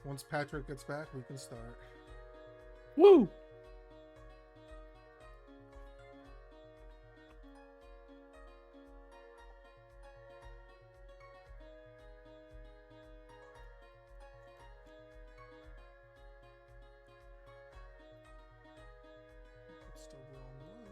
Once Patrick gets back, we can start. Woo! It's still the wrong one.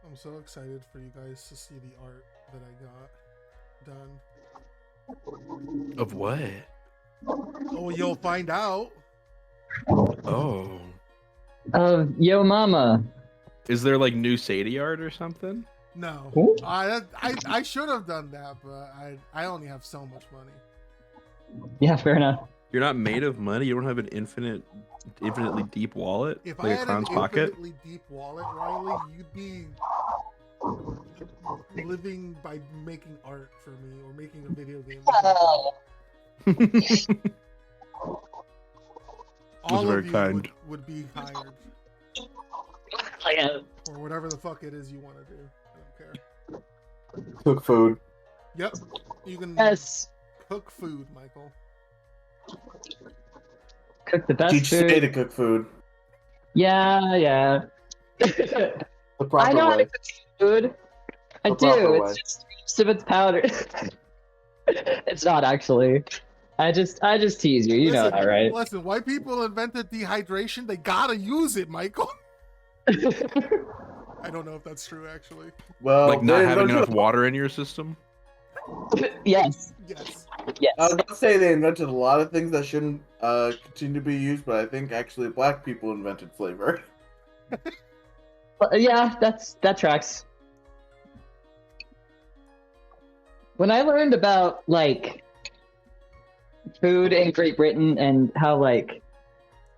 I'm so excited for you guys to see the art that I got done. Of what? Oh, you'll find out. Oh. Yo Mama. Is there like new Sadie art or something? No, Ooh. I should have done that, but I only have so much money. Yeah, fair enough. You're not made of money? You don't have an infinitely deep wallet? If like I a had clown's an pocket? infinitely deep wallet, Riley, you'd be living by making art for me or making a video game. All very of you kind. would be hired. Yeah. Or whatever the fuck it is you want to do. I don't care. Cook food. Yep. You can Yes. cook food, Michael. Cook the best Teach food. Say to cook food. Yeah. The proper I know how to way. cook food. I The proper do. way. It's just civet powder. It's not actually. I just tease you. You know that, right? Listen, white people invented dehydration. They gotta use it, Michael. I don't know if that's true, actually. Well, Like not they having invented- enough water in your system? Yes. Yes. Yes. I was about to say they invented a lot of things that shouldn't continue to be used, but I think actually black people invented flavor. Yeah, that tracks. When I learned about like food in Great Britain and how like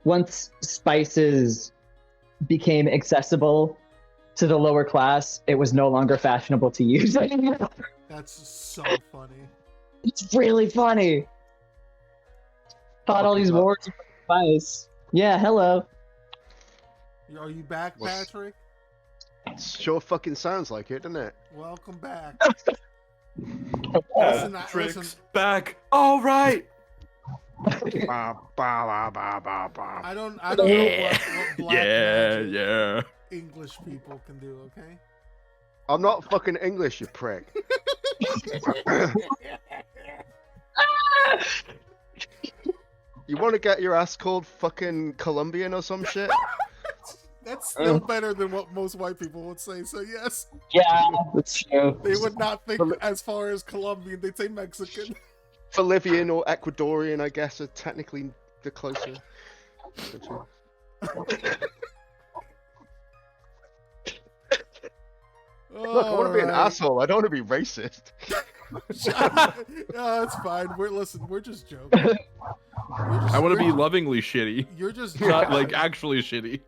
once spices became accessible to the lower class, it was no longer fashionable to use anymore. That's so funny. It's really funny. Fought all these wars with spice. Yeah, hello. Are you back, What's- Patrick? Sure fucking sounds like it, doesn't it? Welcome back. Patrick's back. All right. Ba, ba, ba, ba, ba, ba. I don't know what black magic Yeah. English people can do, okay? I'm not fucking English, you prick. You want to get your ass called fucking Colombian or some shit? That's still better than what most white people would say, so yes. Yeah, that's true. They would not think as far as Colombian, they'd say Mexican. Bolivian or Ecuadorian, I guess, are technically the closer. Look, I want to be an asshole. I don't want to be racist. No, it's fine. We're just joking. I want to be lovingly shitty. You're just Not like actually shitty.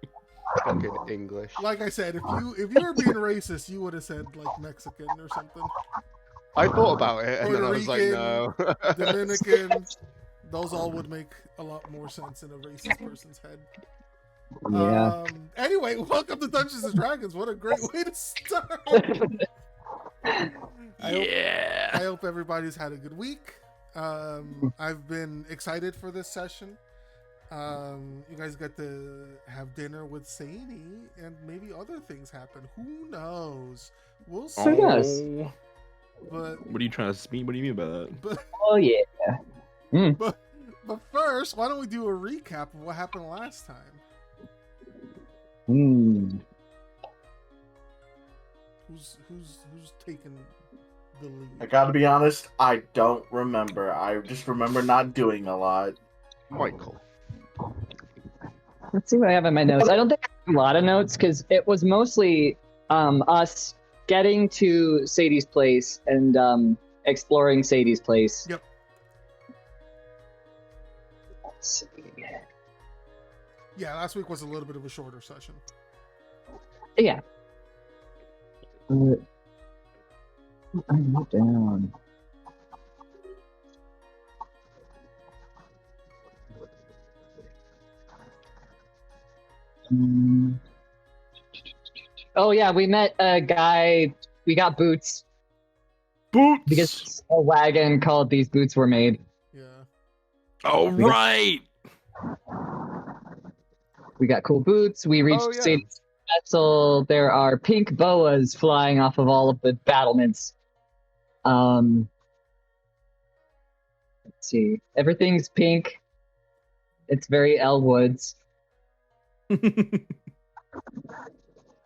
Fucking English. Like I said, if you were being racist, you would have said like Mexican or something. I thought about it and then I Puerto was like, no. Dominican. Those all would make a lot more sense in a racist person's head. Yeah. Anyway, welcome to Dungeons and Dragons. What a great way to start. I hope everybody's had a good week. I've been excited for this session. You guys got to have dinner with Sadie, and maybe other things happen. Who knows? We'll see. yes. But What are you trying to speak? What do you mean by that? but Oh yeah. but first, why don't we do a recap of what happened last time? Who's taking the lead? I gotta be honest, I don't remember. I just remember not doing a lot. Michael. Let's see what I have in my notes. I don't think I have a lot of notes because it was mostly us getting to Sadie's place and exploring Sadie's place. Yep. Let's see. Yeah, last week was a little bit of a shorter session. Yeah. I wrote down. Oh yeah, we met a guy. We got boots Boots. because a wagon called These Boots Were Made. Yeah. Oh right. We got cool boots. We reached Oh, yeah. Sadie's vessel. There are pink boas flying off of all of the battlements. Let's see. Everything's pink. It's very Elwoods.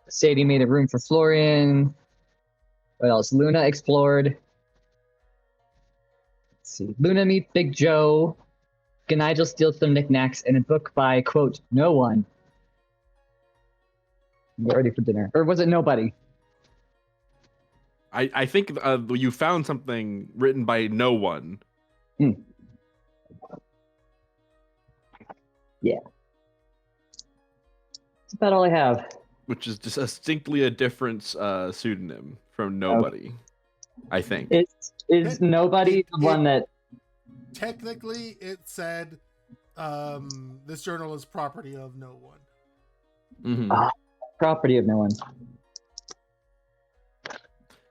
Sadie made a room for Florian. What else? Luna explored. Let's see. Luna meets Big Joe. Ganigel steals some knickknacks and a book by, quote, no one. Get ready for dinner. Or was it nobody? I think you found something written by no one. Yeah. That's about all I have. Which is just distinctly a different pseudonym from nobody. I think. Is nobody the one that... Technically, it said this journal is property of no one. Mm-hmm. Property of no one.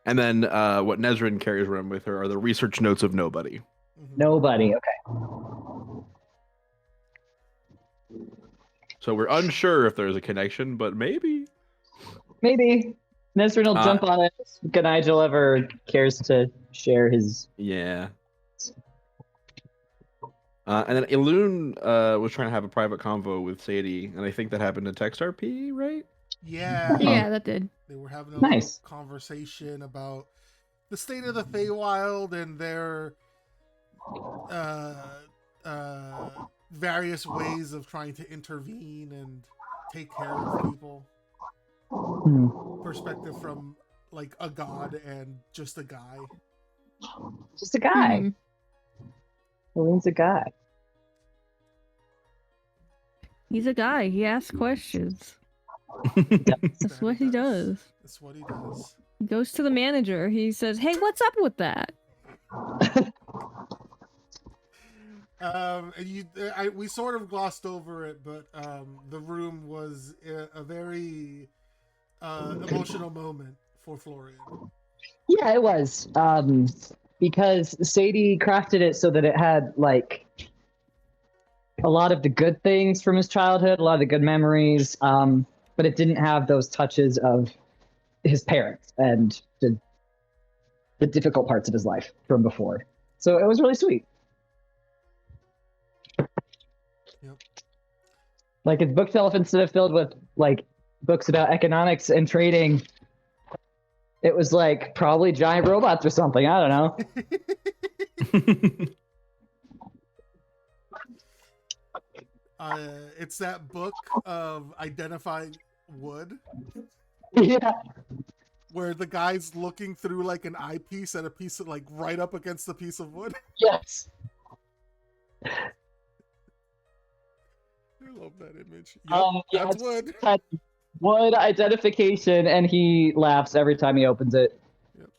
And then what Nezrin carries around with her are the research notes of nobody. Mm-hmm. Nobody, okay. So we're unsure if there's a connection, but maybe. Maybe. Nesrin will jump on it if Ganigel ever cares to share his... Yeah. And then Elune was trying to have a private convo with Sadie, and I think that happened in Text RP, right? Yeah. Yeah, that did. They were having a Nice. little conversation about the state of the Feywild and their various ways of trying to intervene and take care of people. Perspective from like a god and just a guy. Just a guy. Mhm. Elune's a guy. He's a guy. He asks questions. That's what he does. That's what he does. He goes to the manager. He says, "Hey, what's up with that?" And we sort of glossed over it, but the room was a very emotional moment for Florian. Yeah, it was. Because Sadie crafted it so that it had, like, a lot of the good things from his childhood, a lot of the good memories, but it didn't have those touches of his parents and the difficult parts of his life from before. So it was really sweet. Yep. Like, his bookshelf, instead of filled with, like, books about economics and trading, it was, like, probably giant robots or something. I don't know. It's that book of identifying wood. Yeah. Where the guy's looking through like an eyepiece at a piece of like right up against the piece of wood. Yes. I love that image. Yep, Yeah, that's wood. it's had wood identification, and he laughs every time he opens it.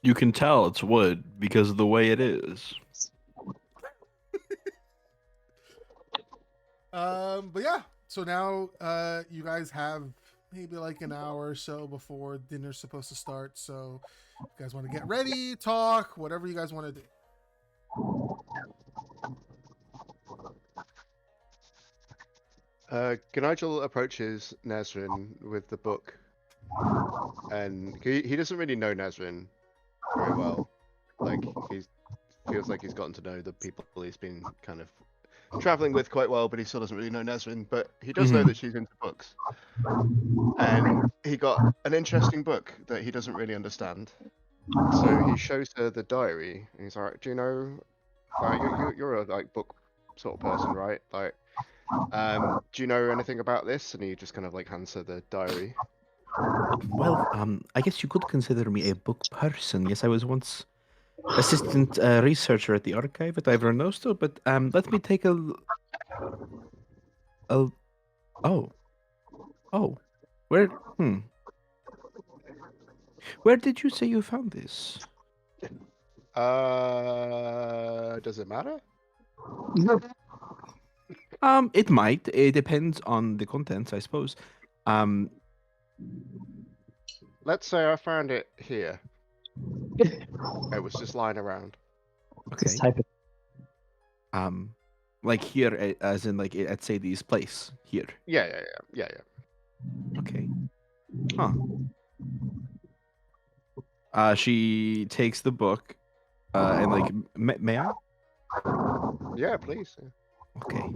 You can tell it's wood because of the way it is. But yeah, so now you guys have maybe like an hour or so before dinner's supposed to start. So if you guys want to get ready, talk, whatever you guys want to do. Ganigel approaches Nazrin with the book, and he doesn't really know Nazrin very well. Like, he feels like he's gotten to know the people he's been kind of traveling with quite well, but he still doesn't really know Nazrin. But he does know that she's into books, and he got an interesting book that he doesn't really understand. So he shows her the diary, and he's like, "Do you know? Like, you're a like book sort of person, right? Like, do you know anything about this?" And he just kind of like hands her the diary. Well, I guess you could consider me a book person. Yes, I was once assistant researcher at the archive at Ivor Nosto, but let me take oh, Oh, where? Hmm. Where did you say you found this? Does it matter? It might. It depends on the contents, I suppose. Um, Let's say I found it here. It was just lying around. okay. Just type it. Like here, as in like at Sadie's place here. Yeah. Okay. Huh. She takes the book, and like, may I? Yeah, please. Yeah. Okay.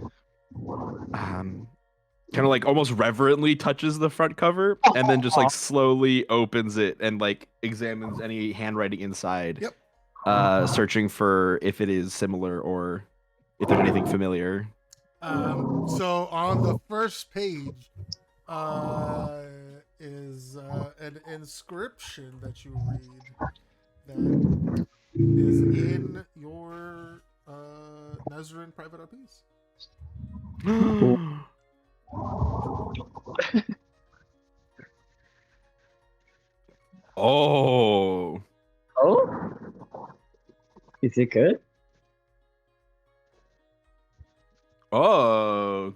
Kind of like almost reverently touches the front cover, and then just like slowly opens it and like examines any handwriting inside. Yep. Searching for if it is similar or if there's anything familiar. So on the first page is an inscription that you read that is in your Nazarene private RPs. Oh. Oh, is it good? Oh.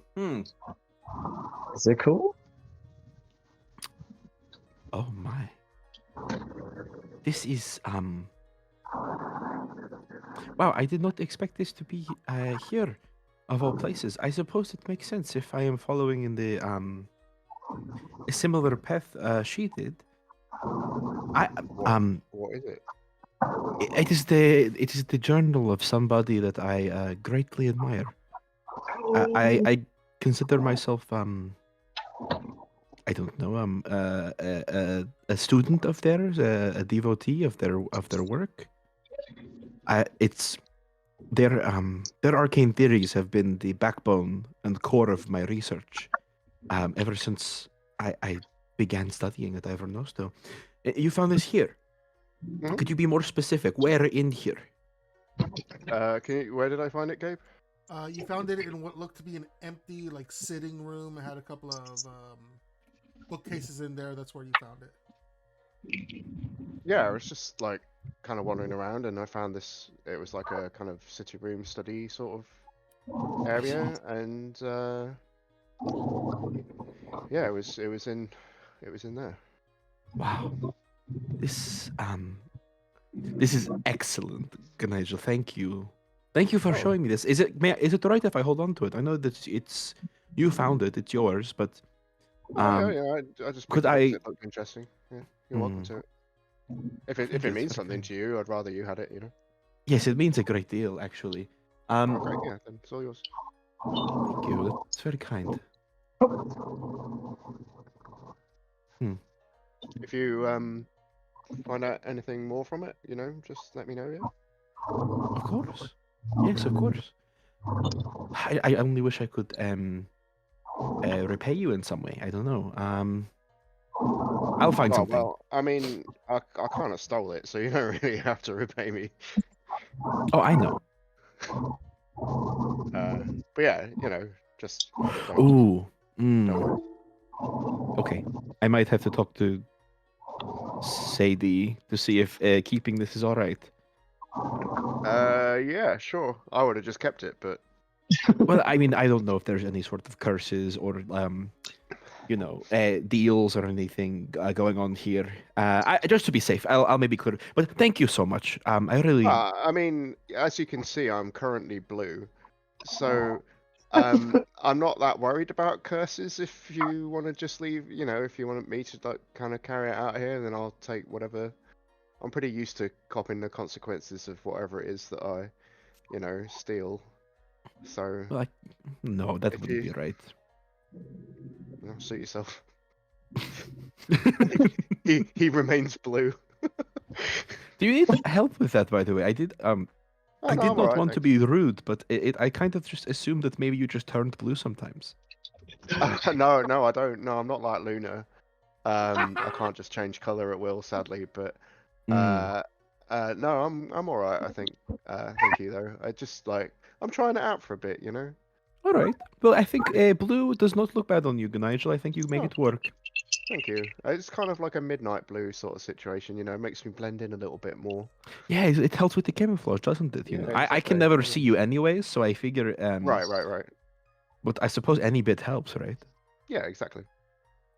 Is it cool? Oh my. This is wow, I did not expect this to be here of all places. I suppose it makes sense if I am following in the a similar path she did. I What is it? it is the journal of somebody that I greatly admire. I consider myself I don't know a student of theirs, a devotee of their work. It's their arcane theories have been the backbone and core of my research ever since I began studying at Ivernosto. You found this here. Mhm. Could you be more specific? Where in here? Where did I find it, Gabe? You found it in what looked to be an empty, like, sitting room. It had a couple of bookcases in there. That's where you found it. Yeah, I was just like kind of wandering around, and I found this. It was like a kind of city room study sort of area, and yeah, it was in there. Wow. This is excellent, Nigel. Thank you. Thank you for Oh. showing me this. Is it right if I hold on to it? I know that it's you found it, it's yours, but Yeah. I just could picked it up 'cause I it looked interesting. Yeah, you're welcome to it. If Thank it you, means that's very something kind. to you, I'd rather you had it. You know. Yes, it means a great deal, actually. Okay, yeah, then it's all yours. Thank you. That's very kind. If you find out anything more from it, you know, just let me know. Yeah. Of course. Yes, of course. I only wish I could repay you in some way. I don't know. I'll find Oh something. well, I mean, I kind of stole it, so you don't really have to repay me. Oh, I know. But yeah, you know, just don't. Ooh. Don't. Okay. I might have to talk to Sadie to see if keeping this is all right. Yeah, sure. I would have just kept it, but Well, I mean, I don't know if there's any sort of curses or deals or anything going on here. Just to be safe, I'll maybe clear. But thank you so much. I really. I mean, as you can see, I'm currently blue, so I'm not that worried about curses. If you want to just leave, you know, if you want me to like kind of carry it out here, then I'll take whatever. I'm pretty used to copping the consequences of whatever it is that I, you know, steal. So Like, no, that if wouldn't you, be right. you know, suit yourself. He remains blue. Do you need help with that, by the way? I did Oh, I no, did I'm not alright, want to thanks. be rude, but I kind of just assumed that maybe you just turned blue sometimes. No, I don't. No, I'm not like Luna. I can't just change color at will, sadly. But Mm. no, I'm all right. I think. Thank you though. I just like I'm trying it out for a bit, you know. All right. Well, I think blue does not look bad on you, Nigel. I think you make Oh. it work. Thank you. It's kind of like a midnight blue sort of situation, you know, it makes me blend in a little bit more. Yeah, it helps with the camouflage, doesn't it? You Yeah, know, I can exactly. never see you anyways, so I figure. Right. But I suppose any bit helps, right? Yeah, exactly.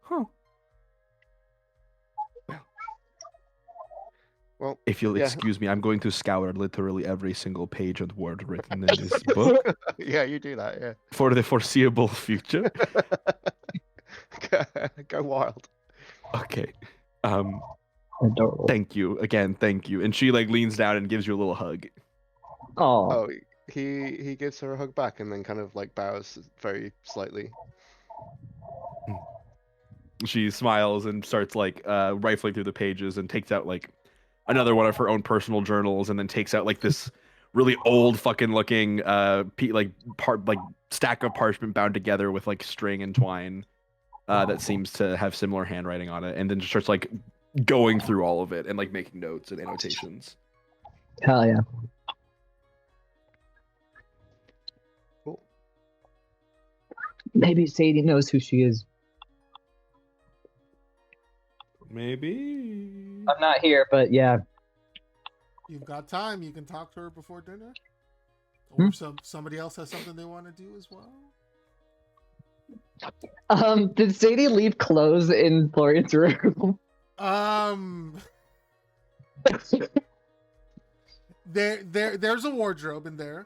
Huh. Well, If you'll yeah. excuse me, I'm going to scour literally every single page and word written in this book Yeah, you do that, yeah. for the foreseeable future. Go wild. Okay. Adorable. Thank you again. Thank you. And she like leans down and gives you a little hug. Oh, Oh, he gives her a hug back and then kind of like bows very slightly. She smiles and starts like rifling through the pages and takes out like another one of her own personal journals and then takes out like this really old fucking looking like stack of parchment bound together with like string and twine that seems to have similar handwriting on it, and then just starts like going through all of it and like making notes and annotations. hell yeah. Cool. Maybe Sadie knows who she is. Maybe. I'm not here, but yeah. You've got time. You can talk to her before dinner. Or if somebody else has something they want to do as well. Did Sadie leave clothes in Florian's room? There's a wardrobe in there.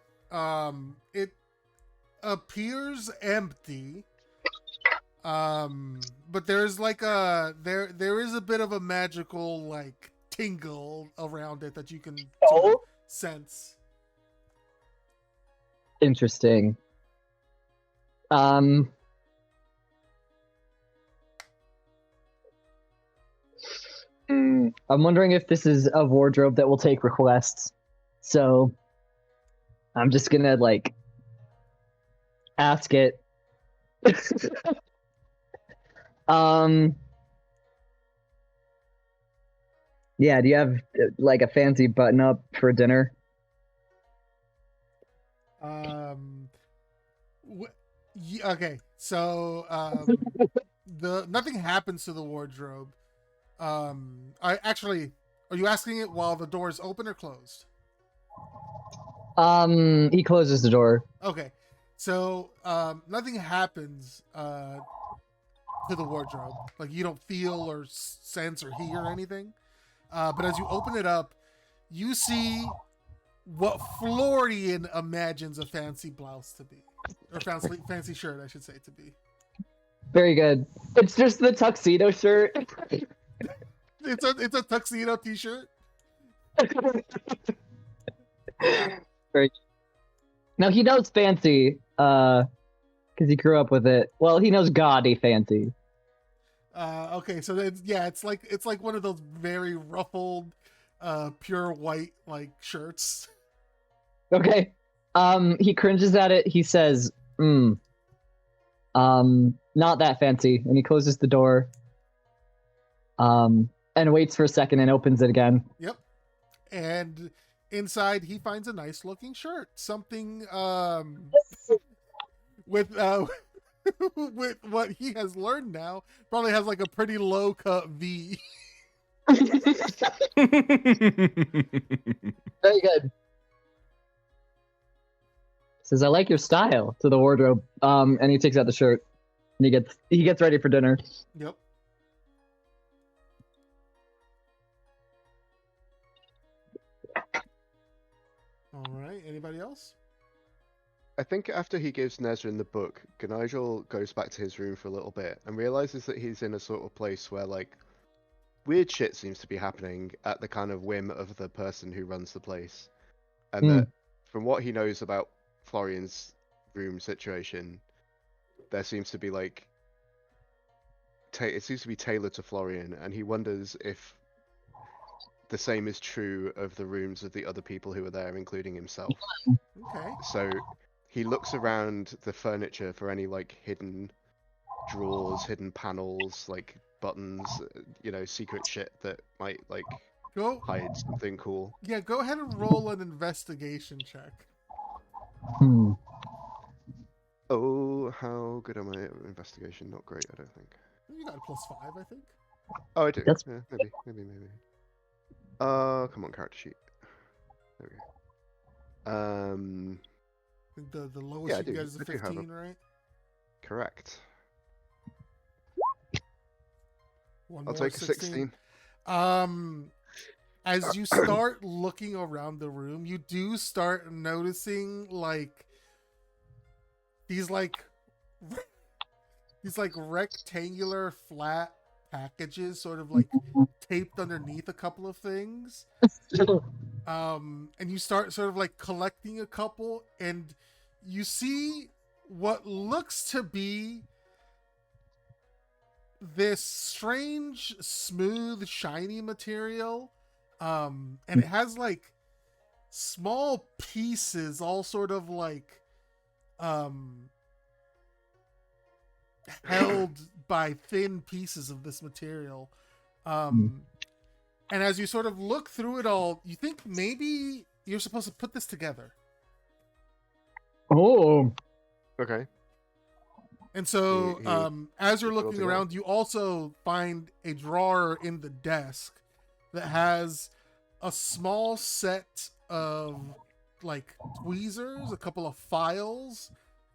It appears empty. But there's like there is a bit of a magical like tingle around it that you can sense. Interesting. I'm wondering if this is a wardrobe that will take requests. So I'm just gonna like ask it. Yeah, do you have like a fancy button up for dinner? Okay, so nothing happens to the wardrobe. I actually, are you asking it while the door is open or closed? He closes the door. Okay, so nothing happens to the wardrobe. Like you don't feel or sense or hear anything. But as you open it up, you see what Florian imagines a fancy blouse to be, or fancy shirt, I should say, to be. Very good. It's just the tuxedo shirt. It's a tuxedo t-shirt. Very. Now he knows fancy, because he grew up with it. Well, he knows gaudy fancy. Okay, so it's like one of those very ruffled, pure white like shirts. Okay. He cringes at it. He says, not that fancy. And he closes the door. And waits for a second and opens it again. Yep. And inside he finds a nice looking shirt. Something with with what he has learned now, probably has like a pretty low cut V. Very good. Says, I like your style, to the wardrobe. And he takes out the shirt and he gets ready for dinner. Yep. All right. Anybody else? I think after he gives Nezrin the book, Ganigel goes back to his room for a little bit and realizes that he's in a sort of place where like weird shit seems to be happening at the kind of whim of the person who runs the place. And that from what he knows about Florian's room situation, there seems to be like it seems to be tailored to Florian, and he wonders if the same is true of the rooms of the other people who are there, including himself. Okay. So he looks around the furniture for any like hidden drawers, hidden panels, like buttons, you know, secret shit that might like hide something cool. Yeah, go ahead and roll an investigation check. Oh, how good am I at investigation? Not great, I don't think. You got a +5, I think. Oh, I do. That's- Yeah, maybe. Come on, character sheet. There we go. I think the lowest Yeah, I you can do. get is a I do have 15, right? Correct. One I'll more take a 16. As you start looking around the room, you do start noticing like these rectangular flat packages sort of like taped underneath a couple of things. And you start sort of like collecting a couple, and you see what looks to be this strange, smooth, shiny material. And it has like small pieces, all sort of like held by thin pieces of this material. And as you sort of look through it all, you think maybe you're supposed to put this together. Oh. Okay. And so, as you're put it all looking together. around, you also find a drawer in the desk that has a small set of like tweezers, a couple of files,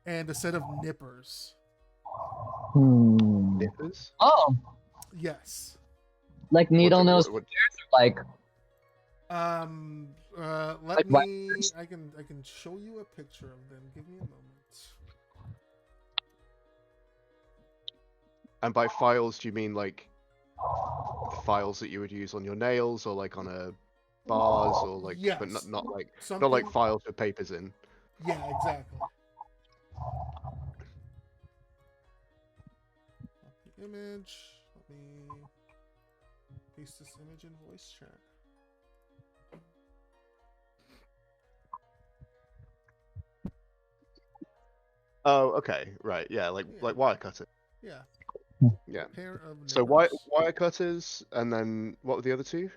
and a set of nippers. Nippers? Oh, Yes. like needle What- nose, what- like Let Like me. wipers? I can show you a picture of them. Give me a moment. And by files, do you mean like the files that you would use on your nails, or like on a bars, or like, but Yes. not like Something. not like files with papers in. Yeah, exactly. Copy image. Let me paste this image in voice chat. Oh, okay, right, yeah, like Yeah. wire cutter. Yeah. Yeah. Pair of So nippers. wire cutters, and then what were the other two?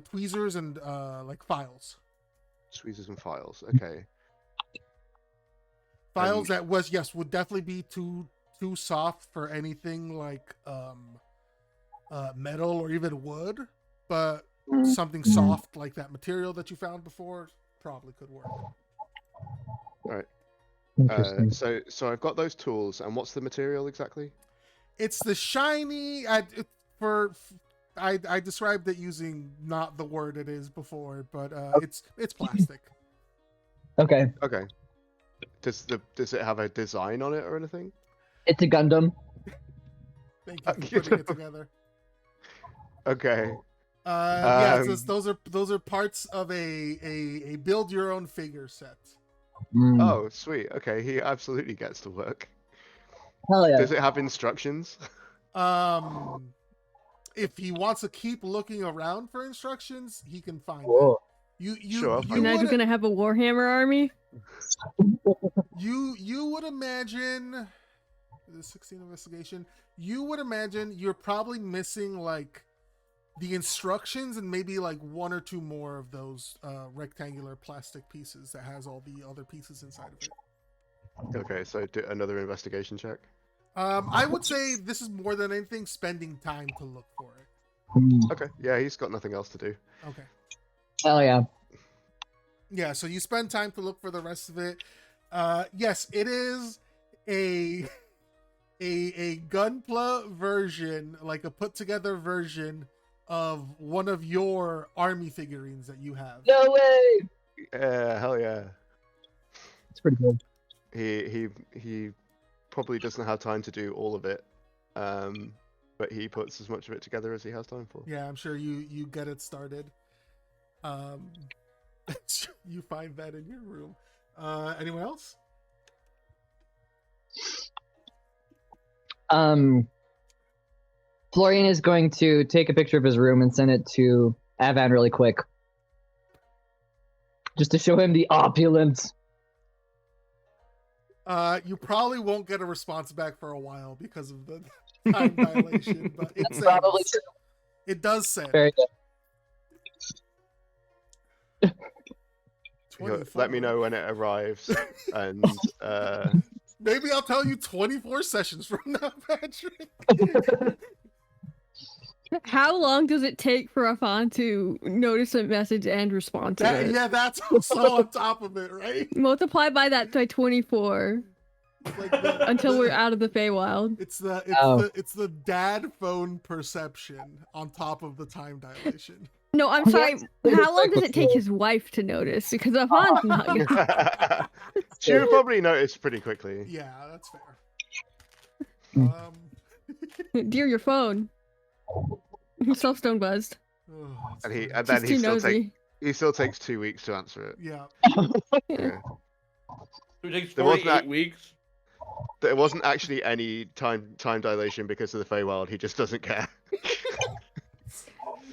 Tweezers and like files. Tweezers and files. Okay. Files that would definitely be too soft for anything like metal or even wood, but something soft like that material that you found before probably could work. Right. interesting. So I've got those tools, and what's the material exactly? It's the shiny. I described it using not the word it is before, but it's plastic. Okay, Okay. Does it have a design on it or anything? it's a Gundam. Thank you for putting it together. Okay. Yeah, those are parts of a build your own figure set. Oh, sweet. Okay, he absolutely gets to work. Hell yeah. Does it have instructions? If he wants to keep looking around for instructions, he can find Whoa. them. Sure, I'll You find You're not would gonna have a Warhammer army? you would imagine the 16 investigation. You would imagine you're probably missing like the instructions and maybe like one or two more of those rectangular plastic pieces that has all the other pieces inside of it. Okay, so do another investigation check. I would say this is more than anything spending time to look for it. Okay, yeah, he's got nothing else to do. Okay. Hell yeah. Yeah, so you spend time to look for the rest of it. Yes, it is a Gunpla version, like a put together version of one of your army figurines that you have. No way. Yeah, hell yeah. It's pretty good. He probably doesn't have time to do all of it, but he puts as much of it together as he has time for. Yeah, I'm sure you get it started. You find that in your room. Anyone else? Florian is going to take a picture of his room and send it to Avan really quick. Just to show him the opulence. You probably won't get a response back for a while because of the time dilation, but it sends. Probably true. It does send. Very good. let me know when it arrives, and maybe I'll tell you 24 sessions from now, Patrick. How long does it take for a font to notice a message and respond to it? Yeah, that's also on top of it, right? Multiply by that by 24 Like until we're out of the Feywild. It's the dad phone perception on top of the time dilation. No, I'm sorry. How long does it take his wife to notice? Because a font's not gonna... she would probably notice pretty quickly. Yeah, that's fair. Dear, your phone. Yourself stone buzzed. And then he still takes 2 weeks to answer it. Yeah. Yeah. It takes 48 weeks. There wasn't actually any time dilation because of the Feywild. He just doesn't care.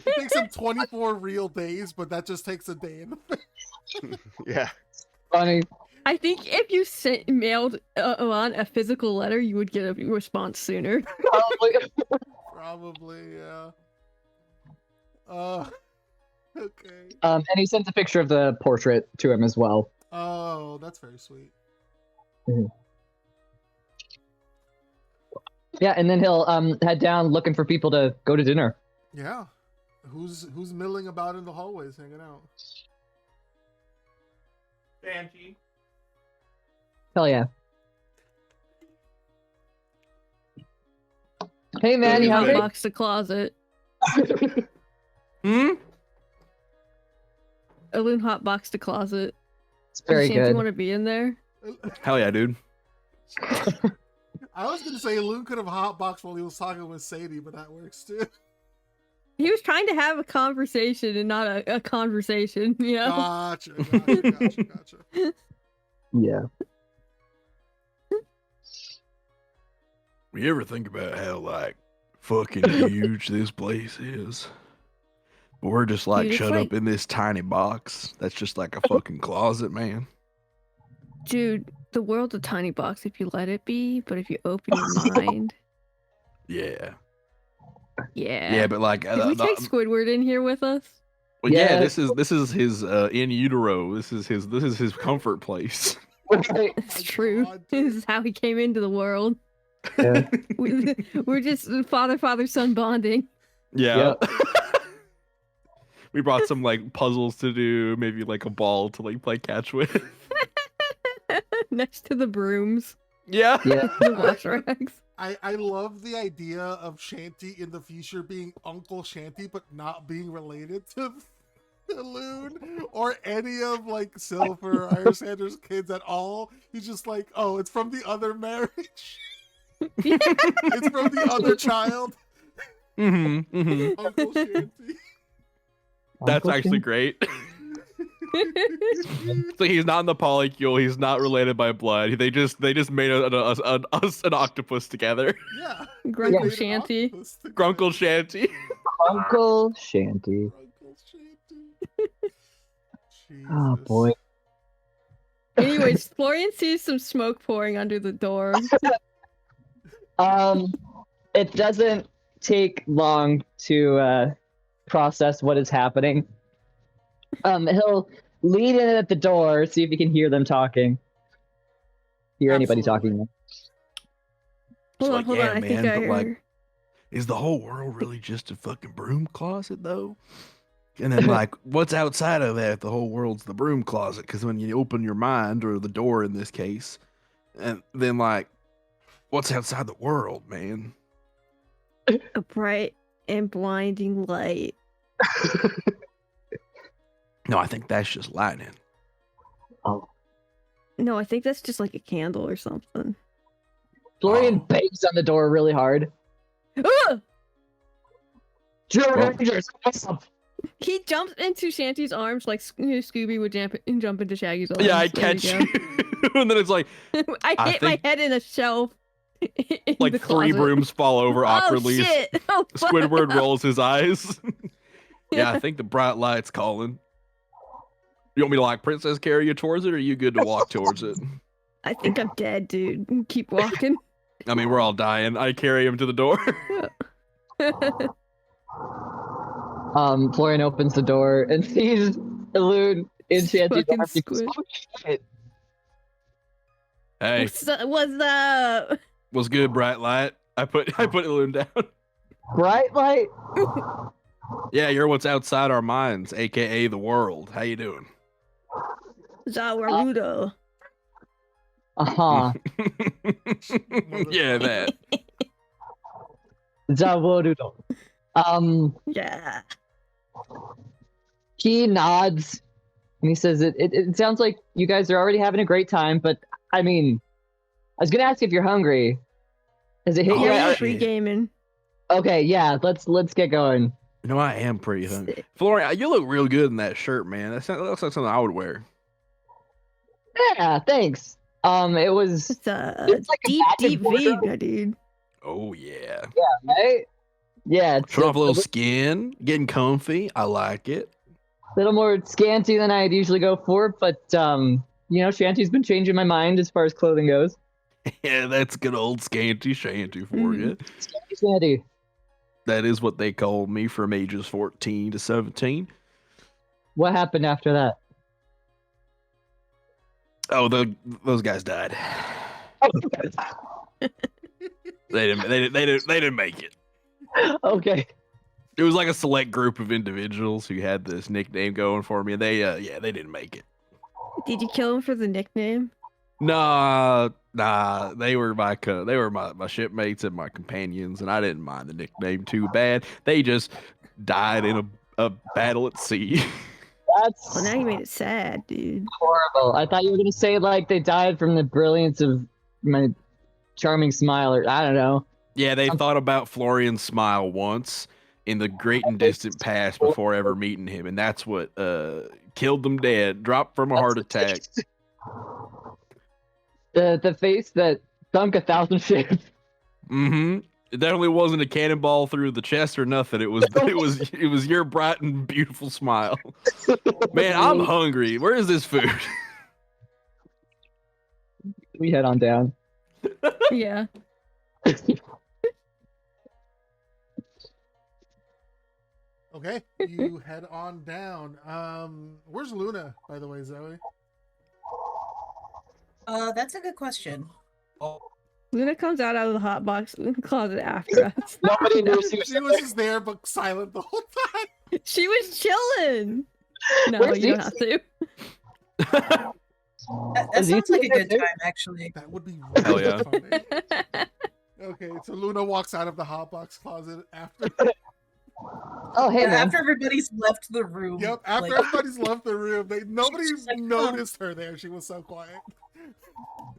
It takes him 24 real days, but that just takes a day in the Yeah. Funny. I think if you mailed Alon a physical letter, you would get a response sooner. Probably, yeah. Okay. And he sent a picture of the portrait to him as well. Oh, that's very sweet. Mm-hmm. Yeah, and then he'll head down looking for people to go to dinner. Yeah. Who's milling about in the hallways hanging out? Banshee. Hell yeah. Hey man, you hungry? Box the closet. Hmm? Alun hotboxed the closet. It's very Shanty good. want to be in there? Hell yeah, dude. I was gonna say Loon could have hotboxed while he was talking with Sadie, but that works too. He was trying to have a conversation and not a conversation, you know? Gotcha. Yeah. You ever think about how, like, fucking huge this place is? But we're just, like, Dude, it's shut like- up in this tiny box that's just like a fucking closet, man. Dude, the world's a tiny box if you let it be, but if you open your mind... Yeah. Yeah. Yeah, but, like... Did we take Squidward in here with us? Well, yeah, Yeah. this is his in utero. This is his comfort place. It's true. God, This is how he came into the world. Yeah. We're just father, son bonding. Yeah. We brought some like puzzles to do, maybe like a ball to like play catch with. Next to the brooms. Yeah. Yeah. The wash rags. I love the idea of Shanty in the future being Uncle Shanty, but not being related to Loon or any of like Silver or Iron Sanders' kids at all. He's just like, oh, it's from the other marriage. It's from the other child. Mm-hmm. Mm-hmm. Uncle Shanty. That's actually great. So he's not in the polycule. He's not related by blood. They just made an octopus together. Yeah. Grunkle Made an Shanty. octopus together. Grunkle Shanty. Uncle Shanty. Uncle Shanty. Oh Jesus. boy. Anyways, Florian sees some smoke pouring under the door. It doesn't take long to process what is happening. He'll lean in at the door, see if he can hear them talking. Hear anybody Absolutely. talking? Hold on, like, hold yeah, on. I think man, I but, like, heard. Is the whole world really just a fucking broom closet, though? And then, like, what's outside of that? The whole world's the broom closet. Because when you open your mind, or the door in this case, and then, like, what's outside the world, man? A bright and blinding light. No, I think that's just lightning. Oh. No, I think that's just like a candle or something. Florian Oh. bangs on the door really hard. Ah! Well- Rangers, what's up? He jumps into Shanty's arms like Scooby would jump into Shaggy's arms. Yeah, I There we catch go. you. And then it's like, I hit my think- head in a shelf. In like the three closet. brooms fall over awkwardly. Oh shit! Oh, fuck. Squidward rolls his eyes. Yeah, I think the bright light's calling. You want me to like princess carry you towards it, or are you good to walk towards it? I think I'm dead, dude. Keep walking. I mean, we're all dying. I carry him to the door. Florian opens the door and sees Elude enchanted Fucking darkness. squid. Oh, shit. Hey, What's up? what's good, bright light? I put Loon down. Bright light. Yeah, you're what's outside our minds, aka the world. How you doing? Zawarudo. Uh-huh. Yeah, that. Zaworudo. Yeah. He nods and he says, it sounds like you guys are already having a great time, but I mean, I was gonna ask if you're hungry. Has it hit Oh, you? Yeah, shit. free gaming. Okay, yeah, let's get going. You know, I am pretty hungry. Florian, you look real good in that shirt, man. That looks like something I would wear. Yeah, thanks. It was It's a It's like a deep, back and deep wardrobe. vein, my dude. Oh yeah. right. Yeah, it's Showing off a little li- skin, getting comfy. I like it. little more scanty than I'd usually go for, but Shanty's been changing my mind as far as clothing goes. Yeah, that's good old scanty shanty for you. Scanty. That is what they called me from ages 14 to 17. What happened after that? Oh, those guys died. They didn't make it. Okay. It was like a select group of individuals who had this nickname going for me, and they didn't make it. Did you kill him for the nickname? Nah, they were my shipmates and my companions, and I didn't mind the nickname too bad. They just died in a battle at sea. That's Well, now you made it sad, dude. horrible. I thought you were gonna say like they died from the brilliance of my charming smile, or I don't know. Yeah, they thought about Florian's smile once in the great and distant past before ever meeting him, and that's what killed them dead. Dropped from a heart attack. The face that sunk 1,000 ships. Mm-hmm. It definitely wasn't a cannonball through the chest or nothing. It was your bright and beautiful smile. Man, I'm hungry. Where is this food? We head on down. Yeah. Okay, you head on down. Where's Luna, by the way, Zoe? That's a good question. Luna comes out of the hot box closet after us. Nobody knew she She was just there, but silent the whole time. She was chilling. No, Where's you don't have to. That Is he sounds like a there good too? time, actually. That would be Hell really yeah. funny. Okay, so Luna walks out of the hot box closet after. Oh, hey, Yeah, man. after everybody's left the room. Yep, after like, everybody's left the room, nobody just like, noticed her there. She was so quiet.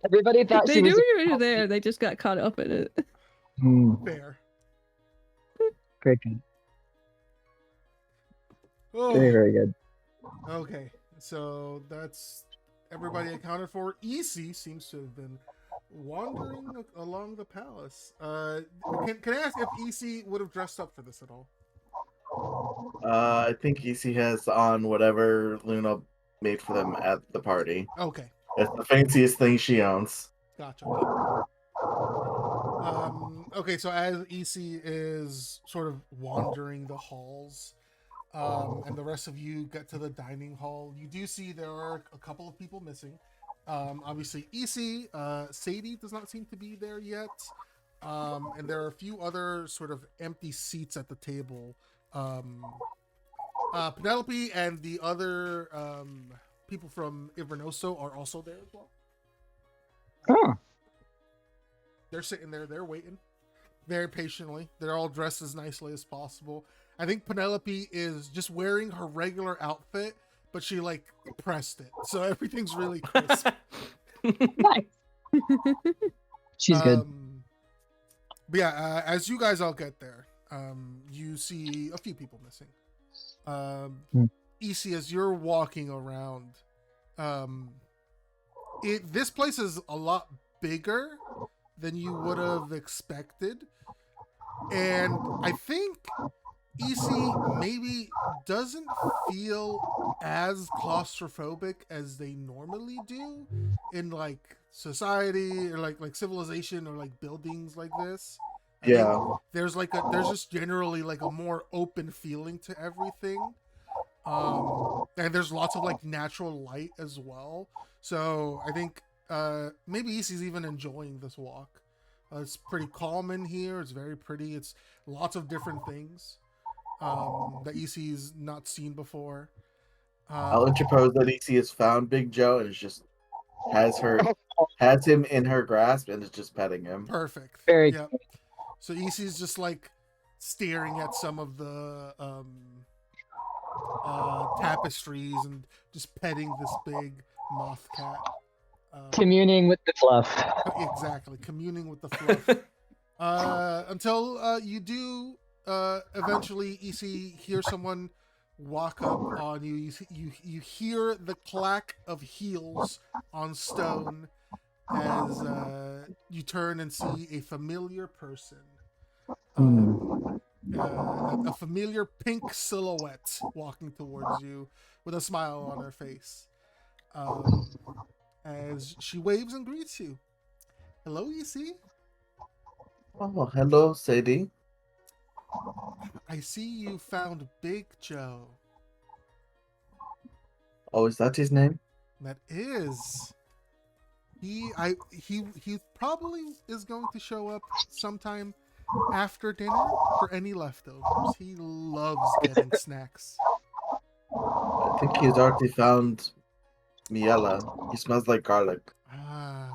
Everybody thought They she knew was. you were there. They just got caught up in it. Fair. Very good. Oh, Very, very good. okay, so that's everybody accounted for. EC seems to have been wandering along the palace. Can I ask if EC would have dressed up for this at all? I think EC has on whatever Luna made for them at the party. Okay, It's the fanciest thing she owns. gotcha. Okay, so as EC is sort of wandering the halls, and the rest of you get to the dining hall, you do see there are a couple of people missing. Obviously, EC, Sadie does not seem to be there yet, and there are a few other sort of empty seats at the table. Penelope and the other people from Ivernoso are also there as well. Huh. They're sitting there, they're waiting very patiently. They're all dressed as nicely as possible. I think Penelope is just wearing her regular outfit, but she like pressed it, so everything's really crisp. Nice. She's good. But yeah, as you guys all get there, you see a few people missing. EC, as you're walking around, this place is a lot bigger than you would have expected, and I think EC maybe doesn't feel as claustrophobic as they normally do in like society or like civilization or like buildings like this. I Yeah. think there's just generally like a more open feeling to everything. And there's lots of like natural light as well. So I think maybe Isi's even enjoying this walk. It's pretty calm in here. It's very pretty. It's lots of different things that Isi's not seen before. I'll interpose that EC has found Big Joe and is just has him in her grasp and is just petting him. Perfect. Very Yep. So Isi's just like staring at some of the tapestries and just petting this big moth cat. communing with the fluff. Exactly, communing with the fluff. Until you do eventually, EC hear someone walk up on you. You hear the clack of heels on stone as you turn and see a familiar person. A familiar pink silhouette walking towards you with a smile on her face. As she waves and greets you. Hello, EC. Oh, hello, Sadie. I see you found Big Joe. Oh, is that his name? That is. He probably is going to show up sometime after dinner for any leftovers. He loves getting snacks. I think he's already found Miela. He smells like garlic. Ah,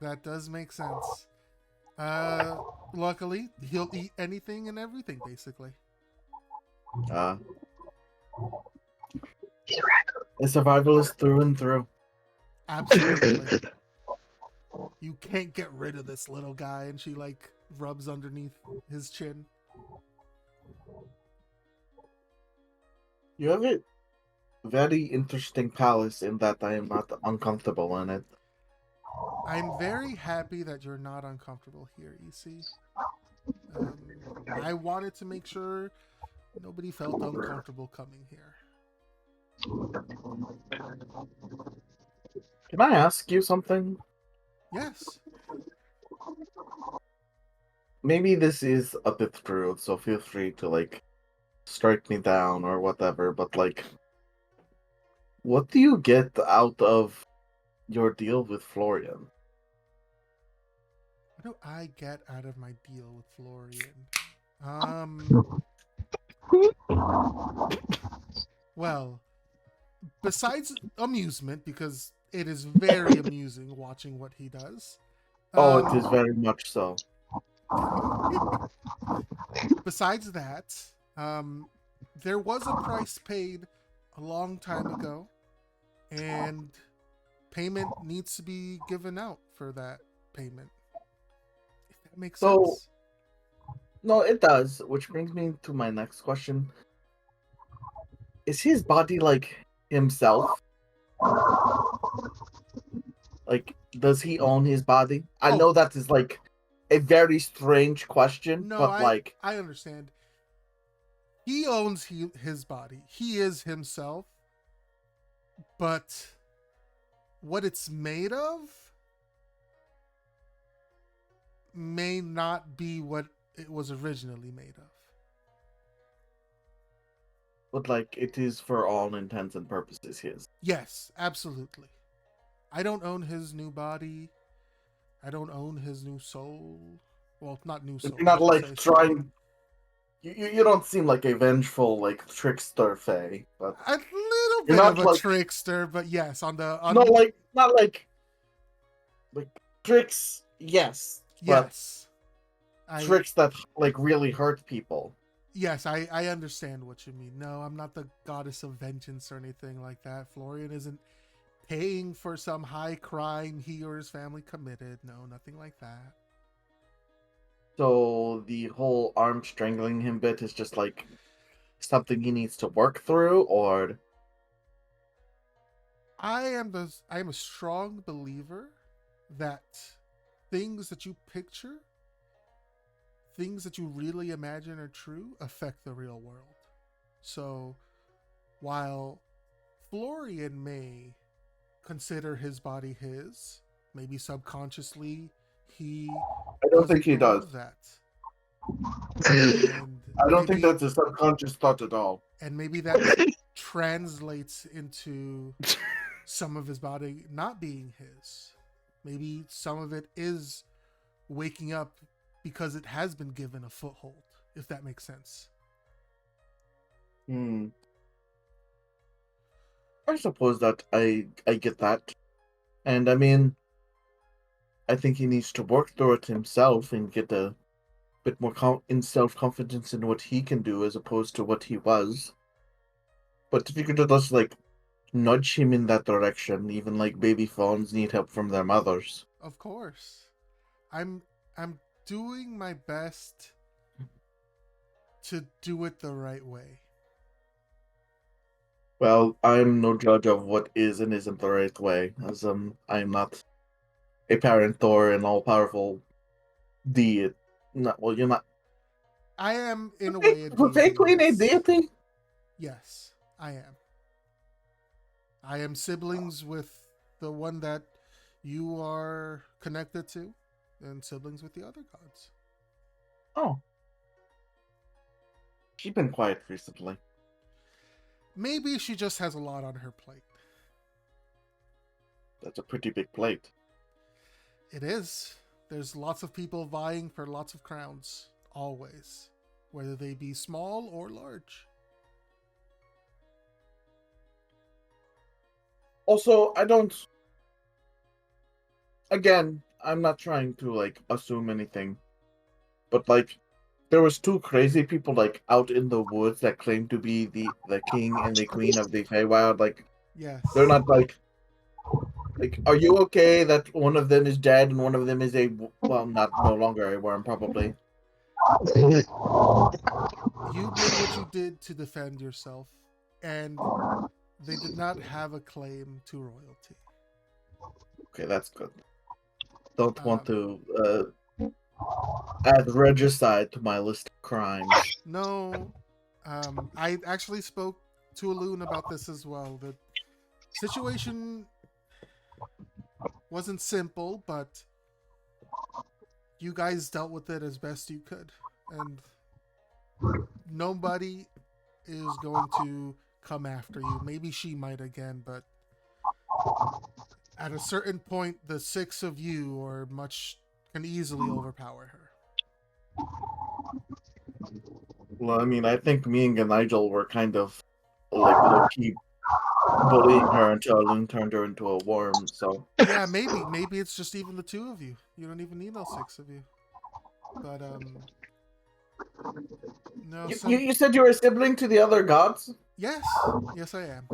that does make sense. Luckily, he'll eat anything and everything, basically. A survivalist through and through. Absolutely. You can't get rid of this little guy, and she like rubs underneath his chin. You have a very interesting palace in that I am not uncomfortable in it. I'm very happy that you're not uncomfortable here, EC. I wanted to make sure nobody felt uncomfortable coming here. Can I ask you something? Yes. Maybe this is a bit rude, so feel free to like strike me down or whatever, but like what do you get out of your deal with Florian? What do I get out of my deal with Florian? Well, besides amusement, because it is very amusing watching what he does. Oh, it is very much so. Besides that, there was a price paid a long time ago, and payment needs to be given out for that payment. If that makes sense. No, it does, which brings me to my next question. Is his body like himself? Like, does he own his body? I know that is like a very strange question, No, but like I understand. He owns his body. He is himself. But what it's made of may not be what it was originally made of. But like it is for all intents and purposes his. Yes, absolutely. I don't own his new body. I don't own his new soul. Well, not new soul. You're not like trying. You don't seem like a vengeful like trickster Faye, but a little bit of a trickster. But yes, not like tricks. Yes, yes. Tricks that like really hurt people. Yes, I understand what you mean. No, I'm not the goddess of vengeance or anything like that. Florian isn't paying for some high crime he or his family committed. No, nothing like that. So the whole arm strangling him bit is just like something he needs to work through, or I am a strong believer that things that you picture, things that you really imagine are true, affect the real world. So while Florian may consider his body his, maybe subconsciously I don't think he does. That. I don't think that's a subconscious thought at all. And maybe that translates into some of his body not being his. Maybe some of it is waking up because it has been given a foothold, if that makes sense. I suppose that I get that. And I mean, I think he needs to work through it himself and get a bit more in self-confidence in what he can do as opposed to what he was. But if you could just like nudge him in that direction, even like baby fawns need help from their mothers. Of course. I'm doing my best to do it the right way. Well, I'm no judge of what is and isn't the right way, as I'm not a parent or an all-powerful deity. Well, you're not. I am, in a way, a Was they deity. Queen a Yes. deity? Yes, I am. I am siblings with the one that you are connected to, and siblings with the other gods. Oh. She's been quiet recently. Maybe she just has a lot on her plate. That's a pretty big plate. It is. There's lots of people vying for lots of crowns, always, whether they be small or large. Also, I don't. Again, I'm not trying to like assume anything, but like, there was two crazy people like out in the woods that claimed to be the king and the queen of the Feywild. Like, Yes. they're not like. Are you okay that one of them is dead and one of them is not no longer a worm, probably? You did what you did to defend yourself, and they did not have a claim to royalty. Okay, that's good. Don't want to add regicide to my list of crimes. No, I actually spoke to Alun about this as well. The situation wasn't simple, but you guys dealt with it as best you could, and nobody is going to come after you. Maybe she might again, but at a certain point, the six of you can easily overpower her. Well, I mean, I think me and Nigel were kind of like low-key bullying her until Loon turned her into a worm. So yeah, maybe it's just even the two of you. You don't even need all six of you. But no. You said you were a sibling to the other gods? Yes, I am.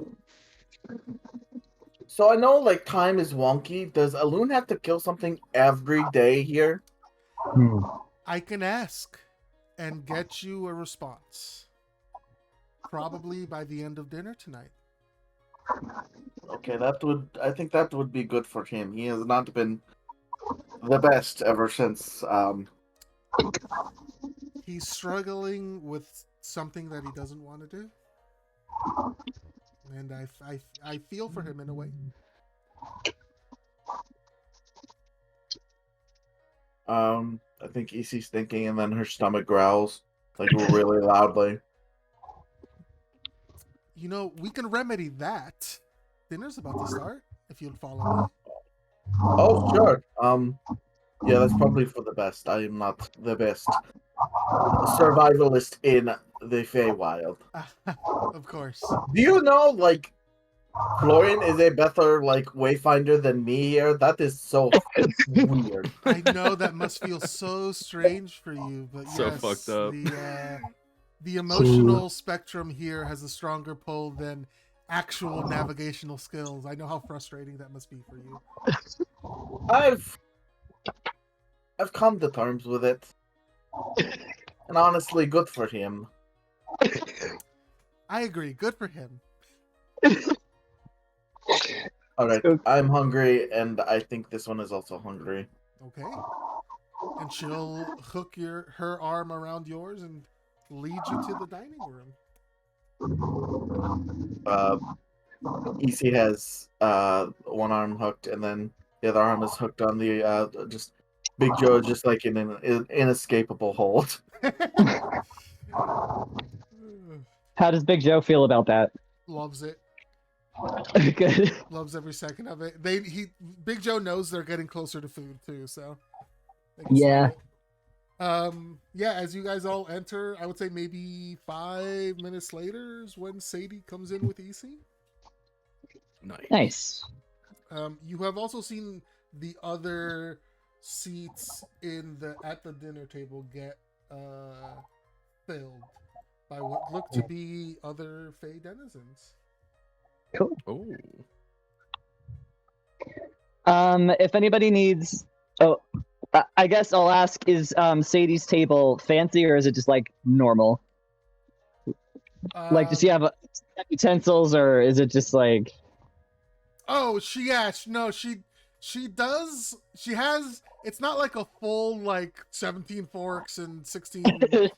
So I know like time is wonky. Does Alun have to kill something every day here? I can ask and get you a response. Probably by the end of dinner tonight. Okay, I think that would be good for him. He has not been the best ever since He's struggling with something that he doesn't want to do. And I feel for him in a way. I think EC's thinking, and then her stomach growls like really loudly. You know, we can remedy that. Dinner's about to start. If you'd follow me. Oh, sure. Yeah, that's probably for the best. I am not the best survivalist in the Feywild. Of course. Do you know, like, Florian is a better, like, wayfinder than me here? That is so weird. I know that must feel so strange for you, but So yes, fucked up. the emotional spectrum here has a stronger pull than actual navigational skills. I know how frustrating that must be for you. I've come to terms with it. And honestly, good for him. I agree. Good for him. Alright, I'm hungry, and I think this one is also hungry. Okay. And she'll hook her arm around yours and lead you to the dining room. EC has one arm hooked, and then the other arm is hooked on the just Big Joe, just like in an inescapable hold. How does Big Joe feel about that? loves it. Good. Loves every second of it. Big Joe knows they're getting closer to food too, so they can Yeah. smell it. Yeah, as you guys all enter, I would say maybe 5 minutes later is when Sadie comes in with EC. Nice. You have also seen the other seats at the dinner table get filled by what look to be other Fey denizens. Cool. If anybody needs, I guess I'll ask: is Sadie's table fancy or is it just like normal? Like, does she have utensils or is it just like? Oh, she does. She has. It's not like a full like 17 forks and 16 Sure.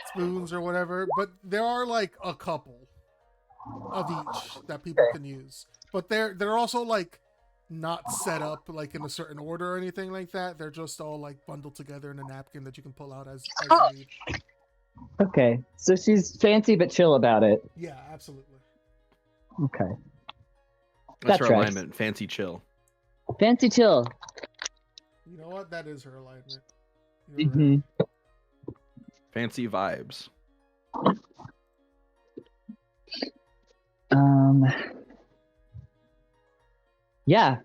spoons or whatever, but there are like a couple of each that people can use. But they're also like not set up like in a certain order or anything like that. They're just all like bundled together in a napkin that you can pull out as you need. Okay, so she's fancy but chill about it. Yeah, absolutely. Okay. That's That her tracks. alignment. Fancy chill. Fancy chill. You know what? That is her alignment. Mm-hmm. Fancy vibes. Yeah.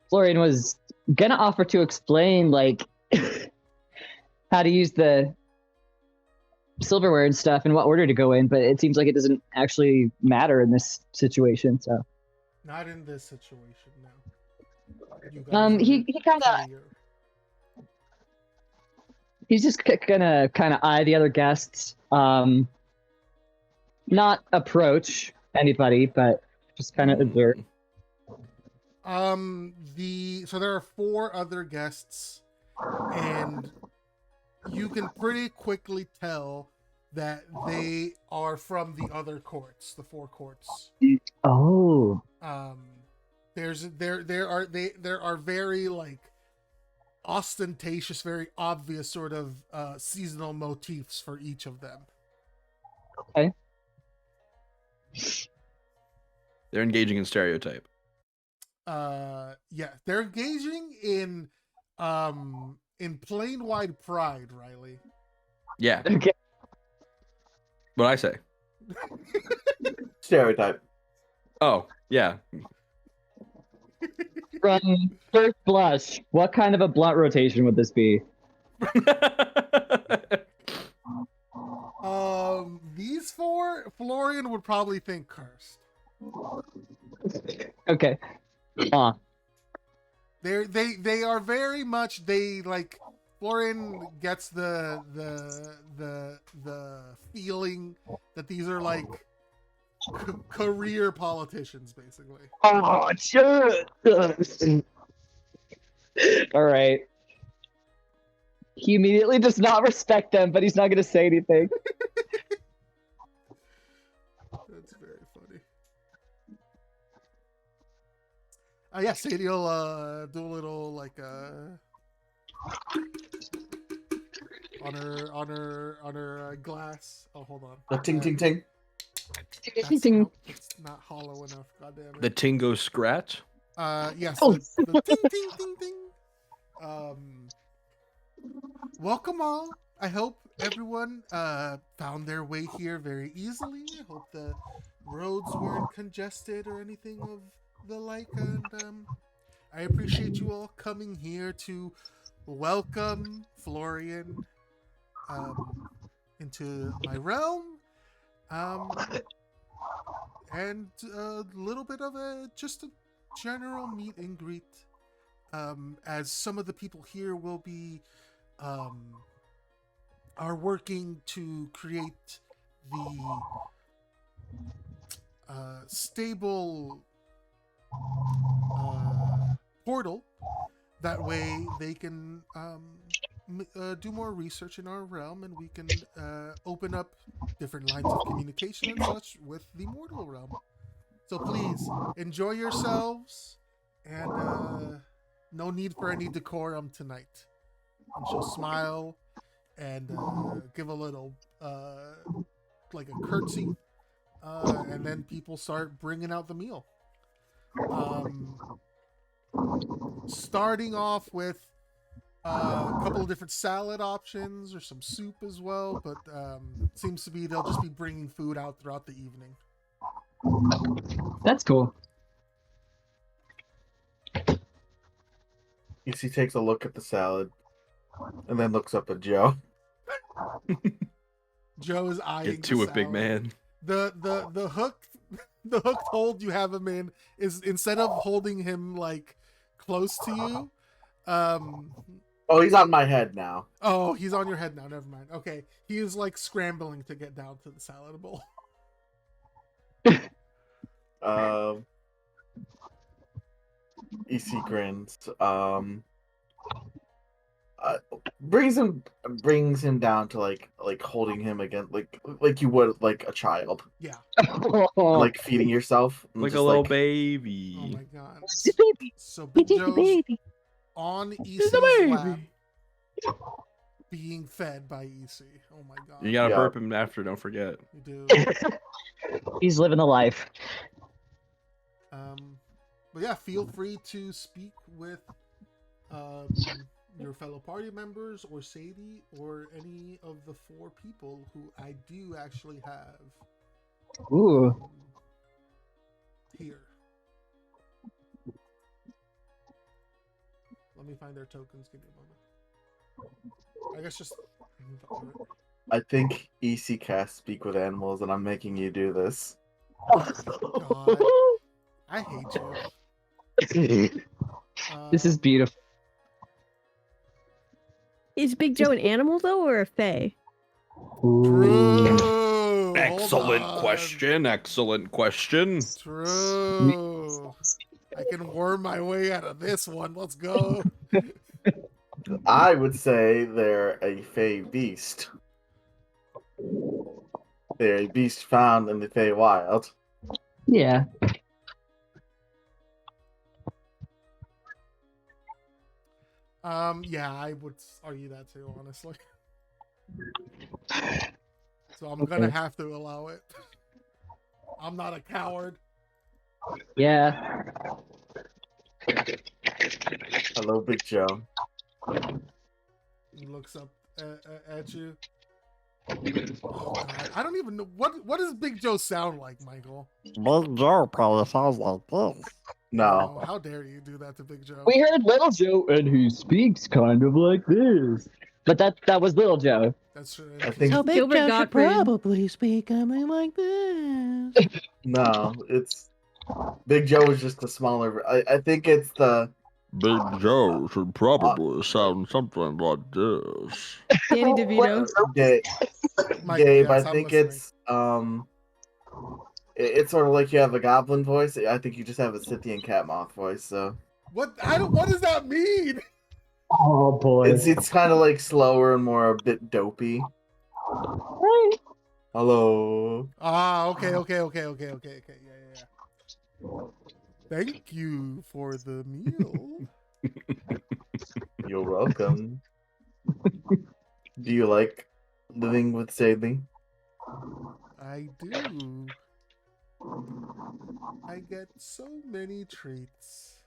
Florian was gonna offer to explain like how to use the silverware and stuff and what order to go in, but it seems like it doesn't actually matter in this situation. So. Not in this situation, no. He kind of. He's just gonna kind of eye the other guests. Not approach anybody, but just kind of observe. So there are 4 other guests, and you can pretty quickly tell that they are from the other courts, the 4 courts. Oh. There are very like ostentatious, very obvious sort of seasonal motifs for each of them. Okay. They're engaging in stereotype. Yeah, they're engaging in plain white pride, Riley. Yeah. Okay. What I say? Stereotype. Oh, yeah. From first blush, what kind of a blunt rotation would this be? These 4, Florian would probably think cursed. Okay. They are very much, they like, Florian gets the feeling that these are like career politicians, basically. Oh, sure. All right. He immediately does not respect them, but he's not going to say anything. That's very funny. Yeah, Sadie will do a little like on her glass. Oh, hold on. A ting ting ting. Nope, it's not hollow enough. God damn it. The Tingo scratch. Yes. Oh. The ting ting ting ting. Welcome all. I hope everyone found their way here very easily. I hope the roads weren't congested or anything of the like. And I appreciate you all coming here to welcome Florian into my realm. And a little bit of just a general meet and greet. As some of the people here will be are working to create the stable portal. That way they can do more research in our realm, and we can open up different lines of communication and such with the mortal realm. So please enjoy yourselves, and no need for any decorum tonight. And she'll smile and give a little like a curtsy, and then people start bringing out the meal. Starting off with a couple of different salad options or some soup as well, but seems to be they'll just be bringing food out throughout the evening. That's cool. He takes a look at the salad and then looks up at Joe. Joe is eyeing Get to the it, big salad. man. The hooked hold you have him in is, instead of holding him like close to you, Oh, he's on my head now. oh, he's on your head now. Never mind. Okay, he is like scrambling to get down to the salad bowl. EC grins. Brings him down to like holding him again, like you would like a child, Yeah. like feeding yourself, and Like a just, little Oh baby. my god. The baby. So Big It's the Joe's baby. on It's the EC's lap, baby. being fed by EC. Oh my god. You gotta Yeah. burp him after, don't forget. You do. He's living the life. But yeah, feel free to speak with your fellow party members or Sadie or any of the 4 people who I do actually have Ooh. here. Let me find their tokens. Give me a moment. I guess just. I think EC cast speak with animals, and I'm making you do this. God, I hate you. This is beautiful. Is Big Joe an animal though, or a fae? True. Hold Excellent on. question. Excellent question. True. I can worm my way out of this one. Let's go. I would say they're a Fey beast. They're a beast found in the Fey Wild. Yeah. Yeah, I would argue that too, honestly. So I'm gonna have to allow it. I'm not a coward. Yeah. Hello, Big Joe. He looks up at you. Oh God, I don't even know what does Big Joe sound like, Michael? Big Joe probably sounds like this. No. Oh, how dare you do that to Big Joe? We heard Little Joe, and he speaks kind of like this. But that was Little Joe. That's true. I think So Gilbert Joe should Gottfried. probably speak something like this. no. It's Big Joe is just a smaller. I think it's the Big Joe should probably sound something like this. Danny DeVito. Gabe. Mike, Gabe, yes, I I'm think listening. it's sort of like you have a goblin voice. I think you just have a Scythian cat moth voice. So What does that mean? Oh boy. it's kind of like slower and more a bit dopey. Hello. Ah, okay. Yeah. Thank you for the meal. You're welcome. Do you like living with Sadie? I do. I get so many treats.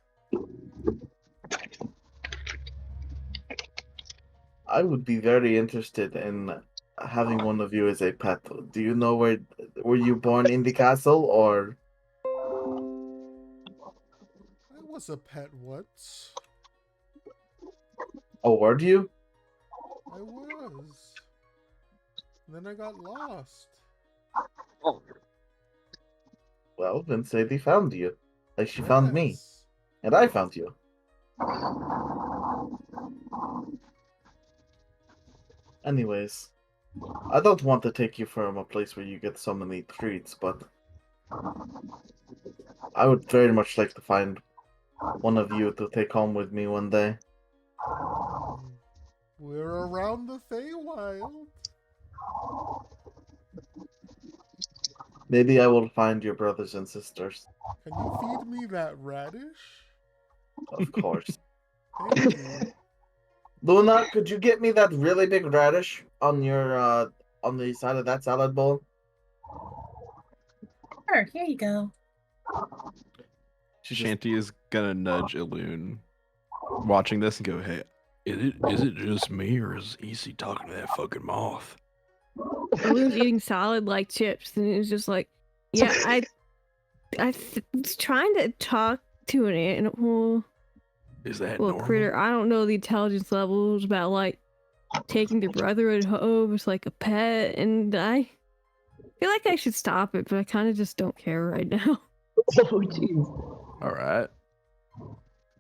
I would be very interested in having one of you as a pet. Do you know where were you born in the castle or? I was a pet once. Oh, were you? I was. Then I got lost. Well, then Sadie found you. Like she found me. Yes. And I found you. Anyways, I don't want to take you from a place where you get so many treats, but I would very much like to find one of you to take home with me one day. We're around the Feywild. Maybe I will find your brothers and sisters. Can you feed me that radish? Of course. Thank you. Luna, could you get me that really big radish on on the side of that salad bowl? Sure, here you go. Shanty is gonna nudge Ilune watching this and go, "Hey, is it just me or is EC talking to that fucking moth?" Balloon's eating salad like chips, and it was just like, yeah, was trying to talk to an animal. Is that well, normal? critter? I don't know the intelligence levels about like taking their brotherhood home as like a pet, and I feel like I should stop it, but I kind of just don't care right now. Oh, jeez. All right.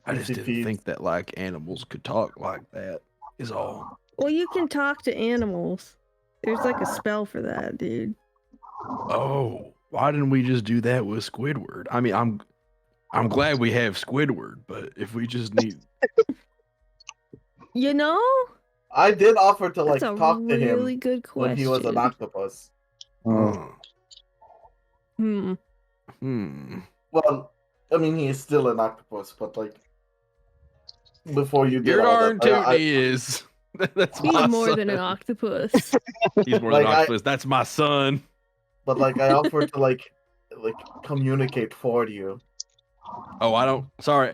I just Easy didn't feeds. think that like animals could talk like that. Is all. Well, you can talk to animals. There's like a spell for that, dude. Oh, why didn't we just do that with Squidward? I mean, I'm glad we have Squidward, but if we just need, You know, I did offer to like that's a talk to him really good question. when he was an octopus. uh, Hmm. Well, I mean, he is still an octopus, but like before you did Your all darn that, tootin' is. That's He's my more son. than an octopus. He's more Like, than an octopus. That's my son. but like I offered to like communicate for you. Oh, I don't. Sorry.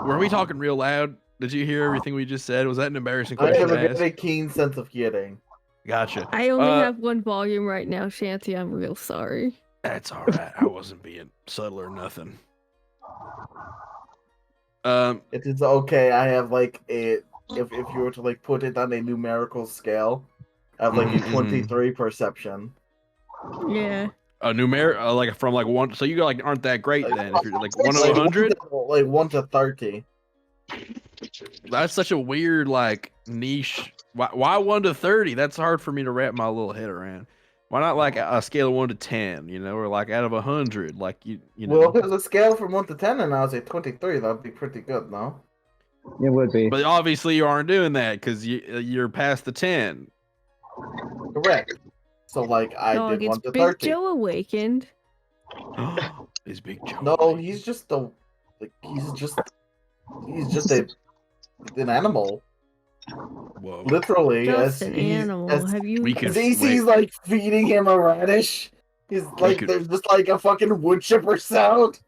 Were we talking real loud? Did you hear everything we just said? Was that an embarrassing I question have to a ask? very keen sense of hearing. Gotcha. I only have one volume right now, Shanty. I'm real sorry. That's all right. I wasn't being subtle or nothing. It is okay. I have like a if you were to like put it on a numerical scale, I have like a 23 perception. Yeah. A numeric, like from like 1. So you like aren't that great then. If you're like 1 to 100, like 1 to 30. that's such a weird like niche. Why 1 to 30? That's hard for me to wrap my little head around. Why not like a scale of 1 to 10? You know, or like out of 100, like you know. Well, there's a scale from 1 to 10, and I was at 23. That'd be pretty good, no? It would be. But obviously you aren't doing that because you're past the 10. Correct. So like I Dog, did 1 to Big 30. Joe awakened. Is Big Joe? No, he's just a like he's just an animal. Whoa. Literally, Just an animal. Have you? As EC's like feeding him a radish. He's like there's just like a fucking wood chipper sound.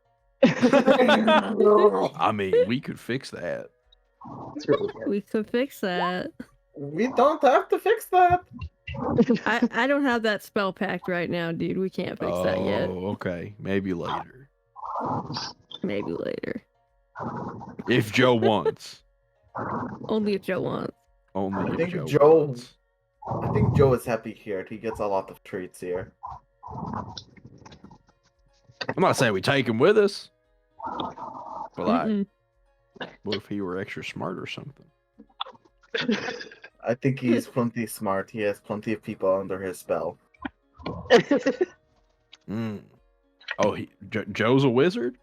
I mean, we could fix that. We could fix that. We don't have to fix that. I don't have that spell packed right now, dude. We can't fix that yet. Oh, okay. Maybe later. Maybe later. If Joe wants. Only if Joe wants. Only I if think Joe wants. I think Joe is happy here. He gets a lot of treats here. I'm not saying we take him with us. But like, what if he were extra smart or something? I think he's plenty smart. He has plenty of people under his spell. Oh, Joe's a wizard?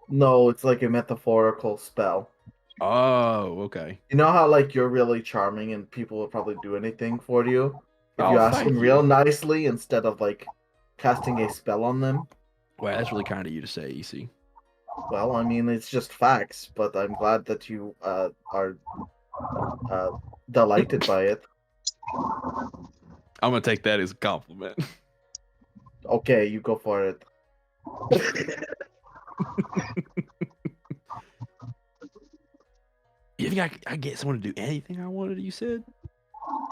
No, it's like a metaphorical spell. Oh, okay. You know how like you're really charming and people will probably do anything for you if Oh, you ask thank them you. real nicely instead of like casting a spell on them. Well, that's really kind of you to say, EC. Well, I mean it's just facts, but I'm glad that you are delighted by it. I'm gonna take that as a compliment. Okay, you go for it. You think I get someone to do anything I wanted? You said.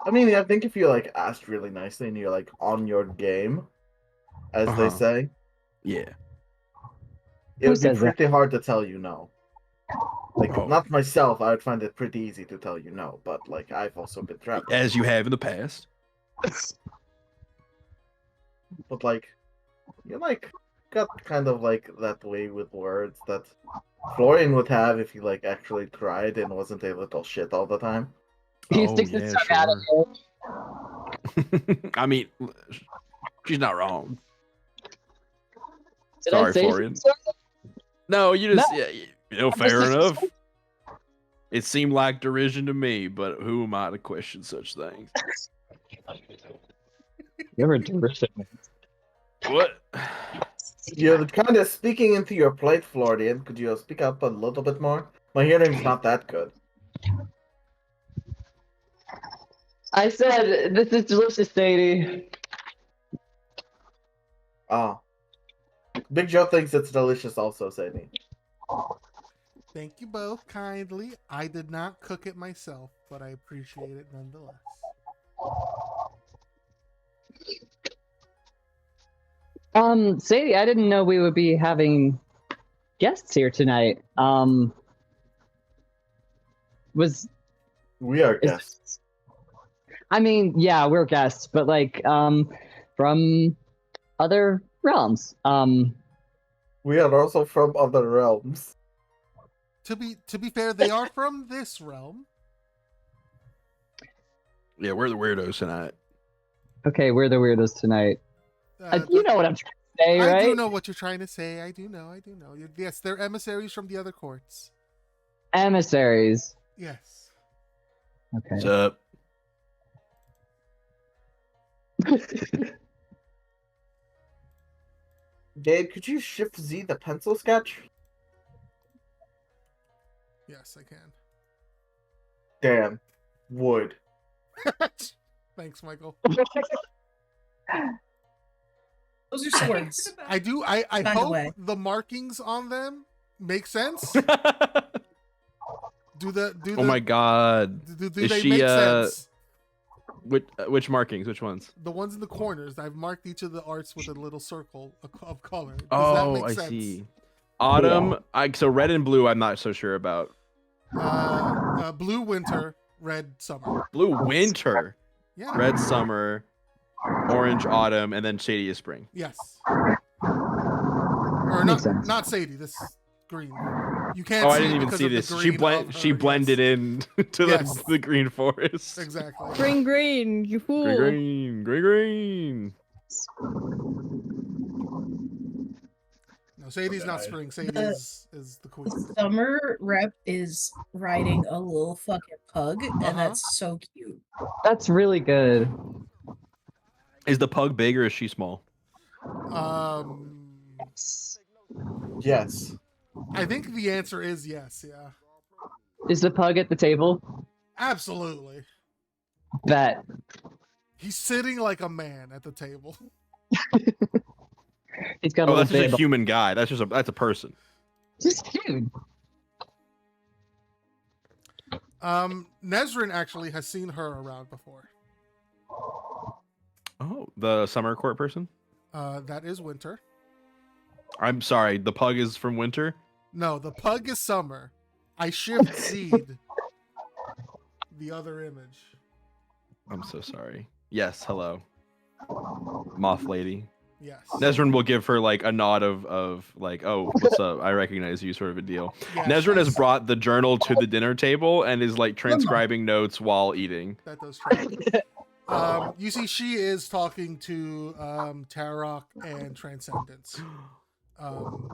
I mean, I think if you like asked really nicely and you're like on your game, as they say, yeah, it would be pretty hard to tell you no. Like, not myself, I would find it pretty easy to tell you no, but like I've also been trapped. As you have in the past. But like, you like got kind of like that way with words that Florian would have if he like actually tried and wasn't a little shit all the time. He sticks his tongue out of it. I mean, she's not wrong. Did I Sorry, say Florian. something? No, you just, No. yeah, you know, fair enough. It seemed like derision to me, but who am I to question such things? You're a derision. What? You're kind of speaking into your plate, Florian. Could you speak up a little bit more? My hearing's not that good. I said, this is delicious, Sadie. Oh. Big Joe thinks it's delicious also, Sadie. Thank you both kindly. I did not cook it myself, but I appreciate it nonetheless. Sadie, I didn't know we would be having guests here tonight. We are guests. I mean, yeah, we're guests, but like, from other realms. We are also from other realms. To be fair, they are from this realm. Yeah, we're the weirdos tonight. Okay, we're the weirdos tonight. You know what I'm trying to say, right? I do know what you're trying to say. I do know. Yes, they're emissaries from the other courts. Emissaries. Yes. Okay. What's up? Gabe, could you shift Z the pencil sketch? Yes, I can. Damn. Wood. Thanks, Michael. Those are swords. I do. I By the hope way. the markings on them make sense. Do Oh my god. Do Is they she, make sense? Which markings? Which ones? The ones in the corners. I've marked each of the arts with a little circle of color. Does Oh, that make I sense? see. Autumn. So red and blue, I'm not so sure about. Blue winter, red summer. Blue winter, Yeah. red summer, orange autumn, and then shady is spring. Yes. Or Makes not sense. not Sadie. This is green. You can't. Oh, see I didn't it even because see of the this. green of She her, blended yes. in to Yes. the green forest. Exactly. Green, you fool. Green. No, Sadie's not spring. Sadie is the queen. The summer rep is riding a little fucking pug, and that's so cute. That's really good. Is the pug big or is she small? Yes. I think the answer is yes. Yeah. Is the pug at the table? Absolutely. Bet. He's sitting like a man at the table. He's got a Oh, little that's just bib. a human guy. That's a person. Just dude. Nezrin actually has seen her around before. Oh, the summer court person. That is winter. I'm sorry. The pug is from winter. No, the pug is summer. I shift seed the other image. I'm so sorry. Yes. Hello, moth lady. Yes. Nezrin will give her like a nod of like, oh, what's up? I recognize you, sort of a deal. Yeah, Nezrin has she's- brought the journal to the dinner table and is like transcribing notes while eating. That does track. You see, she is talking to Tarok and Transcendence.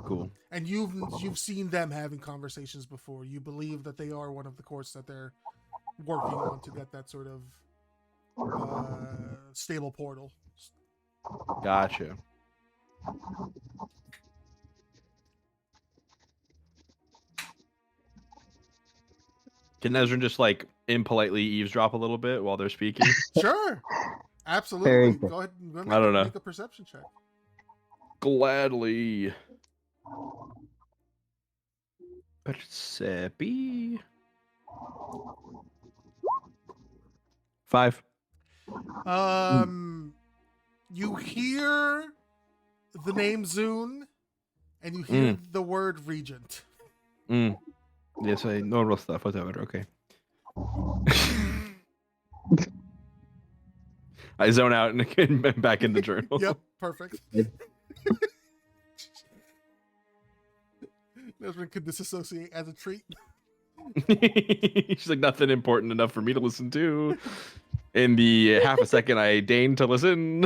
Cool. And you've seen them having conversations before. You believe that they are one of the courts that they're working on to get that sort of stable portal. Gotcha. Can Nezrin just like impolitely eavesdrop a little bit while they're speaking? Sure, absolutely. Very good. Go ahead. I don't know. Make a perception check. Gladly. Percepi. 5. You hear the name Zune, and you hear the word regent. Yes, I normal stuff. Whatever. Okay. I zone out and get back in the journal. Yep, perfect. Nezrin could disassociate as a treat. She's like, nothing important enough for me to listen to. In the half a second I deign to listen.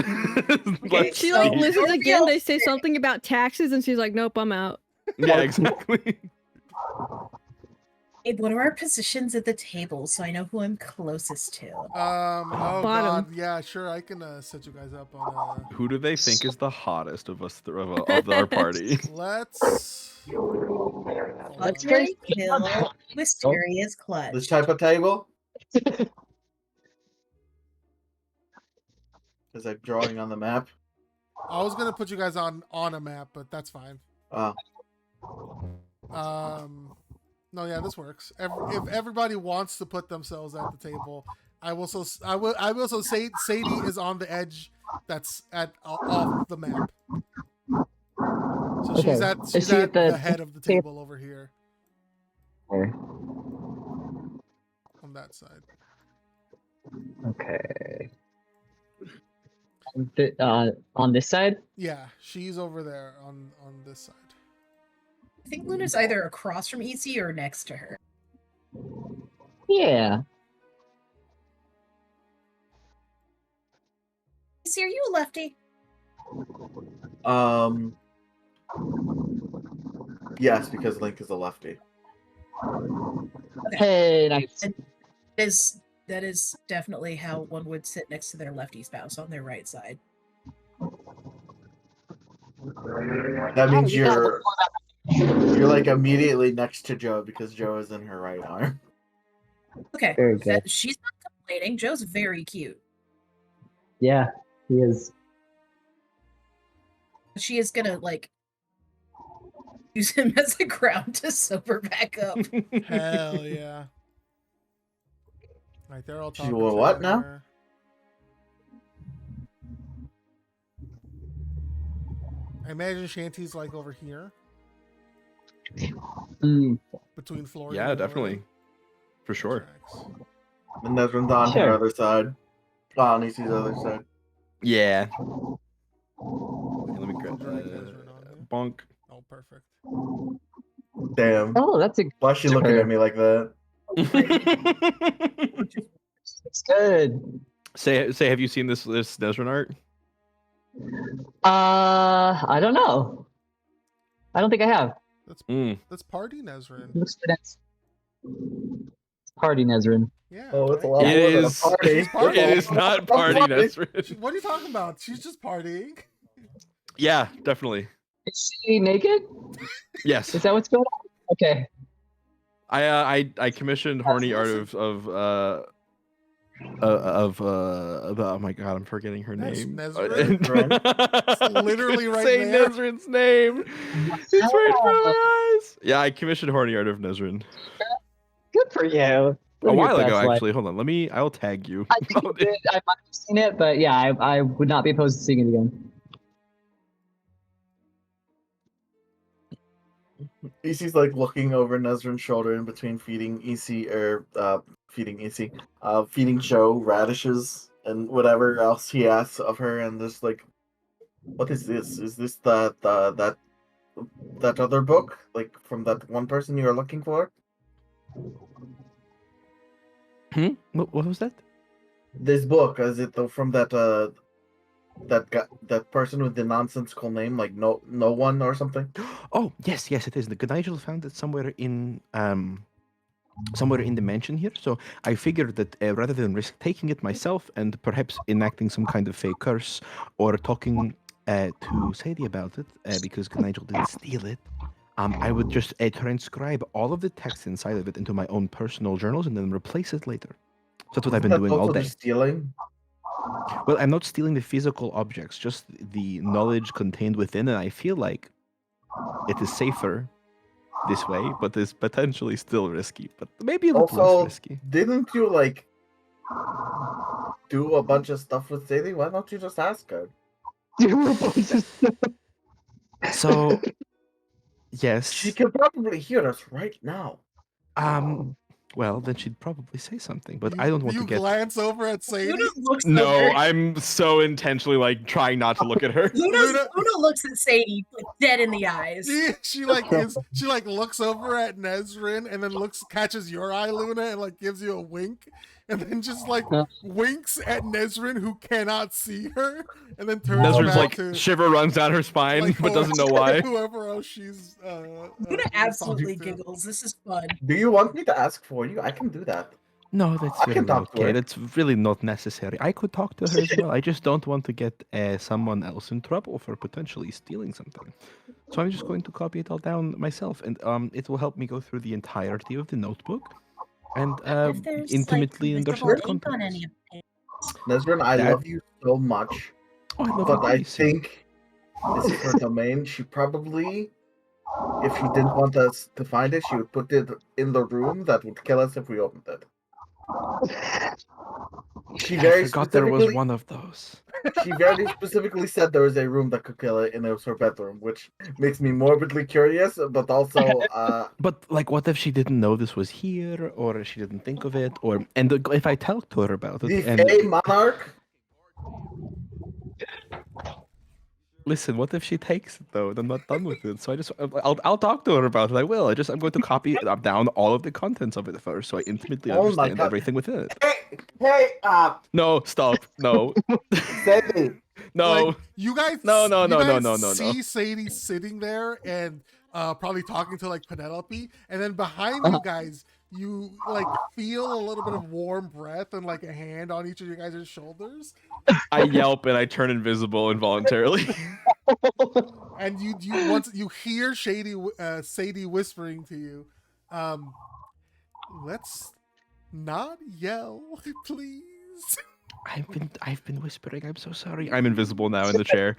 Let's She like see. listens again. They say something about taxes, and she's like, "Nope, I'm out." Yeah, exactly. Abe, what are our positions at the table so I know who I'm closest to? Oh Bottom. god, yeah, sure. I can set you guys up on. Who do they think is the hottest of us of our party? Let's. Let's very kill mysterious clutch. This type of table? Is that drawing on the map? I was gonna put you guys on a map, but that's fine. Oh. No, yeah, this works. If everybody wants to put themselves at the table, I will say Sadie is on the edge that's off the map. So she's at the head of the table over here. On that side. Okay. On this side? Yeah, she's over there on this side. I think Luna's either across from EC or next to her. Yeah. EC, are you a lefty? Yes, because Link is a lefty. Okay. Hey, nice. That is definitely how one would sit next to their lefty spouse on their right side. That means you're like immediately next to Joe because Joe is in her right arm. Okay. Very good. She's not complaining. Joe's very cute. Yeah, he is. She is gonna use him as a ground to sober back up. Hell yeah. Right, they're all talking. What now? I imagine Shanty's like over here. Between Florian. Yeah, definitely. For sure. And Nesrin's on her other side. On EC's other side. Yeah. Let me grab bonk. Oh, perfect. Damn. Oh, that's a. Why is she looking at me like that? It's good. Say, have you seen this Nesrin art? I don't know. I don't think I have. That's Party Nesrin. Looks nice. Party Nesrin. Yeah. Oh, it's a right? lot more than a party. It is not Party Nesrin. What are you talking about? She's just partying. Yeah, definitely. Is she naked? Yes. Is that what's going on? Okay. I commissioned horny art of oh my god, I'm forgetting her name. Nesrin? It's literally right say there. Nesrin's name. It's right in front of my eyes. Yeah, I commissioned horny art of Nesrin. Good for you. A while ago, actually. Hold on, I'll tag you. I think you did. I might have seen it, but yeah, I would not be opposed to seeing it again. EC's like looking over Nesrin's shoulder in between feeding feeding Joe radishes and whatever else he asks of her, and just like, what is this? Is this that other book, like from that one person you are looking for? What was that? This book, is it from that that person with the nonsensical name, like no one or something? Oh yes, it is. The Nigel found it somewhere in the mansion here. So I figured that rather than risk taking it myself and perhaps enacting some kind of fake curse or talking to Sadie about it, because Nigel didn't steal it, I would just transcribe all of the text inside of it into my own personal journals and then replace it later. So that's what I've been doing all day. Stealing? Well, I'm not stealing the physical objects, just the knowledge contained within, and I feel like it is safer this way, but is potentially still risky. But maybe a little less risky. Didn't you do a bunch of stuff with Sadie? Why don't you just ask her? Do a bunch of stuff. So, yes. She can probably hear us right now. Well, then she'd probably say something, but I don't want to get. You glance over at Sadie. No, I'm so intentionally trying not to look at her. Luna looks at Sadie dead in the eyes. She looks over at Nesrin and then catches your eye, Luna, and gives you a wink, and then just winks at Nesrin, who cannot see her, and then turns Nesrin's back to shiver runs down her spine, but doesn't know why. Whoever else she's Luna absolutely giggles. This is fun. Do you want me to ask for you? I can do that. No, that's really not okay. That's really not necessary. I could talk to her as well. I just don't want to get someone else in trouble for potentially stealing something. So I'm just going to copy it all down myself, and it will help me go through the entirety of the notebook and intimately understand the content. Nesrin, I That- love you so much, Oh, I love but you, I please. think this is her domain. She probably, if she didn't want us to find it, she would put it in the room that would kill us if we opened it. She I very forgot there was specifically, one of those. she very specifically said there was a room that could kill it, and it was her bedroom, which makes me morbidly curious, but also, But like, what if she didn't know this was here, or she didn't think of it, or if I talked to her about the it, and Fey Monarch. listen, what if she takes it though, and I'm not done with it? So I'll talk to her about it. I will. I'm going to copy down all of the contents of it first, so I intimately Oh my understand God. everything within it. Hey, No, stop. No. Sadie. No. Like, you guys, No, no, you no, no, guys no, no, see no. Sadie sitting there and probably talking to like Penelope, and then behind Uh-huh. you guys, you like feel a little bit of warm breath and like a hand on each of you guys' shoulders, I yelp and I turn invisible involuntarily. and you once you hear Sadie whispering to you, let's not yell, please. I've been whispering. I'm so sorry. I'm invisible now in the chair.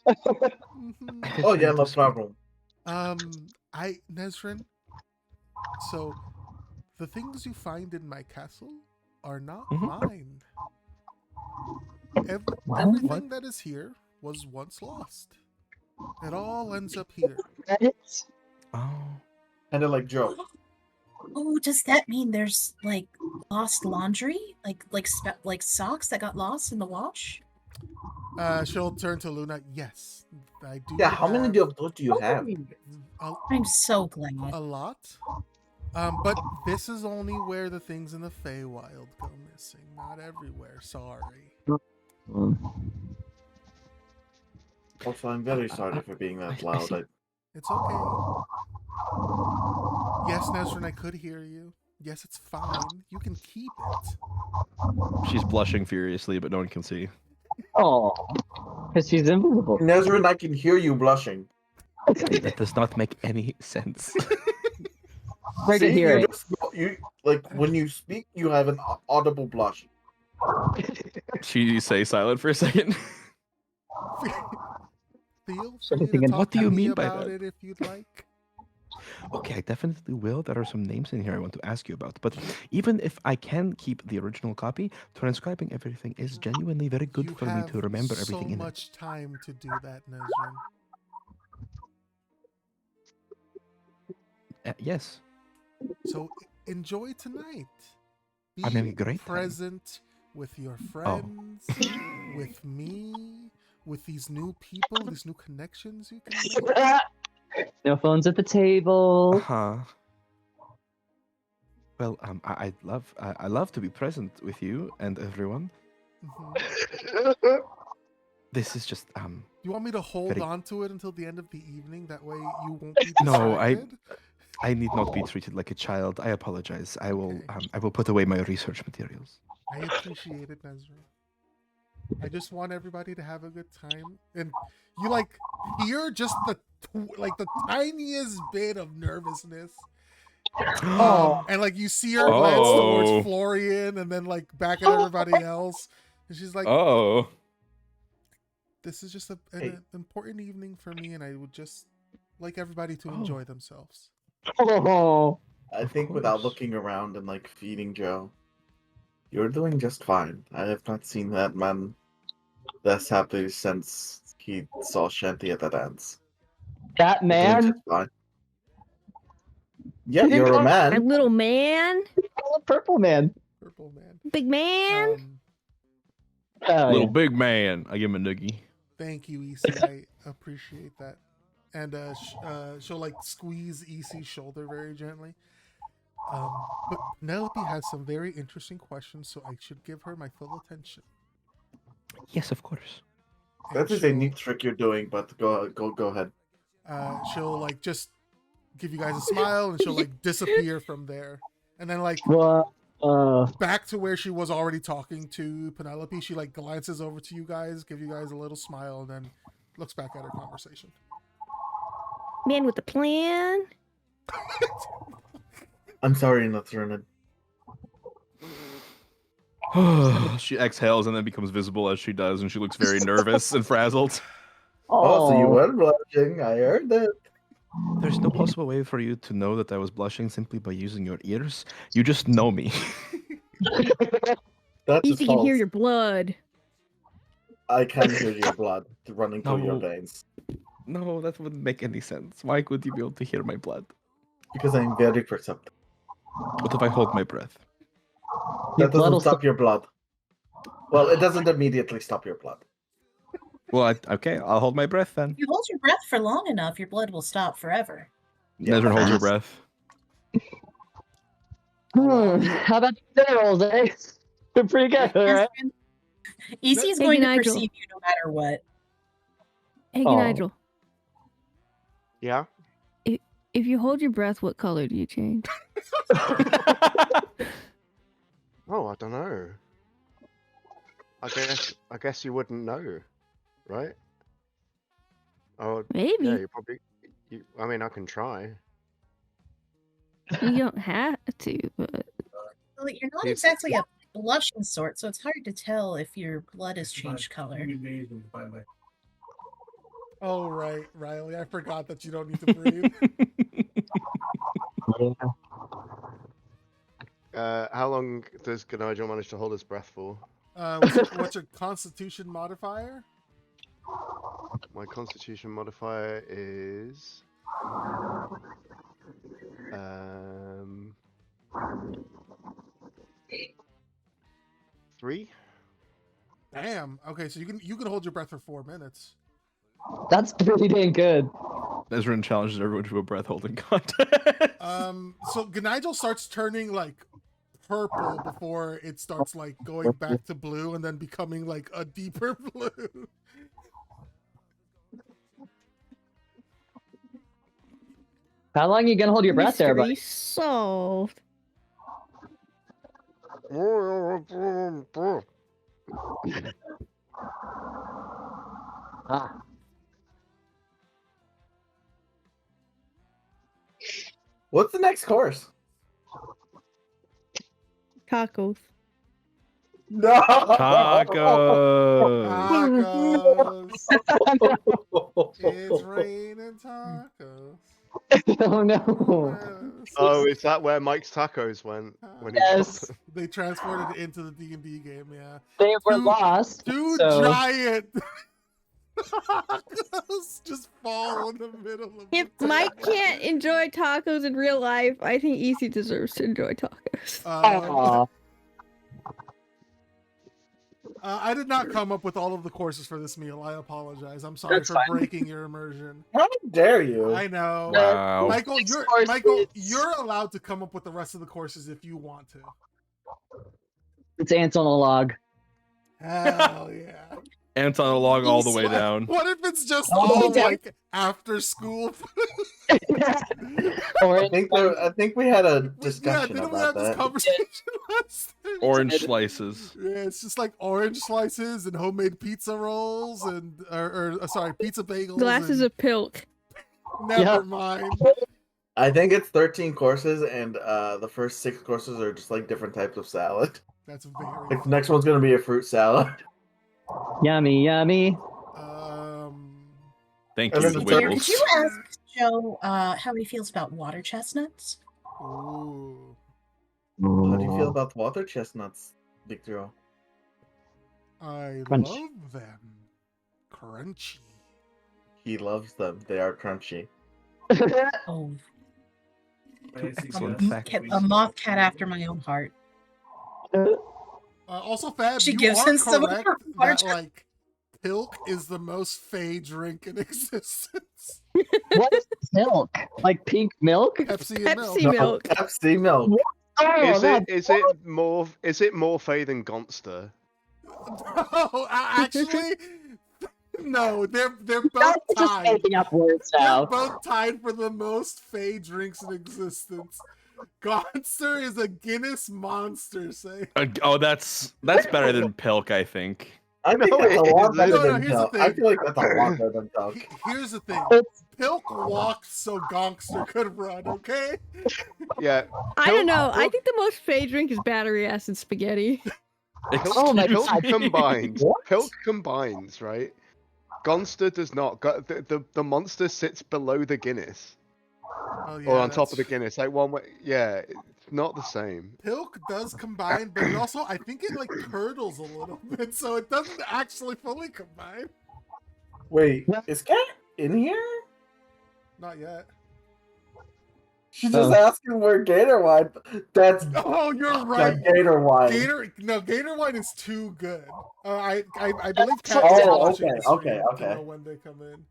Mhm. I've been Oh yeah, trying no to speak. problem. Nesrin, so the things you find in my castle are not Mhm. mine. What? Everything that is here was once lost. It all ends up here. Oh. Kind of like Joe. Oh, does that mean there's like lost laundry, like socks that got lost in the wash? She'll turn to Luna. Yes, I do. Yeah, how many have of those do you have? I'm so glad. a lot. But this is only where the things in the Feywild go missing. Not everywhere. Sorry. Also, I'm very sorry for being that I loud. see. It's okay. Yes, Nesrin, I could hear you. Yes, it's fine. You can keep it. She's blushing furiously, but no one can see. Oh, because she's invisible. Nesrin, I can hear you blushing. That does not make any sense. Hard to See, hear you it. just you like when you speak, you have an audible blush. She say silent for a second. Feel So free to thinking, talk what do to you me mean by about that? it if you'd like. Okay, I definitely will. There are some names in here I want to ask you about. But even if I can keep the original copy, transcribing everything is genuinely very good You for me have to remember so everything in it. much time to do that, Nesrin. Yes, So enjoy tonight. Be I'm having a great time. present with your friends, with me, with these new people, these new connections you can make. No phones at the table. Uh-huh. Well, I love to be present with you and everyone. Mhm. This is just You want me to hold Very- on to it until the end of the evening? That way you won't be distracted? No, I need not be treated like a child. I apologize. Okay. I will put away my research materials. I appreciate it, Nesrin. I just want everybody to have a good time. And you like hear just the tiniest bit of nervousness. Oh. And like you see her glance towards Oh. Florian and then like back at everybody else. And she's like, Oh. this is just an Hey. important evening for me, and I would just like everybody to Oh. enjoy themselves. Oh. I Of think without course. looking around and like feeding Joe, you're doing just fine. I have not seen that man this happy since he saw Shanty at the dance. That You're doing man. just fine. Yeah, you're a My man. little man, Purple man. Purple man. big man. Oh, Little yeah. big man. I give him a noogie. Thank you, EC. I appreciate that. And she'll like squeeze EC's shoulder very gently. But Penelope has some very interesting questions, so I should give her my full attention. Yes, of course. And That is a neat trick you're doing, but go ahead. she'll like just give you guys a smile, and she'll like disappear from there. And then like What? back to where she was already talking to Penelope, she like glances over to you guys, give you guys a little smile, and then looks back at her conversation. Man with a plan. I'm sorry, Nathrunan. She exhales and then becomes visible as she does, and she looks very nervous and frazzled. Oh, so you Oh, were blushing. I heard that. There's no possible way for you to know that I was blushing simply by using your ears. You just know me. That is Easy can hear false. your blood. I can hear your blood running through your No. veins No, that wouldn't make any sense. Why would you be able to hear my blood? because I'm very perceptive. What if I hold my breath? Your That blood doesn't will stop your blood. Well, it doesn't immediately stop your blood. Well, okay, I'll hold my breath then. If you hold your breath for long enough, your blood will stop forever. Yeah. Nezrin holds her Fast. breath. How about the dinner rolls, eh? They're pretty good, right? Easy is Hey, going to Nigel. perceive you no matter what. Hey, Oh. Nigel. Yeah. If you hold your breath, what color do you change? Oh, I don't know. I guess you wouldn't know, right? Oh, Maybe. yeah. You probably. I mean, I can try. You don't have to, but Well, you're not Yes. exactly a blushing sort, so it's hard to tell if your blood has changed color. Oh, right, Riley. I forgot that you don't need to breathe. How long does Nigel manage to hold his breath for? What's your constitution modifier? My constitution modifier is 3. Damn. Okay, so you can hold your breath for 4 minutes. That's pretty dang good. Nezrin challenges everyone to a breath holding contest. So Gnigel starts turning like purple before it starts like going back to blue and then becoming like a deeper blue. How long are you gonna hold your breath there, mystery buddy? solved. Ah. What's the next course? Tacos. No. Tacos. Tacos. It's raining tacos. Oh no. Yes. Oh, is that where Mike's tacos went when he Yes. got They transported it into the D&D game, yeah. They were Dude, lost. Two so... giant tacos just fall in the middle of If the Mike table. can't enjoy tacos in real life, I think Easy deserves to enjoy tacos. Aw. I did not come up with all of the courses for this meal. I apologize. I'm sorry That's for fine. breaking your immersion. How dare you? I know. Wow. Michael, Next you're course Michael, is- you're allowed to come up with the rest of the courses if you want to. It's ants on a log. Hell yeah. Anton along all the way down. What if it's just All the way all down. like after school? Or I think we had a Yeah, discussion didn't we have about this that. conversation last time? Orange slices. Yeah, it's just like orange slices and homemade pizza rolls and sorry, pizza bagels. Glasses and... of pilk. Never Yeah. mind. I think it's 13 courses, and the first 6 courses are just like different types of salad. That's very Like the next one's gonna be a fruit salad. yummy, yummy. Thank And you, then the the third- Wiggles. Did you ask Joe how he feels about water chestnuts? Ooh. How do you feel about water chestnuts, Victor? I Crunch. love them. Crunchy. He loves them. They are crunchy. Oh, Excellent a, fact. a moth cat after my own heart. Also, Fab, She you gives are him some of correct her water that like Pilk is the most fey drink in existence. What is milk? Like pink milk? Pepsi and milk. Pepsi milk. Pepsi milk. Oh, is it more fey than Gonster? No, actually, no. They're both That's just tied. making up words They're now. both tied for the most fey drinks in existence. Gonster is a Guinness monster. Say. Oh, that's better than Pilk, I think. I think No, that's a it lot isn't. better No, than here's the milk. thing. I feel like that's a lot better than milk. Here's the thing. It's- Pilk walked so Gongster could run. Okay. Yeah. I don't Pilk- know. I Pilk- think the most fey drink is battery acid spaghetti. Oh my Pilk God. combines. What? Pilk combines, right? Gonster does not. The monster sits below the Guinness Oh yeah, or on top of the that's Guinness, like one way. Yeah, it's not the same. Pilk does combine, but it also I think it like curdles a little bit, so it doesn't actually fully combine. Wait, What? is Cat in here? Not yet. She's just Oh. asking where Gator wine. That's Oh, you're God, right. Gator wine. Gator wine is too good. I believe Cat Oh, is okay, watching the stream okay. to know when they come in.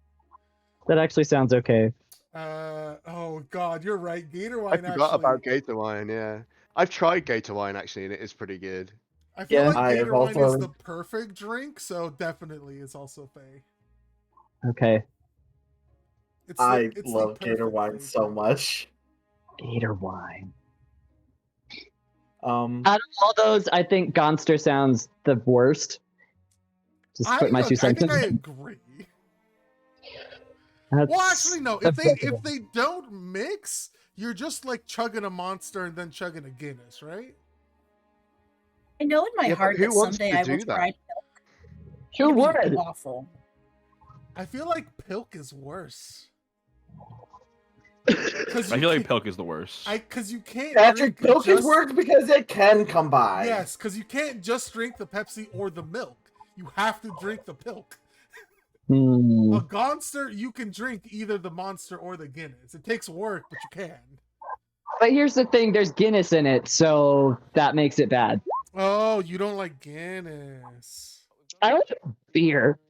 That actually sounds okay. Oh God, you're right. Gator I wine forgot actually. about Gator wine. Yeah, I've tried Gator wine actually, and it is pretty good. I feel Yeah. like I have Gator wine is also- the perfect drink, so definitely it's also Faye. Okay. I it's the love Gator perfect wine Faye so drink. much. Gator wine. Um, Out of all those, I think Gonster sounds the worst. Just put my 2 I cents think I in. agree. Well, Well, actually, no. If they don't mix, you're just like chugging a Monster and then chugging a Guinness, right? I know in my Yeah, but heart who that wants someday to I will do that? try Pilk. Who It'll be would? awful. I feel like Pilk is worse. I feel like Pilk is the worst. Because you can't. Patrick, drink Pilk is just- worse because it can combine. Yes, because you can't just drink the Pepsi or the milk. You have to drink the Pilk. Hmm. A Gonster, you can drink either the Monster or the Guinness. It takes work, but you can. But here's the thing: there's Guinness in it, so that makes it bad. Oh, you don't like Guinness. I like beer.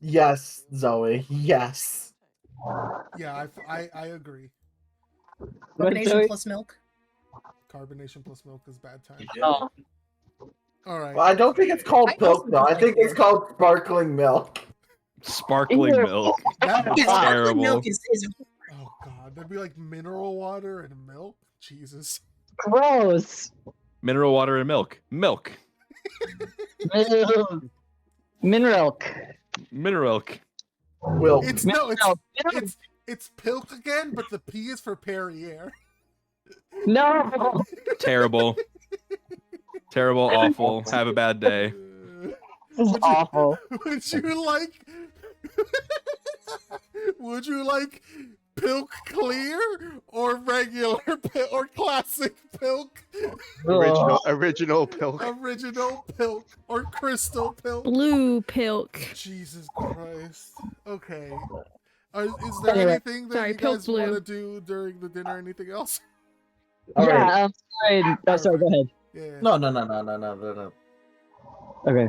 Yes, Zoe. Yes. Yeah, I agree. What, Carbonation Zoe? plus milk. Carbonation plus milk is bad time. Oh, All right. Well, I don't think it's called I Pilk also though. I like think it's beer. called sparkling milk. Sparkling Ew. milk. That, Yeah, Wow. sparkling Terrible. milk is oh God, that'd be like mineral water and milk. Jesus. gross. Mineral water and milk. Milk. Mineral. Mineralk. Will. It's it's Pilk again, but the P is for Perrier. No. Terrible. Terrible. Awful. Have a bad day. This is awful. Would you like? Would you like Pilk Clear or regular or classic Pilk? Original Pilk. Original Pilk or Crystal Pilk? Blue Pilk. Jesus Christ. Okay. Is there Anyway, anything that sorry, you guys Pilk want Blue. to do during the dinner? Anything else? All right. Yeah. Sorry. Oh, sorry. Go ahead. Yeah. No. Okay.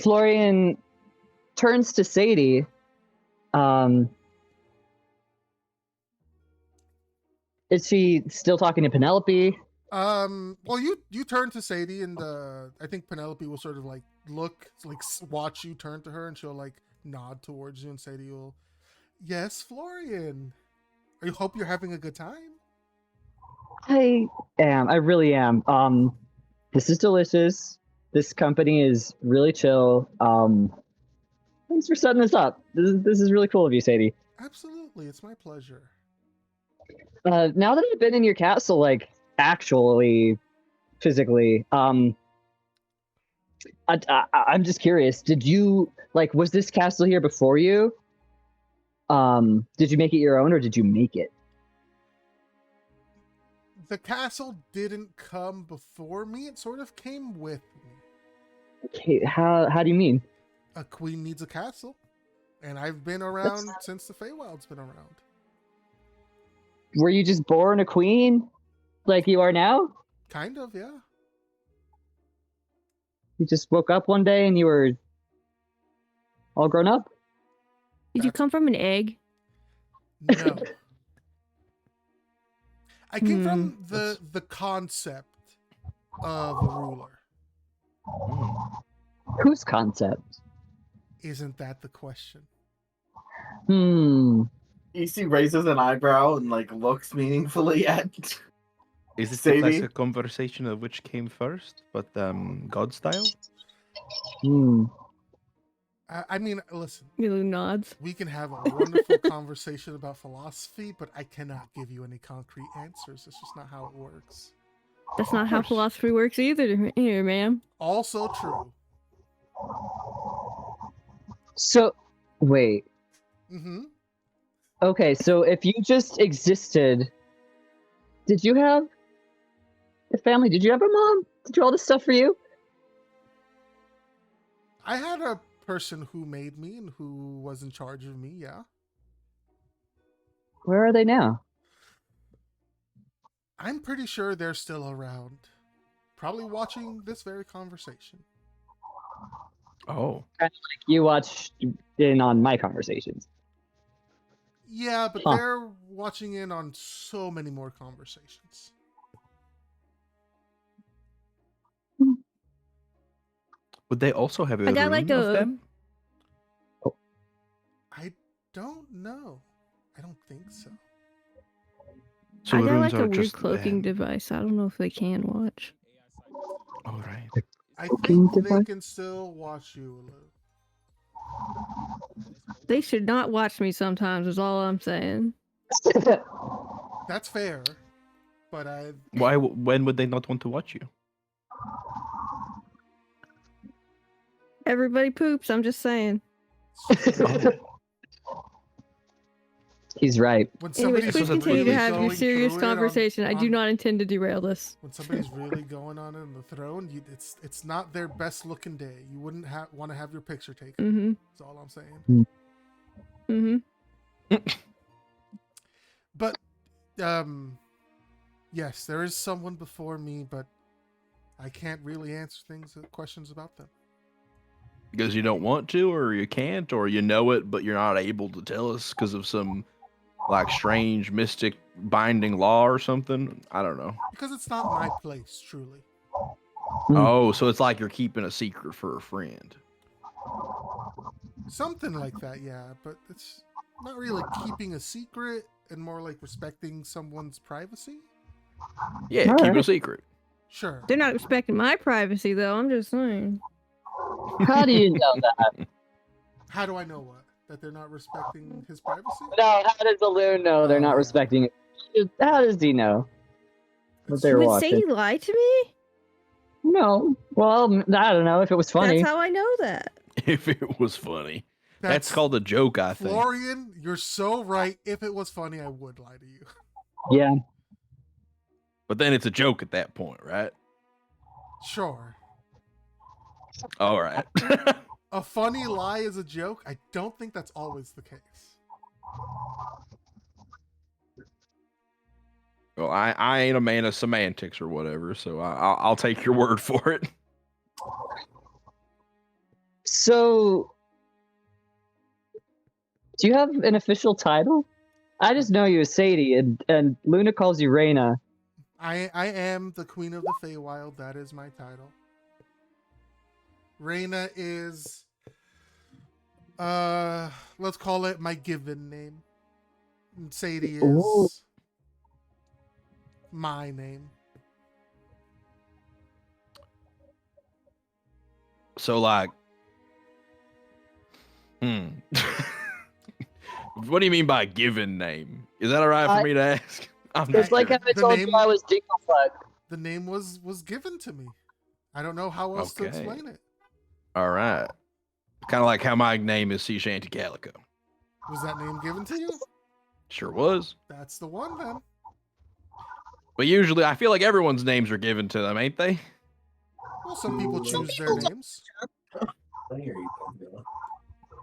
Florian turns to Sadie. Is she still talking to Penelope? Well, you turn to Sadie, and I think Penelope will sort of like watch you turn to her, and she'll like nod towards you, and Sadie will, yes, Florian. I hope you're having a good time. I am. I really am. This is delicious. This company is really chill. Thanks for setting this up. This is really cool of you, Sadie. Absolutely, it's my pleasure. Now that I've been in your castle, like actually, physically, I'm just curious. Did you was this castle here before you? Did you make it your own, or did you make it? The castle didn't come before me; it sort of came with me. Okay, how do you mean? A queen needs a castle, and I've been around since the Feywild's been around. Were you just born a queen, like you are now? Kind of, yeah. You just woke up one day and you were all grown up? Did you come from an egg? No. I came from the concept of a ruler. Whose concept? Isn't that the question? EC raises an eyebrow and looks meaningfully at Is this the Sadie? classic conversation of which came first, but God style? I mean, listen. Milu nods. We can have a wonderful conversation about philosophy, but I cannot give you any concrete answers. It's just not how it works. That's not how philosophy works either, here, ma'am. Also true. So, wait. Mm-hmm. Okay, so if you just existed, did you have a family? Did you have a mom? Did you do all this stuff for you? I had a person who made me and who was in charge of me, yeah. Where are they now? I'm pretty sure they're still around. Probably watching this very conversation. Oh. Kind of like you watched in on my conversations. Yeah, but Huh. they're watching in on so many more conversations. Would they also have a I got, rune like, of a- them? I don't know. I don't think so. So I the got runes like a are weird just cloaking device. I don't know if they can watch. All right. I Cooking think they device? can still watch you, Lou. They should not watch me sometimes, is all I'm saying. That's fair, but Why? When would they not want to watch you? Everybody poops, I'm just saying. He's right. when Anyways, somebody's please so that's continue to really have your going serious through it conversation. I do on- not intend to derail this. when somebody's really going on in the throne, it's not their best looking day. You wouldn't want to have your picture taken. Mm-hmm. That's all I'm saying. Mm-hmm. But yes, there is someone before me, but I can't really answer questions about them. Because you don't want to, or you can't, or you know it, but you're not able to tell us because of some like strange mystic binding law or something. I don't know. Because it's not my place, truly. Oh, so it's like you're keeping a secret for a friend. Something like that, yeah. But it's not really keeping a secret and more like respecting someone's privacy. Yeah, All keep it a right. secret. Sure. They're not respecting my privacy, though. I'm just saying. How do you know that? How do I know what? That they're not respecting his privacy? No, how does the loon know they're Oh, not yeah. respecting it? How does he know That's that they're Would watching? Sadie lie to me? No. Well, I don't know if it was funny. That's how I know that. If it was funny. That's called a joke, I think. Florian, you're so right. If it was funny, I would lie to you. Yeah. But then it's a joke at that point, right? Sure. All right. A funny lie is a joke? I don't think that's always the case. Well, I ain't a man of semantics or whatever, so I'll take your word for it. So, do you have an official title? I just know you as Sadie, and Luna calls you Reyna. I am the Queen of the Feywild. That is my title. Reyna is, let's call it my given name. And Sadie is Ooh. my name. So, like, what do you mean by given name? Is that all right for me to ask? I'm It's just like how curious. I told you I was Dinglefug. The name was given to me. I don't know how else to Okay. explain it. All right. Kind of like how my name is Sea Shanty Calico. Was that name given to you? Sure was. That's the one then. But usually, I feel like everyone's names are given to them, ain't they? Well, some people Some choose people their don't. names.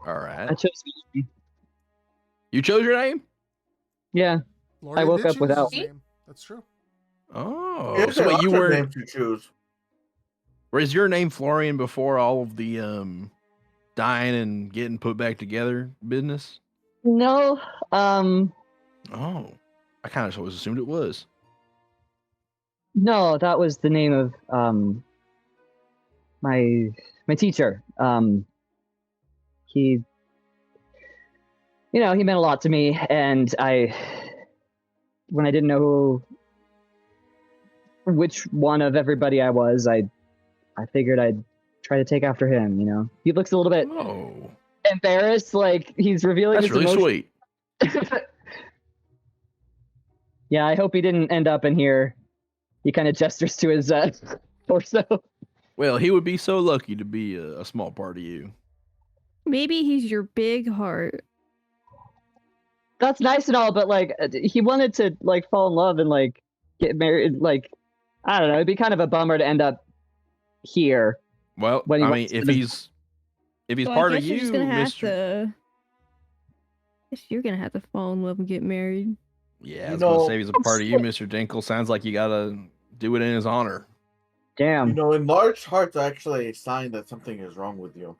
All I right. chose me. You chose your name? Yeah. Lorian woke did up choose without- his name. That's true. Oh, There's so wait, you other were. names to choose. Was your name Florian before all of the dying and getting put back together business? No. Oh, I kind of always assumed it was. No, that was the name of my teacher. He he meant a lot to me, and when I didn't know which one of everybody I was, I figured I'd try to take after him, He looks a little bit Oh, embarrassed, like he's revealing that's his really emotions. sweet. Yeah, I hope he didn't end up in here, He kind of gestures to his torso. Well, he would be so lucky to be a small part of you. Maybe he's your big heart. That's nice and all, but like he wanted to like fall in love and like get married. Like I don't know, it'd be kind of a bummer to end up here. Well, When he I mean, wants if to- he's So part I of guess you're just you, gonna have Mister. to. I guess you're gonna have to fall in love and get married. Yeah, I You was gonna know, say if he's a part of you, Mister Dinkle. Sounds like you gotta do it in his honor. Damn. You know, enlarged heart's actually a sign that something is wrong with you.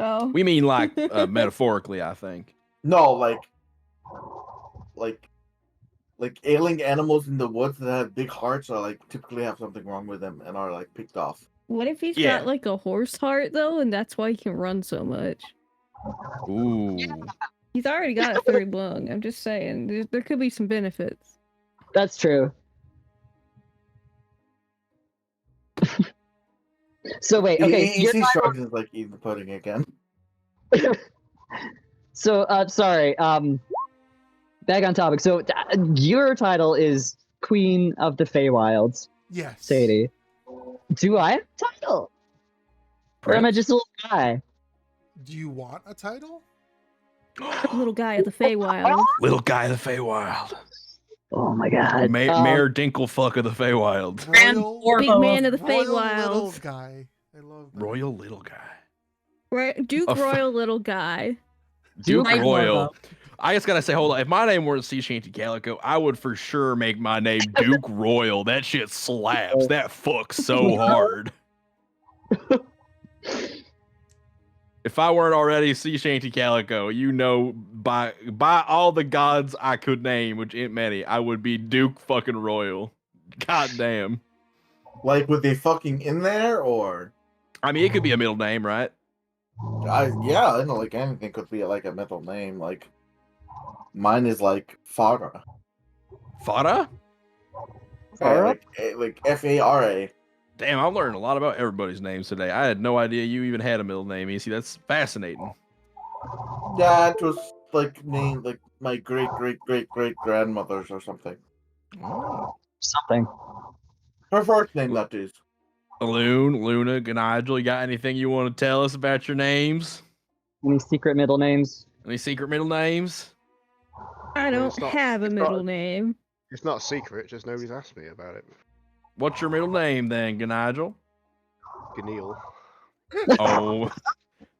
Oh. We mean like metaphorically, I think. No, like ailing animals in the woods that have big hearts are like typically have something wrong with them and are like picked off. What if he's Yeah. got like a horse heart though, and that's why he can run so much? Ooh. He's already got a third lung. I'm just saying, there could be some benefits. That's true. So wait, okay. He you're not- shrugs and is like eating the pudding again. So sorry. Back on topic. So your title is Queen of the Feywilds, Yes. Sadie. Do I have a title? Or am I just a little guy? Do you want a title? Little guy of the Feywild. Little guy of the Feywild. Oh my god. Mayor Dinklefuck of the Feywild. Royal, Big man of the Royal little Feywild. guy. I love that. Royal little guy. Right, Duke A fa- Royal little guy. Duke Duke Royal. Royal. I just gotta say, hold on. If my name weren't Sea Shanty Calico, I would for sure make my name Duke Royal. That shit slaps. That fucks so hard. If I weren't already Sea Shanty Calico, you know, by all the gods I could name, which ain't many, I would be Duke fucking Royal. God damn. Like with a fucking in there or I mean, it could be a middle name, right? yeah, I know like anything could be like a middle name. Like mine is like Farah. Farah? Farah? Like Fara. Damn, I've learned a lot about everybody's names today. I had no idea you even had a middle name, EC. That's fascinating. Yeah, it was like named like my great grandmother's or something. Oh. Something. Her first name, that is. Luna, Ganigel, you got anything you want to tell us about your names? Any secret middle names? Any secret middle names? I mean, don't it's not- have a it's not- middle name. It's not a secret, just nobody's asked me about it. What's your middle name then, Ganigel? Ganil. Oh,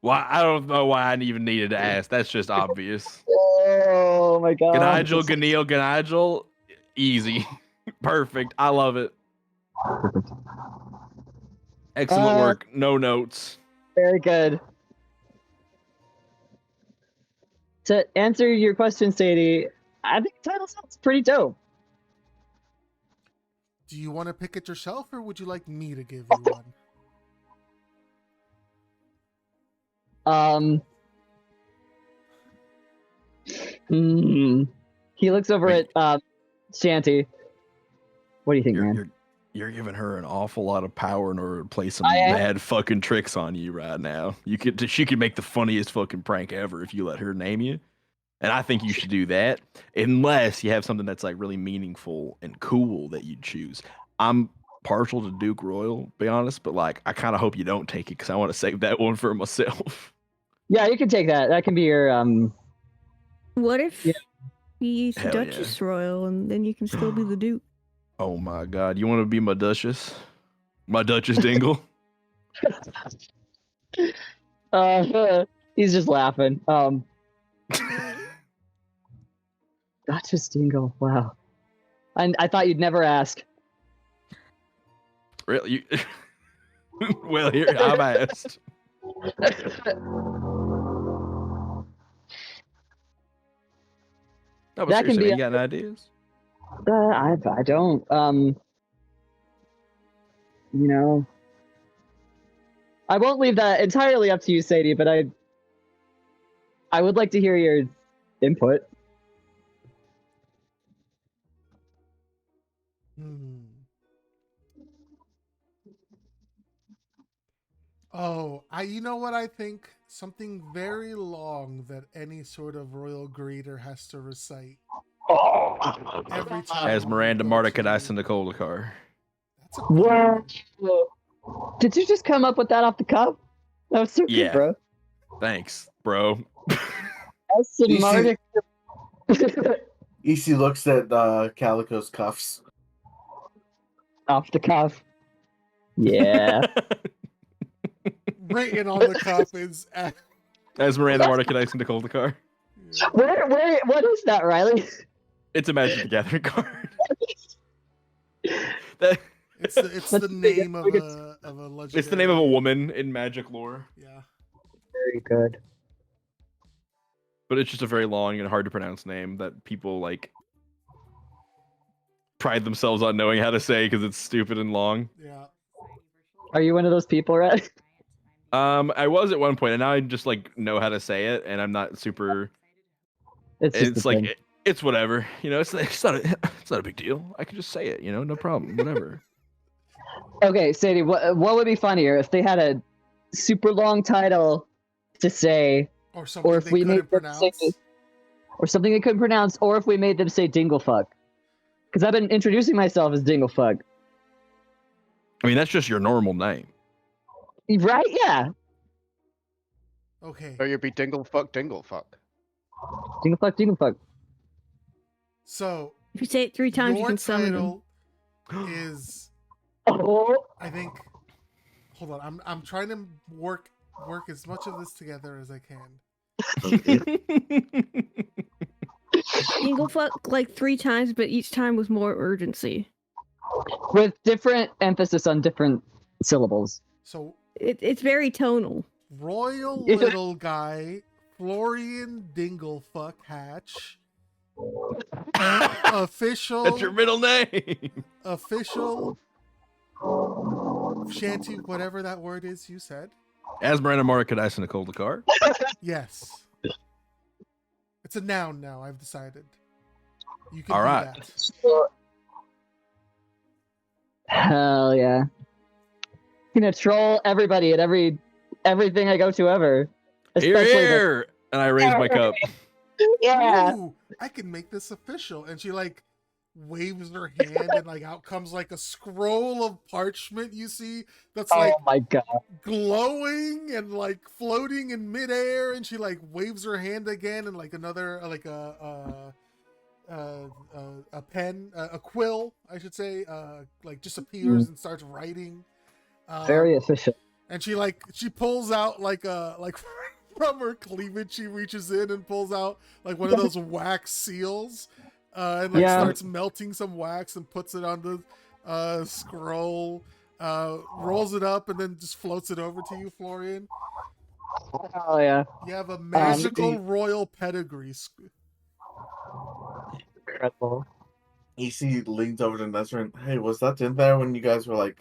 why? I don't know why I even needed to ask. That's just obvious. Oh my god. Ganigel, Ganigel, easy, perfect. I love it. Excellent work. No notes. Very good. To answer your question, Sadie, I think the title sounds pretty dope. Do you want to pick it yourself, or would you like me to give you one? He looks over Wait. at Shanty. What do you think, man? You're giving her an awful lot of power in order to play some I am. bad fucking tricks on you right now. She could make the funniest fucking prank ever if you let her name you. And I think you should do that, unless you have something that's like really meaningful and cool that you'd choose. I'm partial to Duke Royal, be honest, but like I kind of hope you don't take it because I want to save that one for myself. Yeah, you can take that. That can be your What if Yeah. he's Hell Duchess Royal, and then you can still be the Duke? Oh my god, you want to be my Duchess? My Duchess Dingle? he's just laughing. Duchess Dingle. Wow. And I thought you'd never ask. Really? Well, here I've asked. No, but That can seriously, be you got any ideas? I don't. You know, I won't leave that entirely up to you, Sadie. But I would like to hear your input. Oh, you know what I think? Something very long that any sort of royal greeter has to recite. Every time. As Miranda we go Mardukadais to- and Nicole Dakar. That's a good Whoa. one. Did you just come up with that off the cuff? That was so good, Yeah. bro. Thanks, bro. Aston You see- Martin. EC looks at Calico's cuffs. Off the cuff. Yeah. Written on the cup is. As Miranda Mardukadais and Nicole Dakar. What is that, Riley? It's a Magic the Gathering card. That- It's the name of a legendary. It's the name of a woman in Magic lore. Yeah. Very good. But it's just a very long and hard to pronounce name that people like pride themselves on knowing how to say because it's stupid and long. Yeah. Are you one of those people, right? I was at one point, and now I just like know how to say it, and I'm not super. It's just It's a like thing. it's whatever, you know. It's not a big deal. I can just say it, you know, no problem, whatever. Okay, Sadie, what would be funnier if they had a super long title to say, Or something if they we couldn't made them pronounce. say- or something they couldn't pronounce, or if we made them say Dinglefuck? Because I've been introducing myself as Dinglefuck. I mean, that's just your normal name. Right? Yeah. Okay. So you'd be Dinglefuck. Dinglefuck, Dinglefuck. So If you say it 3 times, you your can summon them. title is, Oh. I think. Hold on, I'm trying to work as much of this together as I can. Dinglefuck like 3 times, but each time with more urgency. With different emphasis on different syllables. So It's very tonal. Royal Little Guy, Florian Dinglefuck Hatch, official. That's your middle name. Official. Shanty, whatever that word is you said. As Miranda Mardukadais and Nicole Dakar. Yes. It's a noun now, I've decided. You can All do right. that. Hell yeah. I'm gonna troll everybody at everything I go to ever. Here, Especially here. And I raise my cup. Yeah. Ooh, I can make this official. And she like waves her hand and like out comes like a scroll of parchment you see that's like Oh my god. glowing and like floating in midair, and she like waves her hand again and like another like a pen, a quill I should say, like just appears and starts writing. Very efficient. And she pulls out like from her cleavage, she reaches in and pulls out like one of those wax seals, and like starts melting some wax and puts it on the scroll, rolls it up and then just floats it over to you, Florian. Oh yeah. You have a magical royal pedigree. Incredible. EC leans over to Nesrin. Hey, was that in there when you guys were like?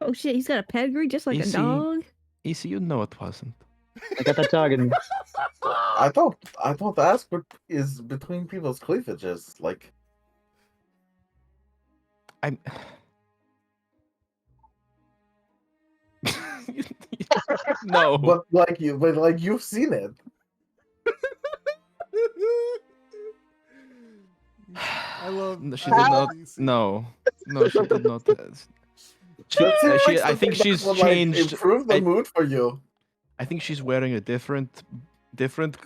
Oh shit, he's got a pedigree just like You a see- dog. Easy, you know it wasn't. I got that dog in me. I thought the ask is between people's cleavages. Like, I'm. No. but you've seen it. I love. No, she I did love not. these. No, she did not. She, That seems like I think something she's that would, like, changed. improve the mood for you. I think she's wearing a different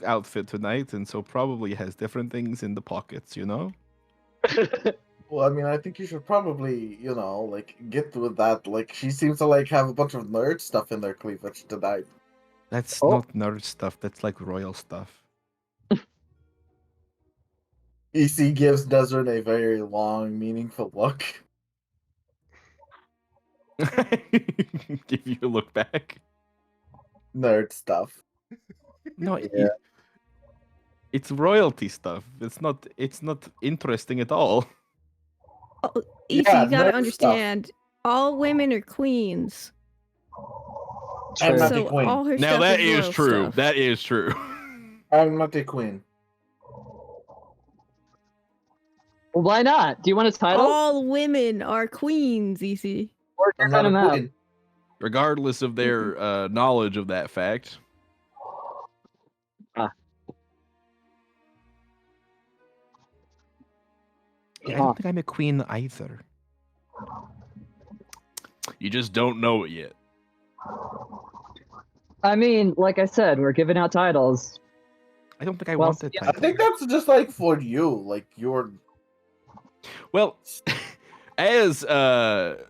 outfit tonight, and so probably has different things in the pockets. You know. Well, I mean, I think you should probably, like, get with that. Like, she seems to like have a bunch of nerd stuff in their cleavage tonight. That's Oh. not nerd stuff. That's like royal stuff. EC gives Desert a very long, meaningful look. Give you a look back. Nerd stuff. No, Yeah. it's royalty stuff. It's not interesting at all. Oh, Ethan, Yeah, you gotta nerd understand. All women are queens. I'm not So a queen. all her Now stuff that is is royal true. stuff. That is true. I'm not a queen. Well, why not? Do you want a title? All women are queens, EC. Or I'm cut not him a out. queen. Regardless of their knowledge of that fact. I don't think I'm a queen either. You just don't know it yet. I mean, like I said, we're giving out titles. I don't think I Well, want that yeah, I title. think that's just like for you, like you're. Well, as Florian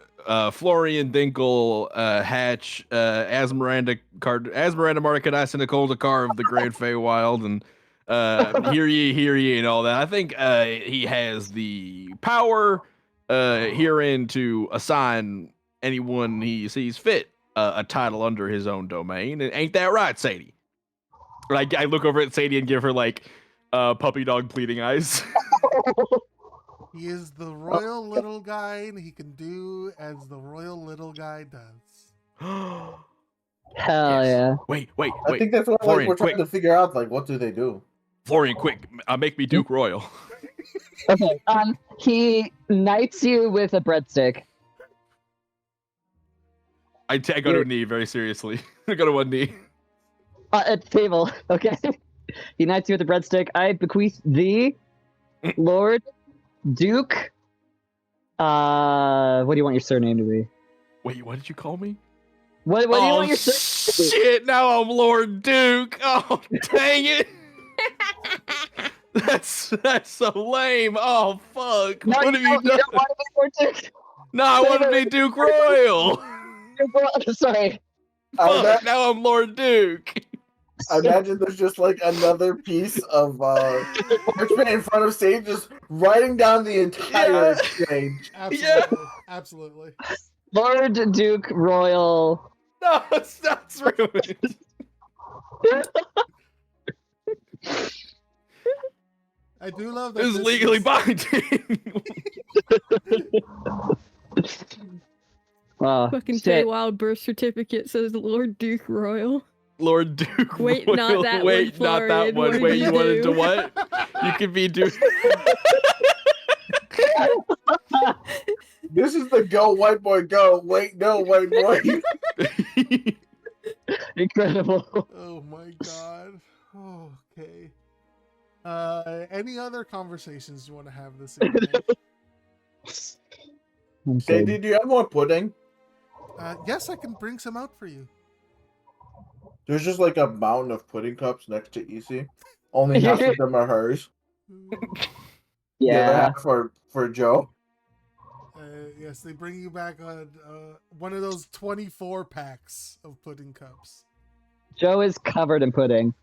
Dinkle, Hatch, Asmiranda Maracadis, and Nicole Dakar of the Great Feywild, and hear ye, and all that. I think he has the power herein to assign anyone he sees fit a title under his own domain. And ain't that right, Sadie? Like, I look over at Sadie and give her like puppy dog pleading eyes. He is the royal little guy, and he can do as the royal little guy does. Hell Yes. yeah. Wait. I think that's what like, Florian, we're trying quick. to figure out. Like, what do they do? Florian, quick. Make me Duke Royal. Okay. He knights you with a breadstick. I go to a knee very seriously. I go to one knee. At the table. Okay. He knights you with a breadstick. I bequeath thee, Lord Duke. What do you want your surname to be? Wait, what did you call me? What do you want your surname to be? Shit, now I'm Lord Duke. Oh, dang it. That's so lame. Oh, fuck. No, What have you done? don't want to be Lord Duke. No, I want to be Duke Royal. Sorry. Fuck, now I'm Lord Duke. I imagine there's just like another piece of parchment in front of stage, just writing down the entire exchange. Absolutely, absolutely. Lord Duke Royal. No, that's ruined. I do love that This is legally binding. Fucking Feywild birth certificate says Lord Duke Royal. Lord Duke Wait, Royal. not that Wait, one, not that Florian. one. What Wait, did you you wanted do? to what? You could be Duke. This is the go white boy go. Wait, no white boy. Incredible. Oh my god. Okay. Any other conversations you want to have this evening? Sadie, do you have more pudding? Yes, I can bring some out for you. There's just like a mountain of pudding cups next to EC. Only half of them are hers. The other Yeah. half for Joe. Yes, they bring you back one of those 24 packs of pudding cups. Joe is covered in pudding.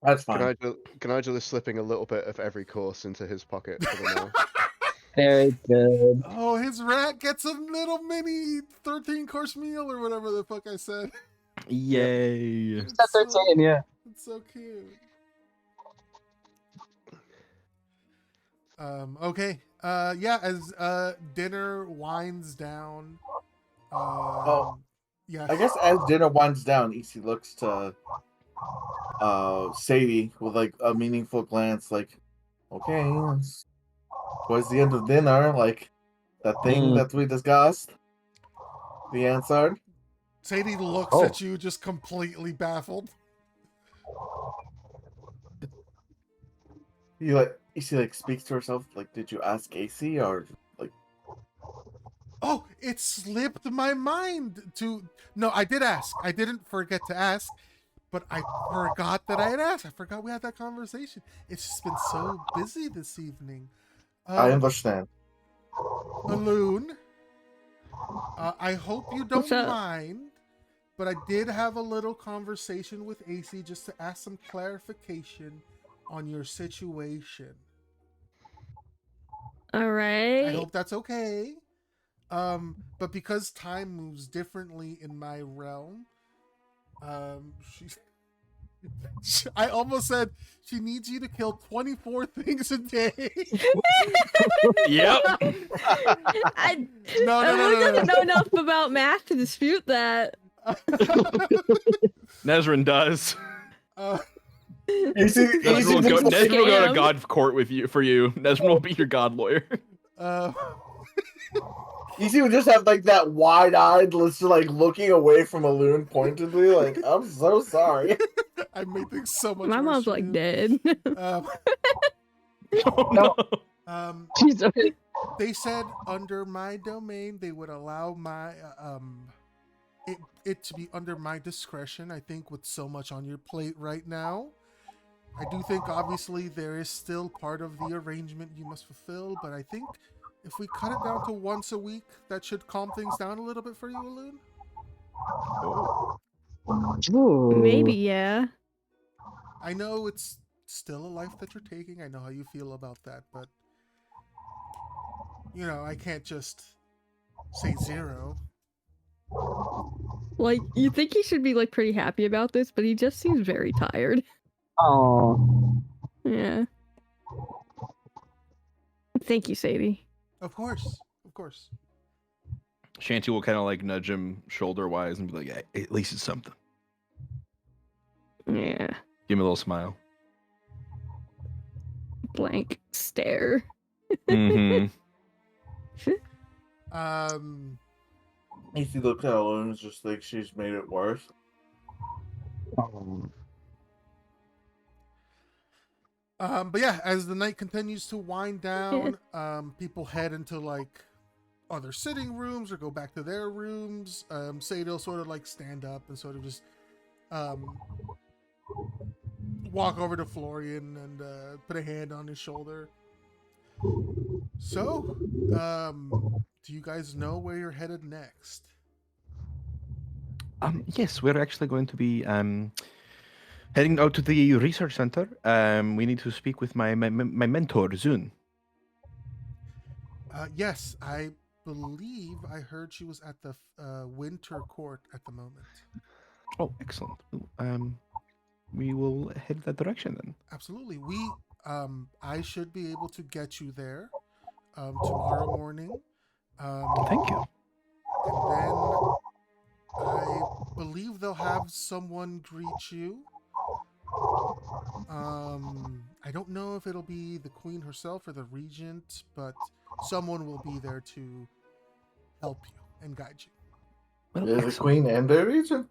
That's fine. Canigel is slipping a little bit of every course into his pocket for the now. Very good. Oh, his rat gets a little mini 13-course meal or whatever the fuck I said. Yay. It's That's 13, yeah. It's so cute. Okay. Yeah, as dinner winds down. Yeah. I guess as dinner winds down, EC looks to Sadie with like a meaningful glance, like, okay, it's towards the end of dinner, like that thing that we discussed. The answer. Sadie looks at you just completely baffled. EC like speaks to herself, like, did you ask AC or like? Oh, it slipped my mind to. No, I did ask. I didn't forget to ask, but I forgot that I had asked. I forgot we had that conversation. It's just been so busy this evening. I understand. Balloon, I hope you don't mind, but I did have a little conversation with AC just to ask some clarification on your situation. All right. I hope that's okay. But because time moves differently in my realm, I almost said she needs you to kill 24 things a day. Yep. I No. doesn't know enough about math to dispute that. Nezrin does. Nezrin will go to God court with you for you. Nezrin will be your God lawyer. EC would just have like that wide-eyed, just like looking away from Alun pointedly, like, I'm so sorry. I made things so much My worse mom's for like you. dead. Oh, no. Jesus. They said under my domain they would allow my it to be under my discretion. I think with so much on your plate right now, I do think obviously there is still part of the arrangement you must fulfill, but I think if we cut it down to once a week, that should calm things down a little bit for you, Alun. Ooh. Maybe, yeah. I know it's still a life that you're taking. I know how you feel about that, but you know, I can't just say 0. Like, you think he should be, like, pretty happy about this, but he just seems very tired. Oh. Yeah. Thank you, Sadie. Of course. Of course. Shanty will kind of like nudge him shoulder wise and be like, "Hey, at least it's something." Yeah. Give him a little smile. Blank stare. Mm-hmm. If you look at Alone, it's just like she's made it worse. But yeah, as the night continues to wind down, people head into like other sitting rooms or go back to their rooms. Sadie'll sort of like stand up and sort of just walk over to Florian and put a hand on his shoulder. So, do you guys know where you're headed next? Yes, we're actually going to be heading out to the research center. We need to speak with my mentor, Zun. Yes, I believe I heard she was at the Winter Court at the moment. Oh, excellent. We will head that direction then. Absolutely. I should be able to get you there tomorrow morning. Thank you. And then I believe they'll have someone greet you. I don't know if it'll be the queen herself or the regent, but someone will be there to help you and guide you. Well, Is the queen and the regent?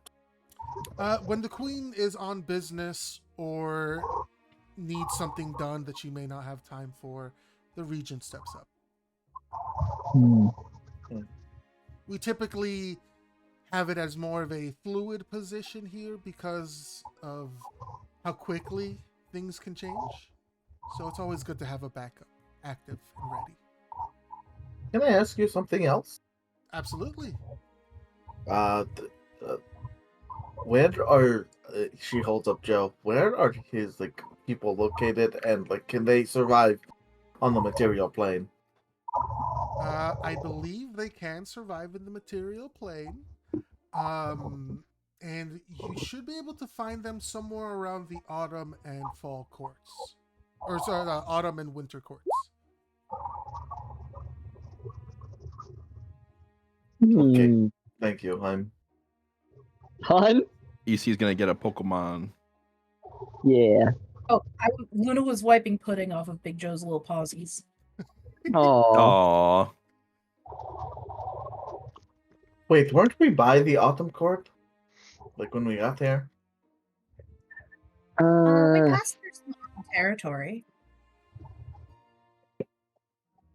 When the queen is on business or needs something done that she may not have time for, the regent steps up. We typically have it as more of a fluid position here because of how quickly things can change. So it's always good to have a backup active and ready. Can I ask you something else? Absolutely. Where are she holds up Joe? Where are his like people located, and like can they survive on the material plane? I believe they can survive in the material plane. And you should be able to find them somewhere around the autumn and fall courts. Or sorry, the autumn and winter courts. Okay. Thank you, hun. Hun? EC is gonna get a Pokemon. Yeah. Oh, Luna was wiping pudding off of Big Joe's little pawsies. Oh. Aww. Wait, weren't we by the autumn court? Like when we got there? We passed through some territory.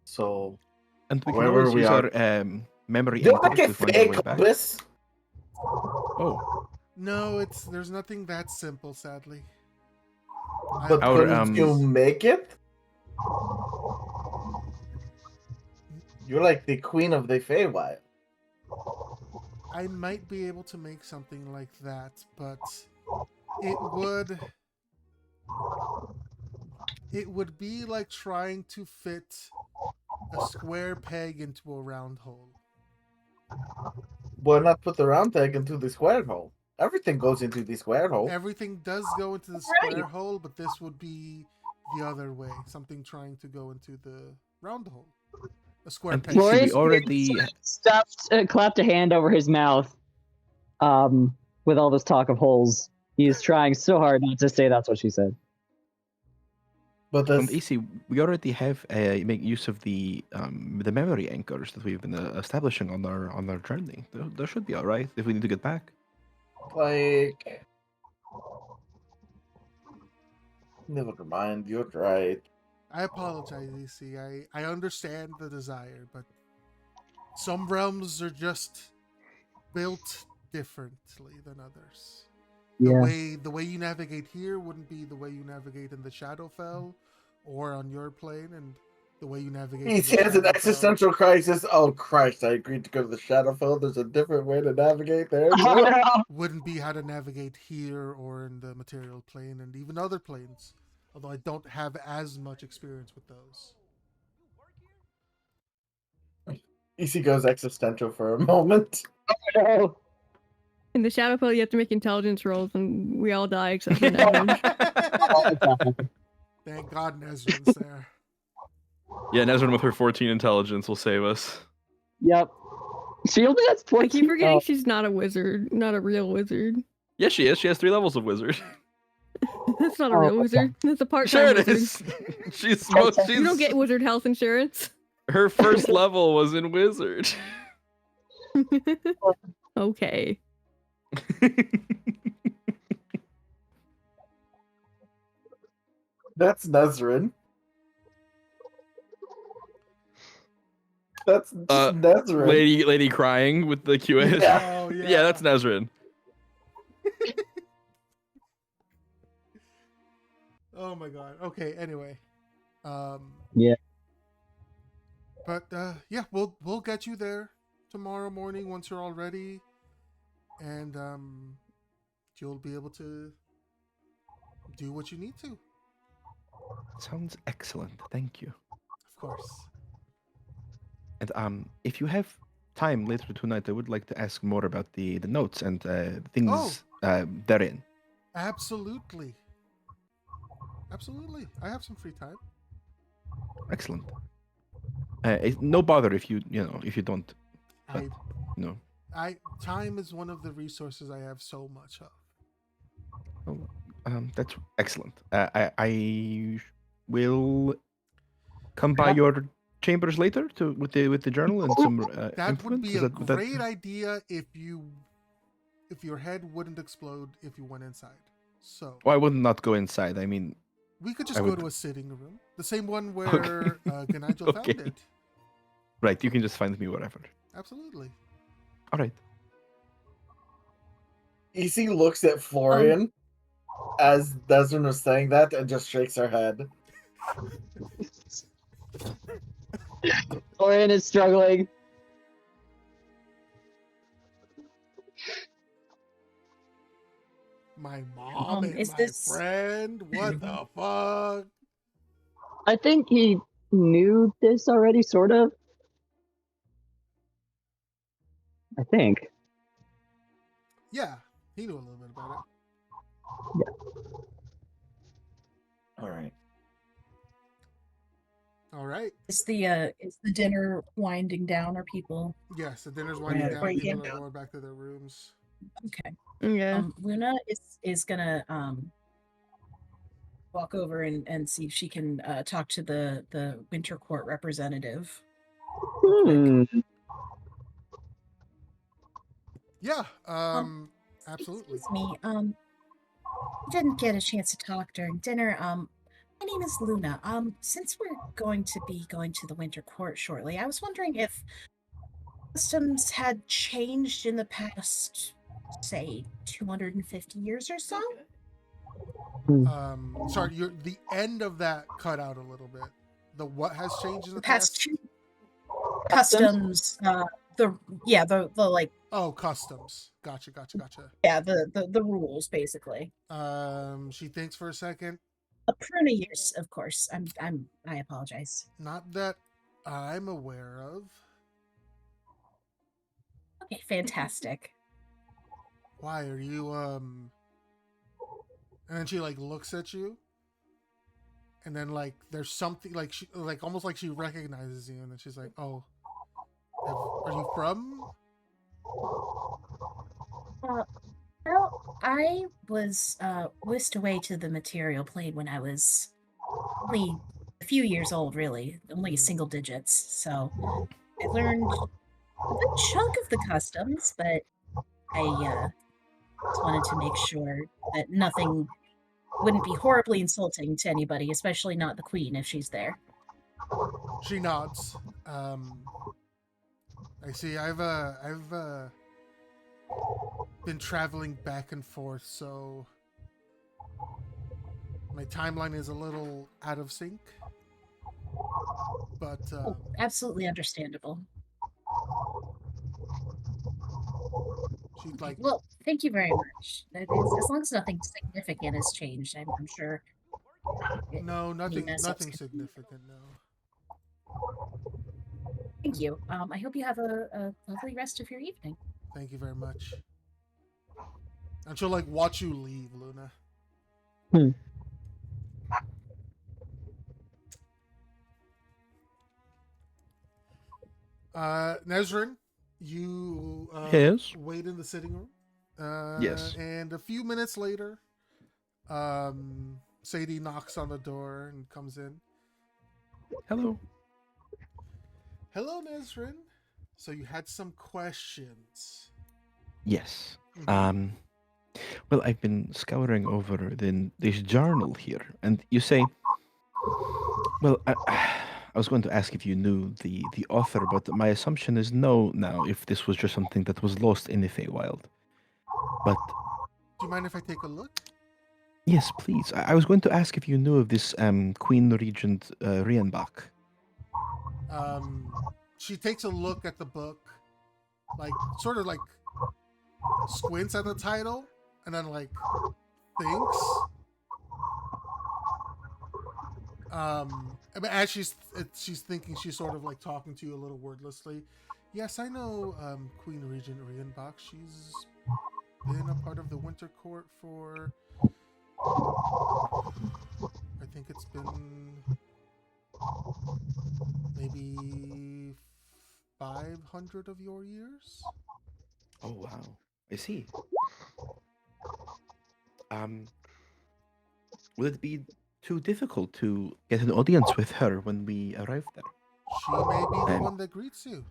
So And we can wherever always we use are. our memory Do you anchors like a to find our fake way back. compass? Oh, No, there's nothing that simple, sadly. But Our, couldn't you make it? You're like the queen of the Feywild. I might be able to make something like that, but it would be like trying to fit a square peg into a round hole. Why not put the round peg into the square hole? Everything goes into the square hole. Everything does go into the square hole, but this would be the other way. Something trying to go into the round hole. A square and peg. EC, Florian we already... clapped a hand over his mouth with all this talk of holes. He's trying so hard not to say that's what she said. But And EC, we already have make use of the memory anchors that we've been establishing on our journey. That should be all right if we need to get back. like, never mind. You're right. I apologize, EC. I understand the desire, but some realms are just built differently than others. The way you navigate here wouldn't be the way you navigate in the Shadowfell or on your plane, and the way you navigate. He has an existential crisis. Oh Christ! I agreed to go to the Shadowfell. There's a different way to navigate there. Wouldn't be how to navigate here or in the material plane, and even other planes. Although I don't have as much experience with those. EC goes existential for a moment. In the Shadowfell, you have to make intelligence rolls, and we all die except for Nezrin. Thank God Nezrin's there. Yeah, Nezrin with her 14 intelligence will save us. Yep. She only has 14. I keep forgetting she's not a wizard, not a real wizard. Yes, she is. She has 3 levels of wizard. That's not a real wizard. That's a part-time Sure it wizard. is. She's supposed. You don't get wizard health insurance. Her first level was in wizard. Okay. That's Nezrin. That's Nezrin. Lady crying with the QA. Yeah. Oh, Yeah, that's Nezrin. Oh my God. Okay. Anyway. Yeah. But yeah, we'll get you there tomorrow morning once you're all ready, and you'll be able to do what you need to. Sounds excellent. Thank you. Of course. And if you have time later tonight, I would like to ask more about the notes and things therein. Absolutely. Absolutely. I have some free time. Excellent. No bother if you don't. Time is one of the resources I have so much of. Oh, that's excellent. I will come by your chambers later with the journal and some That would be a implements. great idea if your head wouldn't explode if you went inside. So I would not go inside. I mean, we could just I go would- to a sitting room, the same one where Okay. Ganagel Okay. found it. right, you can just find me wherever. Absolutely. All right. EC looks at Florian as Desmond was saying that and just shakes her head. Florian is struggling. My mom and is my this- friend. What the fuck? I think he knew this already, sort of. I think. Yeah, he knew a little bit about it. All right. All right. Is the dinner winding down? Or people? Yes, the dinner's winding Yeah, down. winding People are down. going back to their rooms. Okay. Yeah. Luna is gonna walk over and see if she can talk to the Winter Court representative. Yeah. Absolutely. Excuse me. Didn't get a chance to talk during dinner. My name is Luna. Since we're going to be going to the Winter Court shortly, I was wondering if customs had changed in the past, say, 250 years or so. Sorry, the end of that cut out a little bit. The what has changed in the Past past? two customs. The like. Oh, customs. Gotcha. Yeah, the rules basically. She thinks for a second. A prune years, of course. I apologize. Not that I'm aware of. Okay, fantastic. Why are you And then she like looks at you, and then like there's something like she like almost like she recognizes you, and then she's like, "Oh, are you from?" Well, I was whisked away to the material plane when I was only a few years old, really, only single digits. So I learned a good chunk of the customs, but I just wanted to make sure that nothing wouldn't be horribly insulting to anybody, especially not the queen if she's there. She nods. I see. I've been traveling back and forth, so my timeline is a little out of sync. But Absolutely understandable. she'd like. Well, thank you very much. As long as nothing significant has changed, I'm sure. No, nothing. mess ups Nothing can- significant. No. Thank you. I hope you have a lovely rest of your evening. Thank you very much. And she'll like watch you leave, Luna. Nezrin, you Yes? wait in the sitting room. Yes. And a few minutes later, Sadie knocks on the door and comes in. Hello. Hello, Nezrin. So you had some questions. Yes. Mhm. Well, I've been scouring over this journal here, and you say, well, I was going to ask if you knew the author, but my assumption is no now, if this was just something that was lost in the Feywild. But Do you mind if I take a look? yes, please. I was going to ask if you knew of this Queen Regent Rienbach. She takes a look at the book, like sort of like squints at the title, and then like thinks. As she's thinking, she's sort of like talking to you a little wordlessly. Yes, I know Queen Regent Rienbach. She's been a part of the Winter Court for I think it's been maybe 500 of your years. Oh wow, I see. Will it be too difficult to get an audience with her when we arrive there? She may be the Um, one that greets you.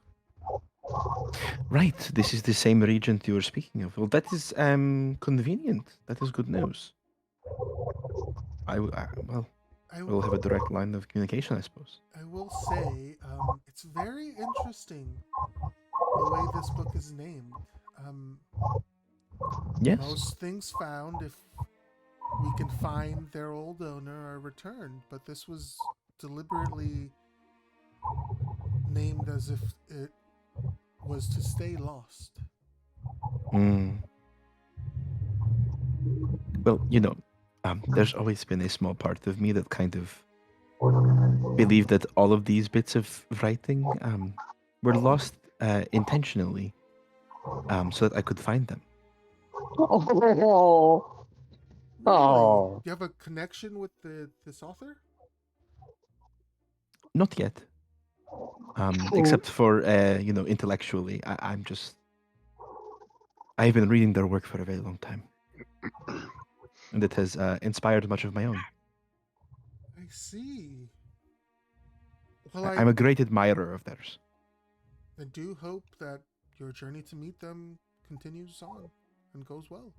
Right, this is the same regent you were speaking of. Well, that is convenient. That is good news. Well, I we'll have a direct line of communication, I suppose. I will say, it's very interesting the way this book is named. Yes. Most things found, if we can find their old owner, are returned, but this was deliberately named as if it was to stay lost. Well, there's always been a small part of me that kind of believed that all of these bits of writing were lost intentionally, so that I could find them. Oh. Really? Oh. Do you have a connection with this author? Not yet. Except for intellectually. I've been reading their work for a very long time. And it has inspired much of my own. I see. Well, I'm a great admirer of theirs. I do hope that your journey to meet them continues on and goes well.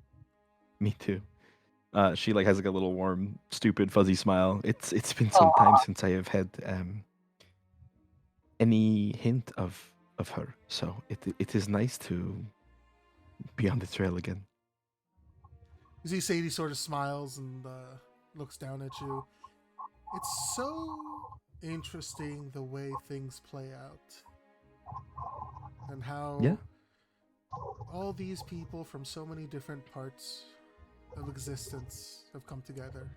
Me too. She has like a little warm, stupid, fuzzy smile. It's been some time since I have had any hint of her, so it is nice to be on the trail again. You see Sadie sort of smiles and looks down at you. It's so interesting the way things play out. And how all these people from so many different parts of existence have come together.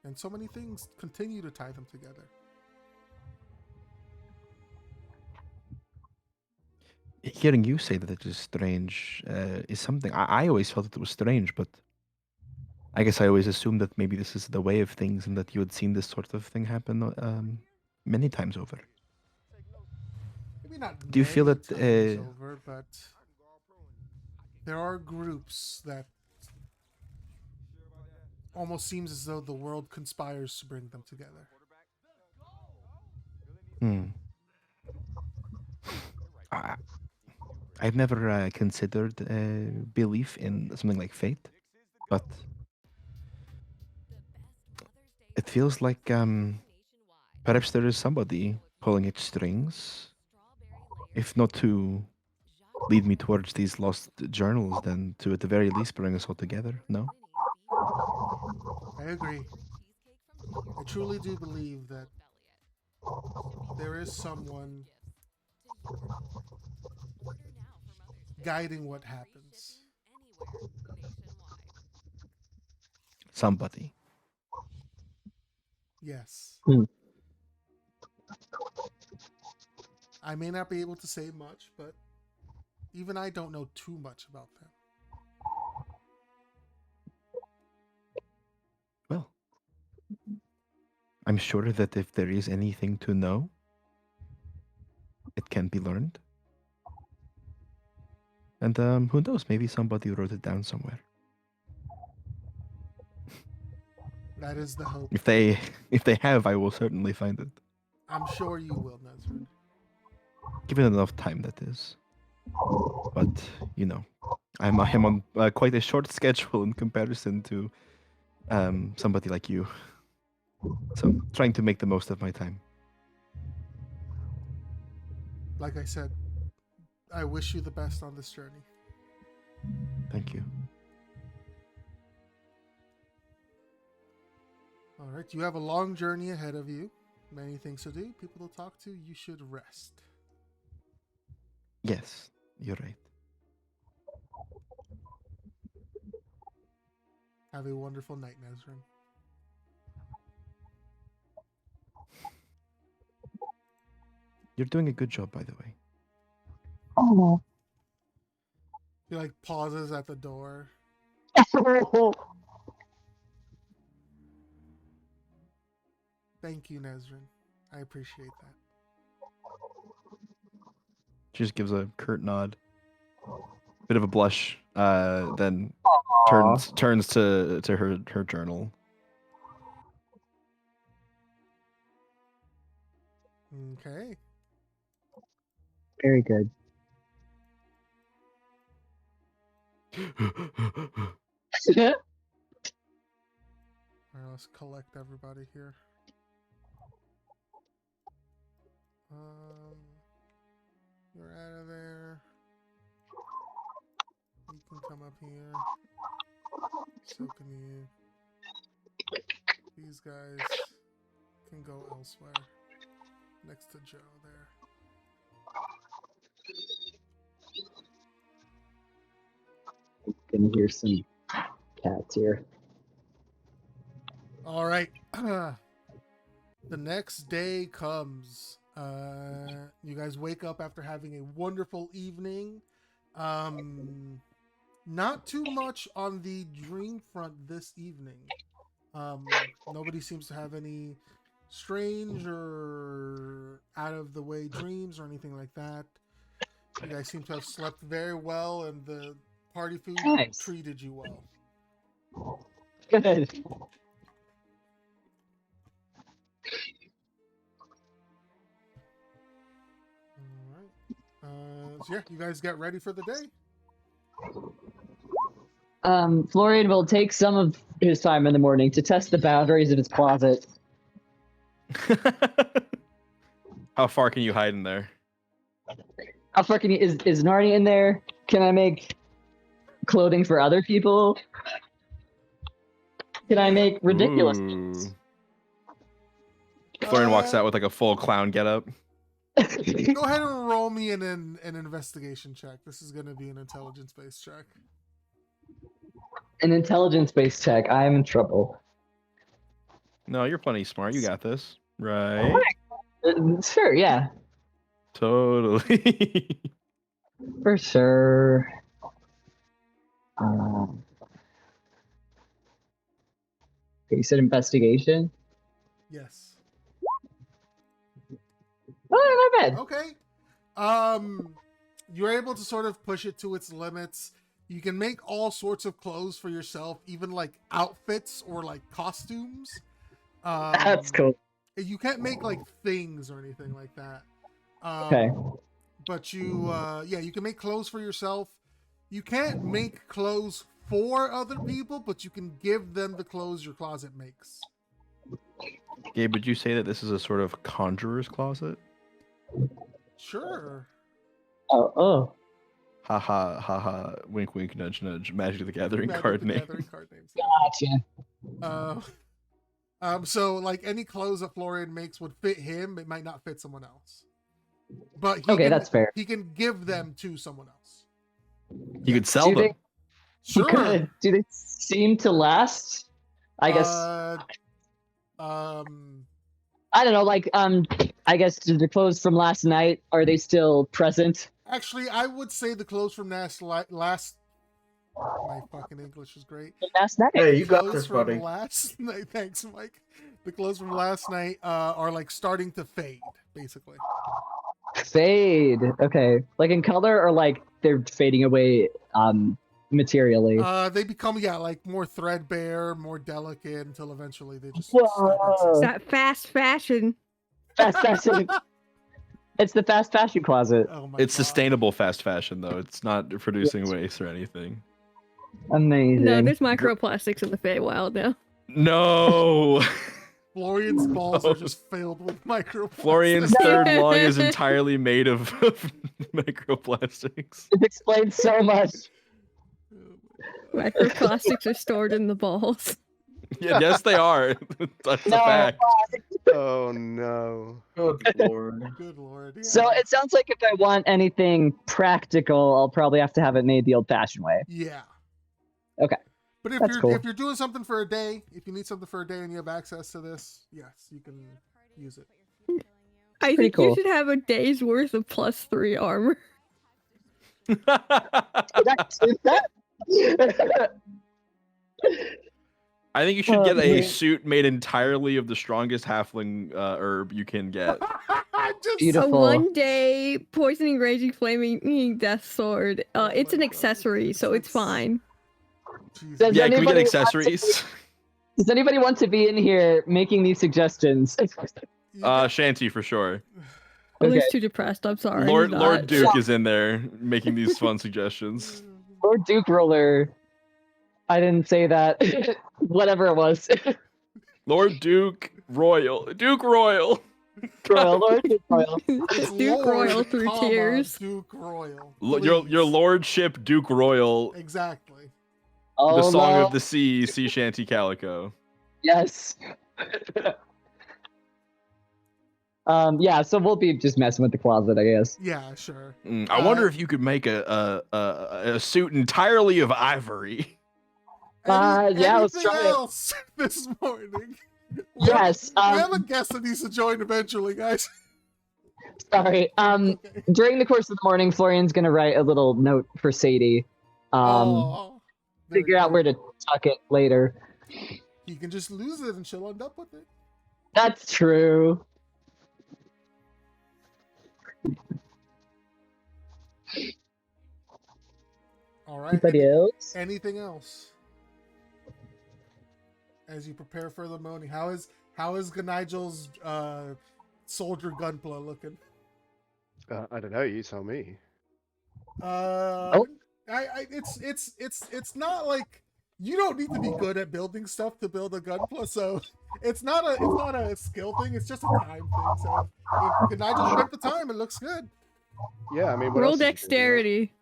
And so many things continue to tie them together. Hearing you say that it is strange is something I always felt it was strange, but I guess I always assumed that maybe this is the way of things and that you had seen this sort of thing happen many times over. Maybe not Do you feel that times over, but there are groups that almost seems as though the world conspires to bring them together. I've never considered belief in something like fate, but feels like perhaps there is somebody pulling its strings. If not to lead me towards these lost journals, then to at the very least bring us all together. No? I agree. I truly do believe that there is someone guiding what happens. Somebody. Yes. Hmm. I may not be able to say much, but even I don't know too much about them. Well, I'm sure that if there is anything to know, it can be learned. And who knows? Maybe somebody wrote it down somewhere. That is the hope. If they have, I will certainly find it. I'm sure you will, Nezrin. Given enough time, that is. But you know, I'm on quite a short schedule in comparison to somebody like you. So trying to make the most of my time. Like I said, I wish you the best on this journey. Thank you. All right, you have a long journey ahead of you. Many things to do, people to talk to. You should rest. Yes, you're right. Have a wonderful night, Nezrin. You're doing a good job, by the way. Oh. He like pauses at the door. Thank you, Nezrin. I appreciate that. She just gives a curt nod, bit of a blush, then Aw. turns to her journal. Okay. Very good. All right, let's collect everybody here. You're out of there. You can come up here. So can you. These guys can go elsewhere. Next to Joe there. Gonna hear some cats here. All right. The next day comes. You guys wake up after having a wonderful evening. Not too much on the dream front this evening. Nobody seems to have any strange or out of the way dreams or anything like that. You guys seem to have slept very well, and the party food Nice. treated you well. Good. All right. So yeah, you guys get ready for the day. Florian will take some of his time in the morning to test the boundaries of his closet. How far can you hide in there? How far can you, is Narnia in there? Can I make clothing for other people? Can I make ridiculous things? Ooh. Florian walks out with like a full clown getup. Go ahead and roll me an investigation check. This is going to be an intelligence-based check. An intelligence-based check. I am in trouble. No, you're plenty smart. You got this. Right? Sure, yeah. Totally. For sure. Okay, you said investigation? Yes. Oh, not bad. Okay. You're able to sort of push it to its limits. You can make all sorts of clothes for yourself, even like outfits or like costumes. That's cool. You can't make like things or anything like that. Okay. But you, you can make clothes for yourself. You can't make clothes for other people, but you can give them the clothes your closet makes. Gabe, would you say that this is a sort of conjurer's closet? Sure. Oh. Ha ha ha ha. Wink wink nudge nudge. Magic the Gathering Magic card the name. Gathering card names. Gotcha. So like any clothes that Florian makes would fit him. It might not fit someone else. But Okay, that's fair. He can give them to someone else. You could sell them. Sure. Good. Do they seem to last? I guess. I don't know. Like, I guess the clothes from last night, are they still present? Actually, I would say the clothes from last. My fucking English is great. Last night. Hey, you got Clothes this, from buddy. last night. Thanks, Mike. The clothes from last night are like starting to fade, basically. Fade. Okay. Like in color, or like they're fading away materially? They become like more threadbare, more delicate until eventually they just. Whoa. It's that fast fashion. Fast fashion. It's the fast fashion closet. Oh my It's God. sustainable fast fashion though. It's not producing waste or anything. Amazing. No, there's microplastics in the Feywild now. No. Florian's balls are just filled with microplastics. Florian's third lung is entirely made of microplastics. It explains so much. Microplastics are stored in the balls. Yeah, yes, they are. That's a fact. Oh no. Good lord. Good lord. Yeah. So it sounds like if I want anything practical, I'll probably have to have it made the old-fashioned way. Yeah. Okay. But if That's you're cool. if you're doing something for a day, if you need something for a day and you have access to this, yes, you can use it. I pretty think cool. you should have a day's worth of +3 armor. Did I do that? I think you should get a man. suit made entirely of the strongest halfling herb you can get. Just A Beautiful. 1-day poisoning, raging, flaming death sword. It's an accessory, so it's fine. Jesus. Does Yeah, can we get anybody want accessories? Does anybody want to be in here making these suggestions? Shanty for sure. Lily's Okay. too depressed. I'm sorry. Lord he's Lord not. Duke is in there making these fun suggestions. Or Duke Roller. I didn't say that. Whatever it was. Lord Duke Royal. Duke Royal. Royal, Lord Duke Royal. It's Duke Lord, Royal through comma, tears. Duke Royal. Your Please. lordship Duke Royal. Exactly. Oh, The song no. of the sea, Sea Shanty Calico. Yes. Yeah, so we'll be just messing with the closet, I guess. Yeah, sure. I wonder if you could make a suit entirely of ivory. Yeah, let's anything try it. else this morning? We Yes. Have, we have a guest that needs to join eventually, guys. Sorry. Okay. During the course of the morning, Florian's gonna write a little note for Sadie. Oh, very Figure out good. where to tuck it later. You can just lose it and she'll end up with it. That's true. All right. Anybody else? Anything else? As you prepare for the morning, how is Gnigel's soldier gunpla looking? I don't know. You tell me. It's not like you don't need to be good at building stuff to build a gunpla, so it's not a skill thing. It's just a time thing. So if Nigel spent the time, it looks good. Yeah, I mean, what Roll else is he doing? dexterity.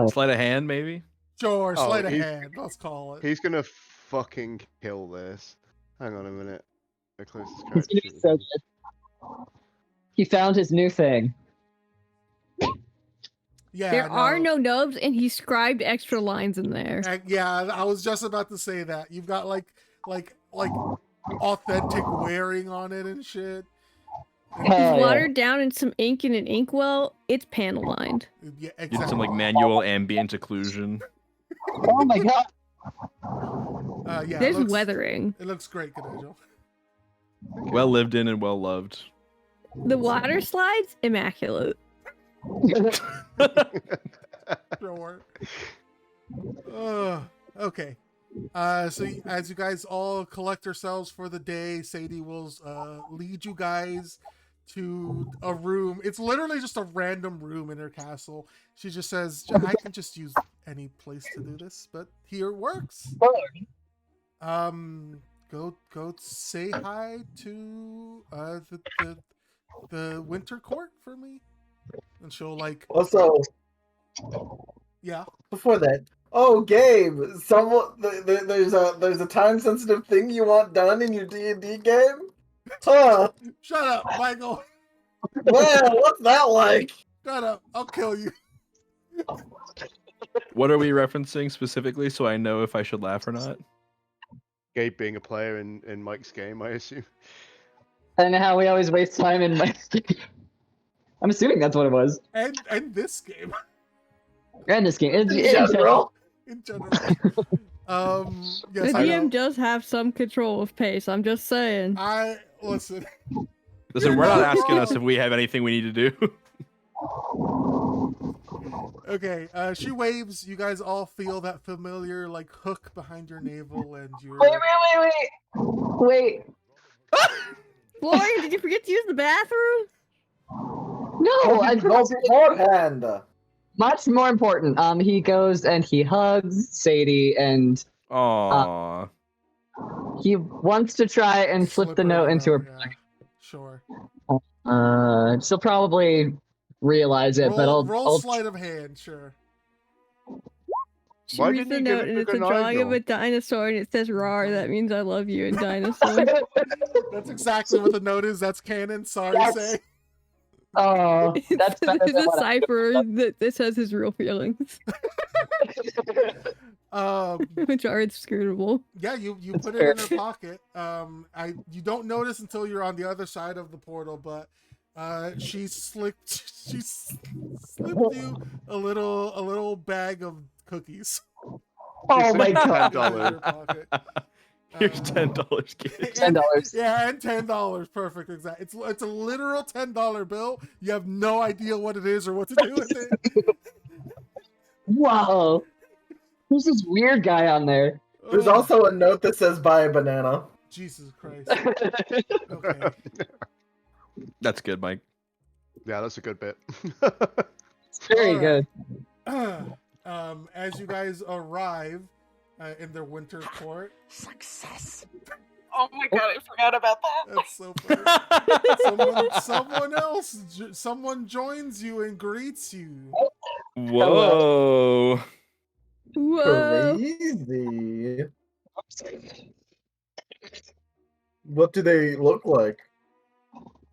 Sleight of hand, maybe. Sure, Oh, sleight of he's- hand. Let's call it. He's gonna fucking kill this. Hang on a minute. I close this He's character gonna be sheet. so good. He found his new thing. Yeah, There are no nubs, and he scribed extra lines in there. Yeah, I was just about to say that. You've got like authentic wearing on it and shit. Hell He's yeah. watered down in some ink in an inkwell. It's panel lined. Yeah, You exactly. did some like manual ambient occlusion. Oh my god. Yeah, There's it looks, weathering. It looks great, Cadagel. Well lived in and well loved. The water slides, immaculate. Sure. Okay. So as you guys all collect yourselves for the day, Sadie will lead you guys to a room. It's literally just a random room in her castle. She just says, I can just use any place to do this, but here it works. go say hi to the winter court for me, and she'll like. Also, Yeah. before that, Gabe, there's a time sensitive thing you want done in your D&D game? Huh? Shut up, Michael. Man, what's that like? Shut up. I'll kill you. What are we referencing specifically so I know if I should laugh or not? Gabe being a player in Mike's game, I assume. And how we always waste time in my. I'm assuming that's what it was. And this game. And this game. In general. In general. Yes, The I DM know. does have some control of pace. I'm just saying. Listen. Listen, we're not asking us if we have anything we need to do. Okay, she waves. You guys all feel that familiar like hook behind your navel, and you're. Wait. Florian, did you forget to use the bathroom? No, I Go beforehand. Much more important. He goes and he hugs Sadie, and Aww. he wants to try and slip the note into her. Yeah. Sure. She'll probably realize it, but roll sleight of hand, sure. She Why reads didn't the you give note, it and to it's a drawing of Nigel? a dinosaur, and it says "rar." That means I love you in dinosaur. That's exactly what the note is. That's canon. Sorry, Yes. say. Oh, that's better It's than a what I- cipher that says his real feelings, which are inscrutable. Yeah, you That's put fair. it in her pocket. You don't notice until you're on the other side of the portal, but she slipped you a little bag of cookies. Oh my god. in your pocket. Here's $10, kid. $10. Yeah, and $10. Perfect, exactly. It's a literal $10 bill. You have no idea what it is or what to do with it. Wow. Who's this weird guy on there? There's Oh, also a note that says buy a banana. Jesus Christ. Okay. That's good, Mike. Yeah, that's a good bit. Very Alright. good. As you guys arrive in their winter court. Success. Oh my god, I forgot about that. That's so funny. Someone joins you and greets you. Whoa. Whoa! Crazy. What do they look like?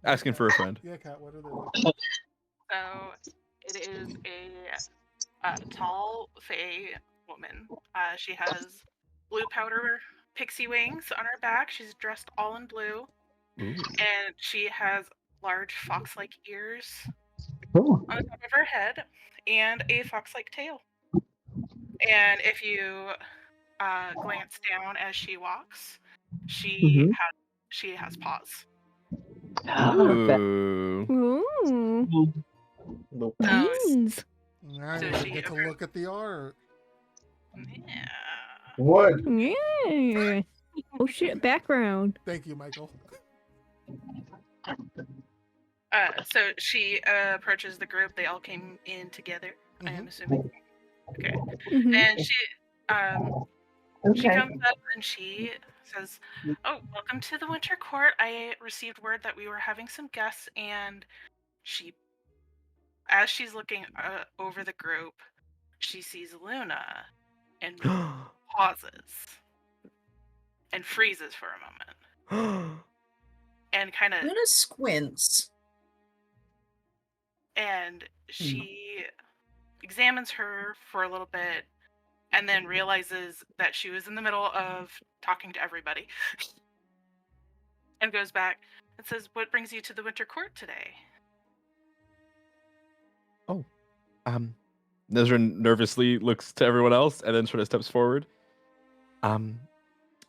Asking for a friend. Yeah, Kat, what are they like? So it is a tall, fey woman. She has blue powder pixie wings on her back. She's dressed all in blue, and she has large fox-like ears Oh. on the top of her head and a fox-like tail. And if you glance down as she walks, she has paws. Ooh. Ooh. Beans. Now So you she get to look at the art. Yeah. What? Yeah. Oh shit! Background. Thank you, Michael. So she approaches the group. They all came in together. I am assuming. Okay. Mhm. And she comes up and she says, "Oh, welcome to the Winter Court. I received word that we were having some guests." And as she's looking over the group, she sees Luna and pauses and freezes for a moment and kind of. Luna squints. And she examines her for a little bit and then realizes that she was in the middle of talking to everybody and goes back and says, "What brings you to the Winter Court today?" Nezrin nervously looks to everyone else and then sort of steps forward.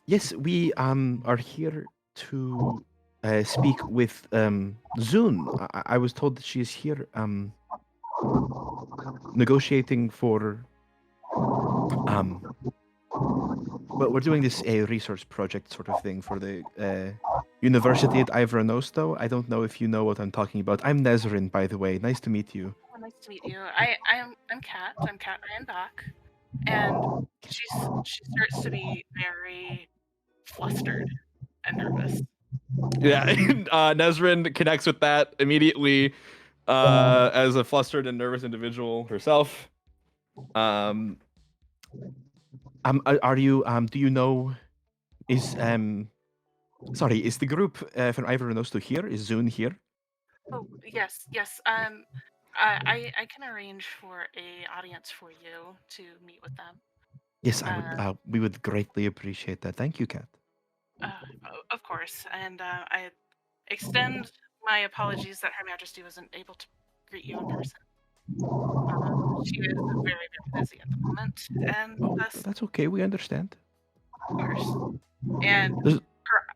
Yes, we are here to speak with Zun. I was told that she is here negotiating for well, we're doing this research project sort of thing for the university at Ivronosto. I don't know if you know what I'm talking about. I'm Nezrin, by the way. Nice to meet you. Oh, nice to meet you. I'm Kat. I'm Kat Ryan Bach. And she starts to be very flustered and nervous. Yeah, Nesrin connects with that immediately as a flustered and nervous individual herself. Are you do you know is sorry, is the group from Ivor Nosto here? Is Zune here? Oh yes. I can arrange for a audience for you to meet with them. Yes, I would we would greatly appreciate that. Thank you, Kat. Of course, and I extend my apologies that Her Majesty wasn't able to greet you in person. She is very, very busy at the moment, and thus, That's okay. We understand. of course, and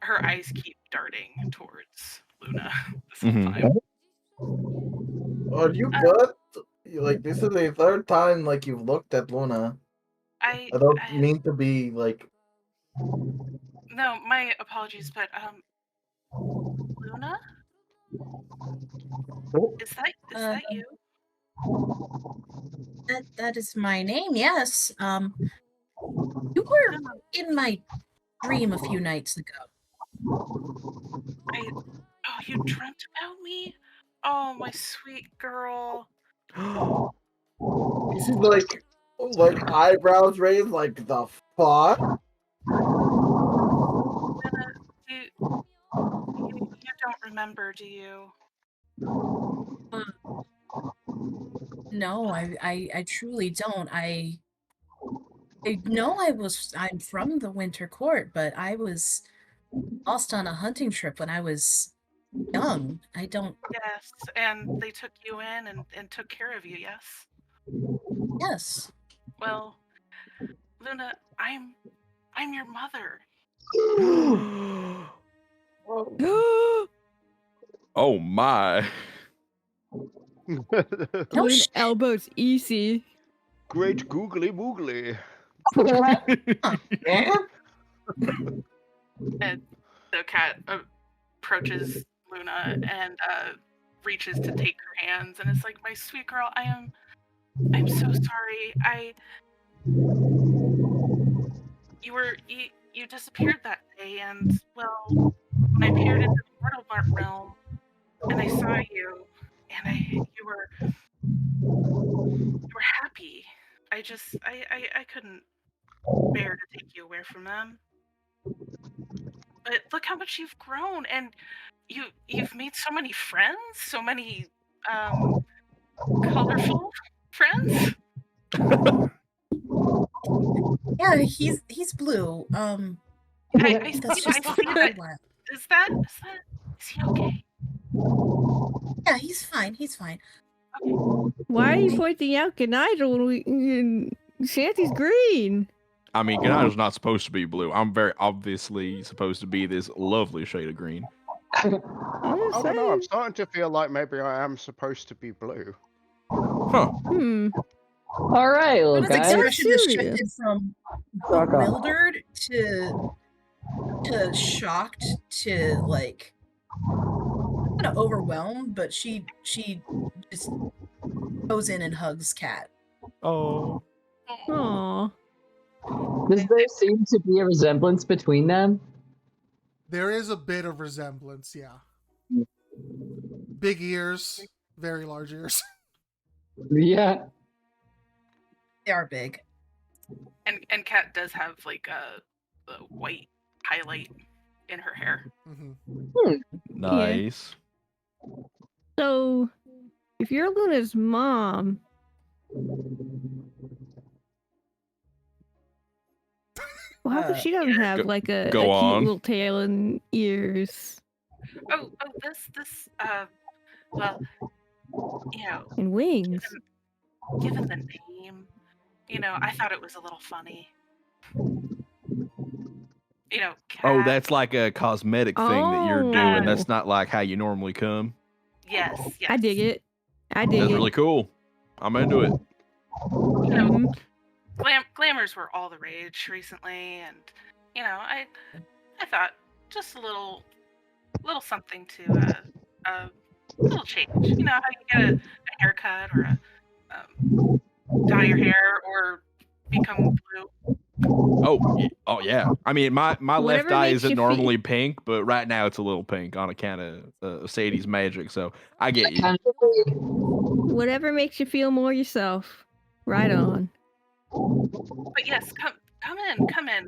her eyes keep darting towards Luna this whole time. Are you good? Like, this is the third time like you've looked at Luna. I don't mean to be like. No, my apologies, but Luna, is that you? That is my name. Yes. You were in my dream a few nights ago. You dreamt about me? Oh, my sweet girl. This is like eyebrows raised, like the fuck. You don't remember, do you? No, I truly don't. I know I'm from the Winter Court, but I was lost on a hunting trip when I was young. I don't. Yes, and they took you in and took care of you, yes? Yes. Well, Luna, I'm your mother. Oh my. No elbows easy. Great googly moogly. And the cat approaches Luna and reaches to take her hands, and it's like, my sweet girl, I'm so sorry. You disappeared that day, and well, when I peered into the mortal realm and I saw you, and you were happy. I couldn't bear to take you away from them. But look how much you've grown, and you've made so many friends, so many colorful friends. Yeah, he's blue. I that's see that. Is he okay? Yeah, he's fine. He's fine. Why are you pointing out Ganidal when Shanty's green? I mean, Ganidal's not supposed to be blue. I'm very obviously supposed to be this lovely shade of green. I don't know. I'm starting to feel like maybe I am supposed to be blue. Huh. All right, little Luna's guy. expression has shifted from bewildered to shocked to like kind of overwhelmed, but she just goes in and hugs Cat. Oh. Aww. Does there seem to be a resemblance between them? There is a bit of resemblance, yeah. Big ears, very large ears. Yeah. They are big. And Kat does have like a white highlight in her hair. Nice. Yeah. So, if you're Luna's mom, well, how come she doesn't have like a cute little tail and ears? Oh, this well, you know, and wings. Given the name, I thought it was a little funny. Cat. Oh, that's like a cosmetic thing that you're doing. That's not like how you normally come. Yes. I dig it. That's really cool. I'm into it. Glamours were all the rage recently, and I thought just a little something to a little change. You know how you get a haircut or dye your hair or become blue. Oh yeah. I mean, my left Whatever eye makes isn't you feel- normally pink, but right now it's a little pink on account of Sadie's magic. So I get you. Whatever makes you feel more yourself. Right on. But yes, come in.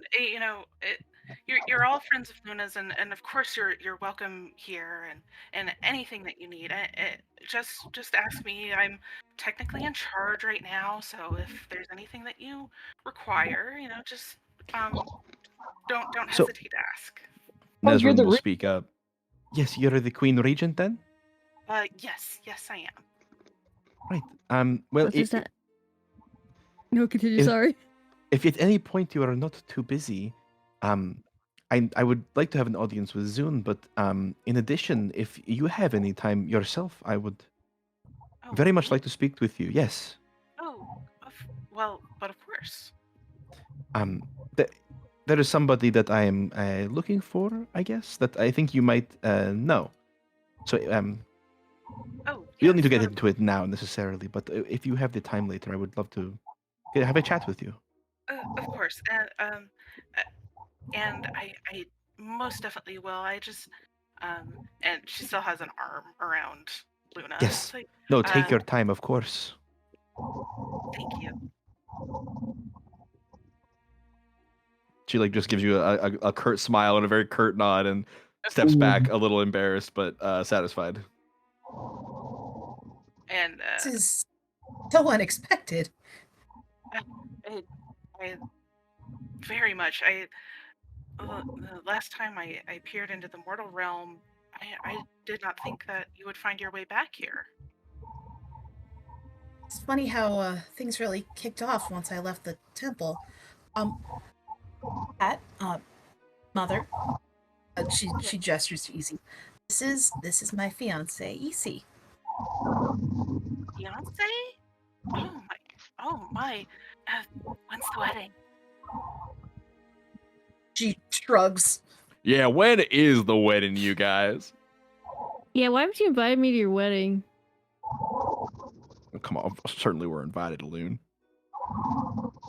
You're all friends of Luna's, and of course you're welcome here, and anything that you need. Just ask me. I'm technically in charge right now, so if there's anything that you require, just don't So- hesitate to ask. Oh, you're Nesrin the will speak up. Yes, you're the Queen Regent then? Yes, I am. Right. Well, What is that? No, continue. if- Sorry. if at any point you are not too busy, I would like to have an audience with Zune, but in addition, if you have any time yourself, I would Oh, very much me? like to speak with you. Yes. Oh, but of course. Th- there is somebody that I am looking for, I guess, that I think you might know. So Oh, we don't need to yes, get into it now necessarily, but if you have the time later, I would love to have a chat with you. Of course, and I most definitely will. I just and she still has an arm around Luna. Yes. It's like, No, take uh, your time, of course. thank you. She like just gives you a curt smile and a very curt nod and steps back a little embarrassed but satisfied. And This is so unexpected. I very much the last time I peered into the mortal realm, I did not think that you would find your way back here. It's funny how things really kicked off once I left the temple. Mother, she gestures to Easy. This is my fiance, Easy. Fiance? Oh my! When's the wedding? She shrugs. Yeah, when is the wedding, you guys? Yeah, why haven't you invited me to your wedding? Come on, certainly we're invited, Loon.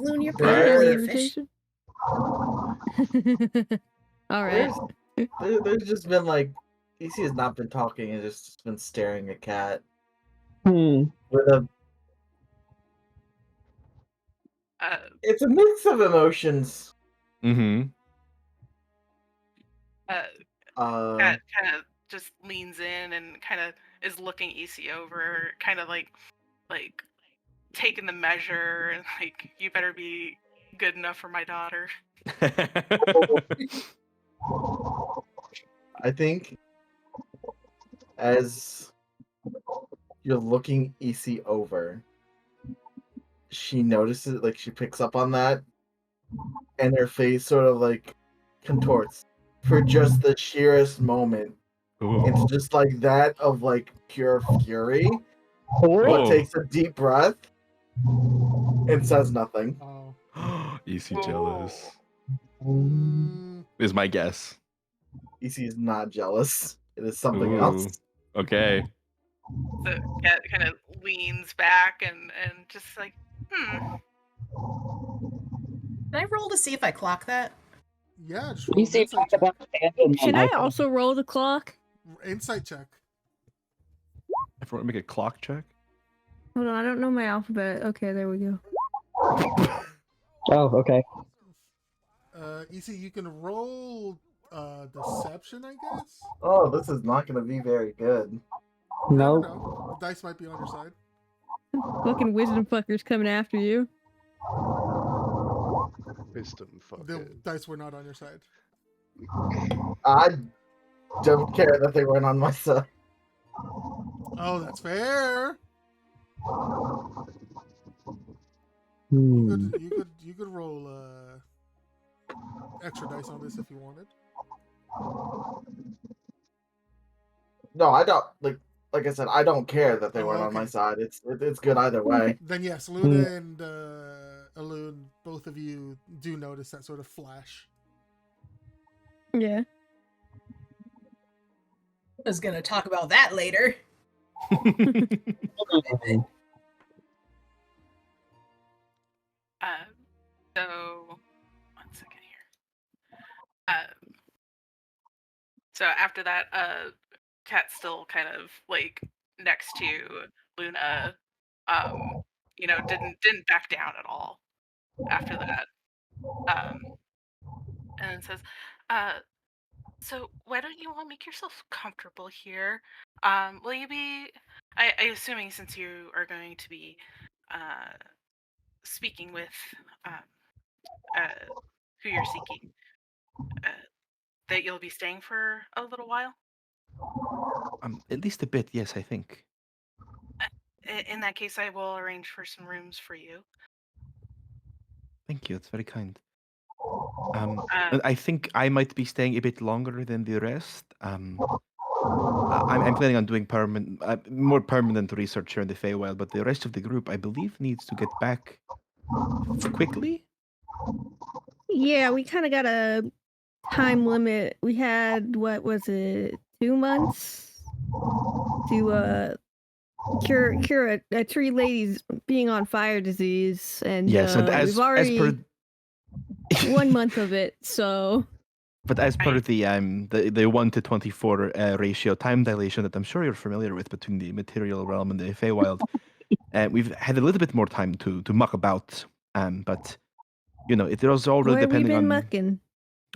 Loon, you're Do I have probably the a fish. invitation? All right. There's just been like, EC has not been talking and just been staring at Cat Hmm. with a. It's a mix of emotions. Mm-hmm. Kat kind of just leans in and kind of is looking EC over, kind of like taking the measure and like, you better be good enough for my daughter. I think as you're looking EC over, she notices, like, she picks up on that, and her face sort of like contorts for just the sheerest moment. It's just like that of like pure fury, but takes a deep breath and says nothing. EC jealous is my guess. EC is not jealous. It is something else. Okay. So Kat kind of leans back and just like, Can I roll to see if I clock that? Yeah, just You roll say an insight check. Should I also roll the clock? Insight check. Everyone make a clock check. Hold on, I don't know my alphabet. Okay, there we go. Oh, okay. EC, you can roll deception, I guess. Oh, this is not going to be very good. No. The dice might be on your side. Fucking wisdom fuckers coming after you. Wisdom fucker. The dice were not on your side. I don't care that they weren't on my side. Oh, that's fair. Hmm. You could roll extra dice on this if you wanted. No, I don't like I said, I don't care that they weren't on okay. my side. It's good either way. Then yes, Luna and Alun, both of you do notice that sort of flash. Yeah. I was gonna talk about that later. so So after that, Cat's still kind of like next to Luna. Didn't back down at all after that. And says, so why don't you all make yourself comfortable here? Will you be? I assuming since you are going to be speaking with um, who you're seeking, uh, that you'll be staying for a little while. At least a bit, yes, I think. In that case, I will arrange for some rooms for you. Thank you. That's very kind. Um, I think I might be staying a bit longer than the rest. I'm planning on doing more permanent research here in the Feywild, but the rest of the group, I believe, needs to get back quickly. Yeah, we kind of got a time limit. We had, what was it, 2 months to cure a tree lady's being on fire disease, and Yes, and we've already 1 month of it. So, but as per the 1 to 24 ratio time dilation that I'm sure you're familiar with between the material realm and the Feywild, we've had a little bit more time to muck about. But it was all really where we depending been on. mucking?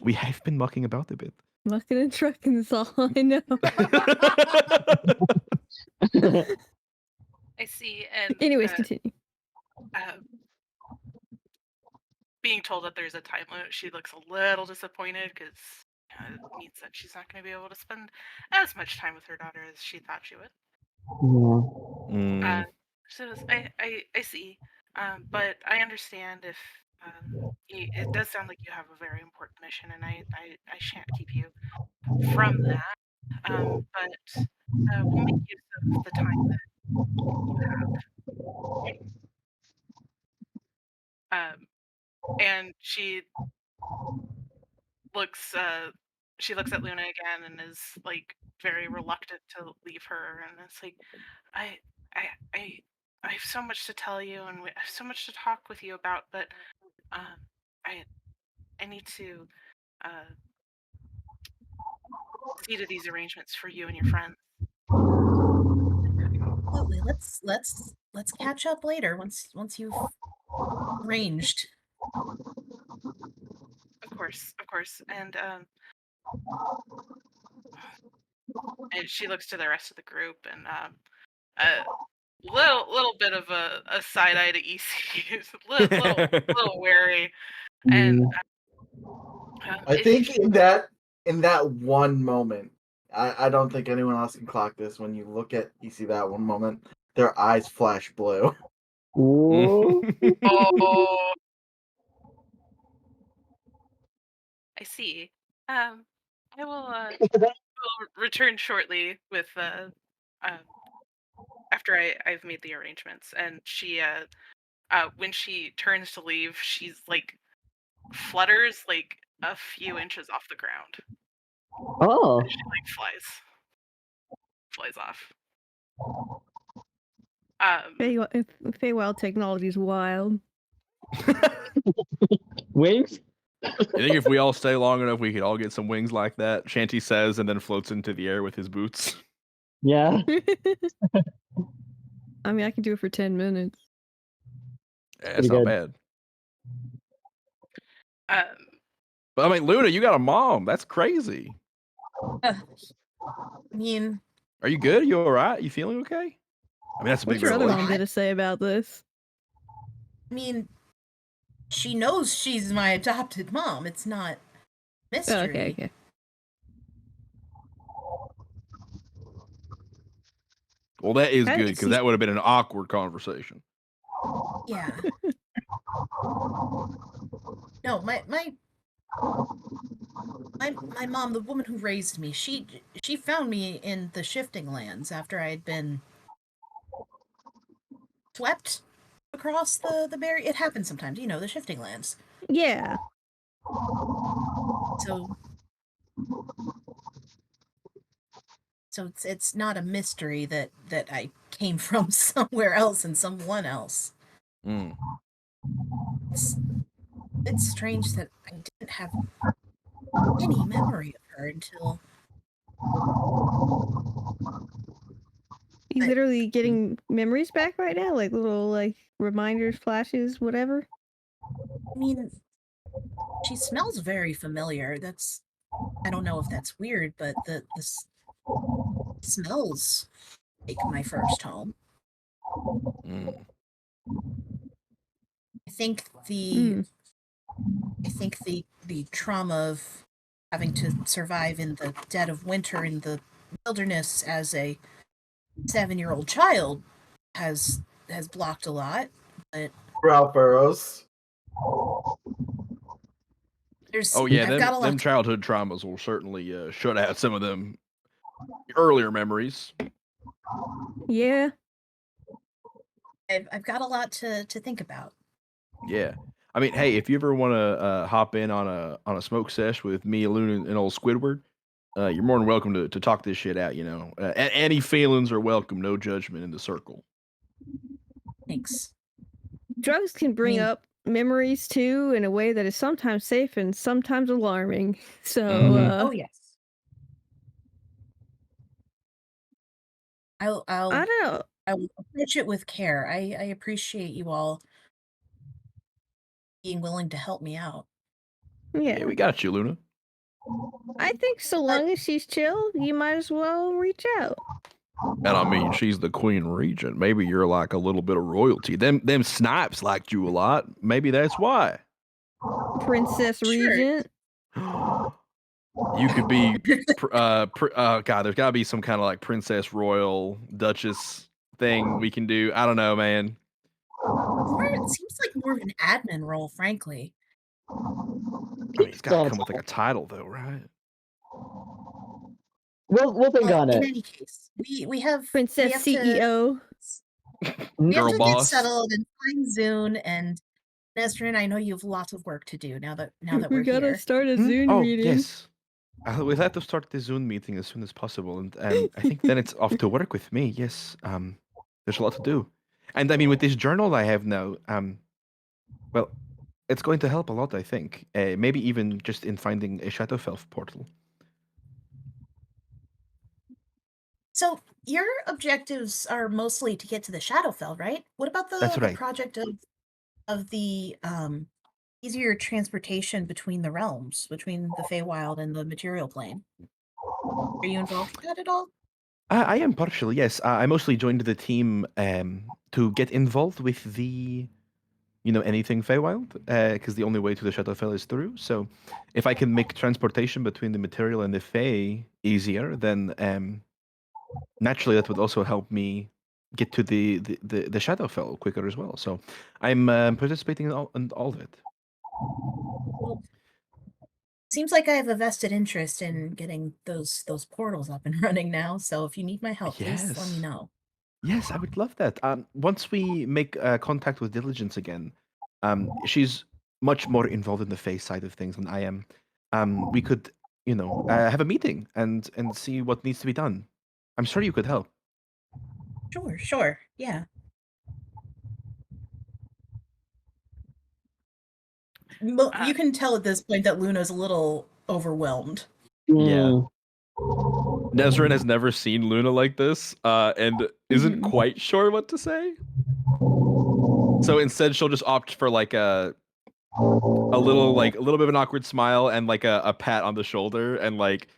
We have been mucking about a bit. Mucking and trucking is all I know. I see. And anyways, continue. Being told that there's a time limit, she looks a little disappointed because it means that she's not going to be able to spend as much time with her daughter as she thought she would. So I see, but I understand if it does sound like you have a very important mission, and I shan't keep you from that. But we'll make use of the time that you have. And she looks at Luna again and is like very reluctant to leave her, and it's like I have so much to tell you, and I have so much to talk with you about, but I need to see to these arrangements for you and your friends. Absolutely. Let's catch up later once you've arranged. Of course, and she looks to the rest of the group, and a little bit of a side eye to EC, little wary, and I think in that one moment, I don't think anyone else can clock this. When you look at EC that one moment, their eyes flash blue. Ooh. Oh, I see. I will return shortly with after I've made the arrangements. And she when she turns to leave, she's like flutters like a few inches off the ground. Oh. And she like flies off. Feywild technology is wild. Wings? I think if we all stay long enough, we could all get some wings like that, Shanty says, and then floats into the air with his boots. Yeah. I mean, I can do it for 10 minutes. Yeah, that's not bad. But I mean, Luna, you got a mom. That's crazy. I mean, are you good? You all right? You feeling okay? I mean, that's a big What's your other revelation. mom going to say about this? I mean, she knows she's my adopted mom. It's not mystery. Oh, okay. Well, that is good, because that would have been an awkward conversation. Yeah. No, my mom, the woman who raised me, she found me in the shifting lands after I had been swept across the barrier. It happens sometimes, the shifting lands. Yeah. So it's not a mystery that I came from somewhere else and someone else. It's strange that I didn't have any memory of her until You literally getting memories back right now, like little like reminders, flashes, whatever. I mean, she smells very familiar. I don't know if that's weird, but the smells like my first home. Mm. I think the trauma of having to survive in the dead of winter in the wilderness as a 7-year-old child has blocked a lot. But Brow furrows. Oh yeah, I've got a lot. them childhood traumas will certainly shut out some of them earlier memories. Yeah. I've got a lot to think about. Yeah. I mean, hey, if you ever want to hop in on a smoke sesh with me, Loon, and old Squidward, you're more than welcome to talk this shit out. You know, any feelings are welcome. No judgment in the circle. Thanks. Drugs can bring up memories too in a way that is sometimes safe and sometimes alarming. So, oh yes. I don't know. I will approach it with care. I appreciate you all being willing to help me out. Yeah, we got you, Luna. I think so long as she's chill, you might as well reach out. And I mean, she's the Queen Regent. Maybe you're like a little bit of royalty. Them snipes liked you a lot. Maybe that's why. Princess Regent. You could be, God, there's got to be some kind of like Princess Royal Duchess thing we can do. I don't know, man. It seems like more of an admin role, frankly. I mean, it's got to come with like a title, though, right? We'll think on it. In any case, we have Princess CEO. We have Girl to boss. get settled and find Zune and Nesrin. I know you have lots of work to do now that we're gotta here. start a Zune meeting. Yes. We'll have to start the Zoom meeting as soon as possible, and I think then it's off to work with me. Yes, there's a lot to do, and I mean with this journal I have now, well, it's going to help a lot. I think maybe even just in finding a Shadowfell portal. So your objectives are mostly to get to the Shadowfell, right? What about That's the right. project of the easier transportation between the realms, between the Feywild and the material plane? Are you involved with that at all? I am partially, yes. I mostly joined the team to get involved with the, anything Feywild, because the only way to the Shadowfell is through. So, if I can make transportation between the material and the Fey easier, then naturally that would also help me get to the Shadowfell quicker as well. So, I'm participating in all of it. Well, seems like I have a vested interest in getting those portals up and running now. So if you need my help, please let me know. Yes, I would love that. Once we make contact with Diligence again, she's much more involved in the face side of things than I am. We could, have a meeting and see what needs to be done. I'm sure you could help. Sure, yeah. You can tell at this point that Luna's a little overwhelmed. Yeah. Nesrin has never seen Luna like this, and isn't quite sure what to say. So instead, she'll just opt for like a little bit of an awkward smile and like a pat on the shoulder, and like,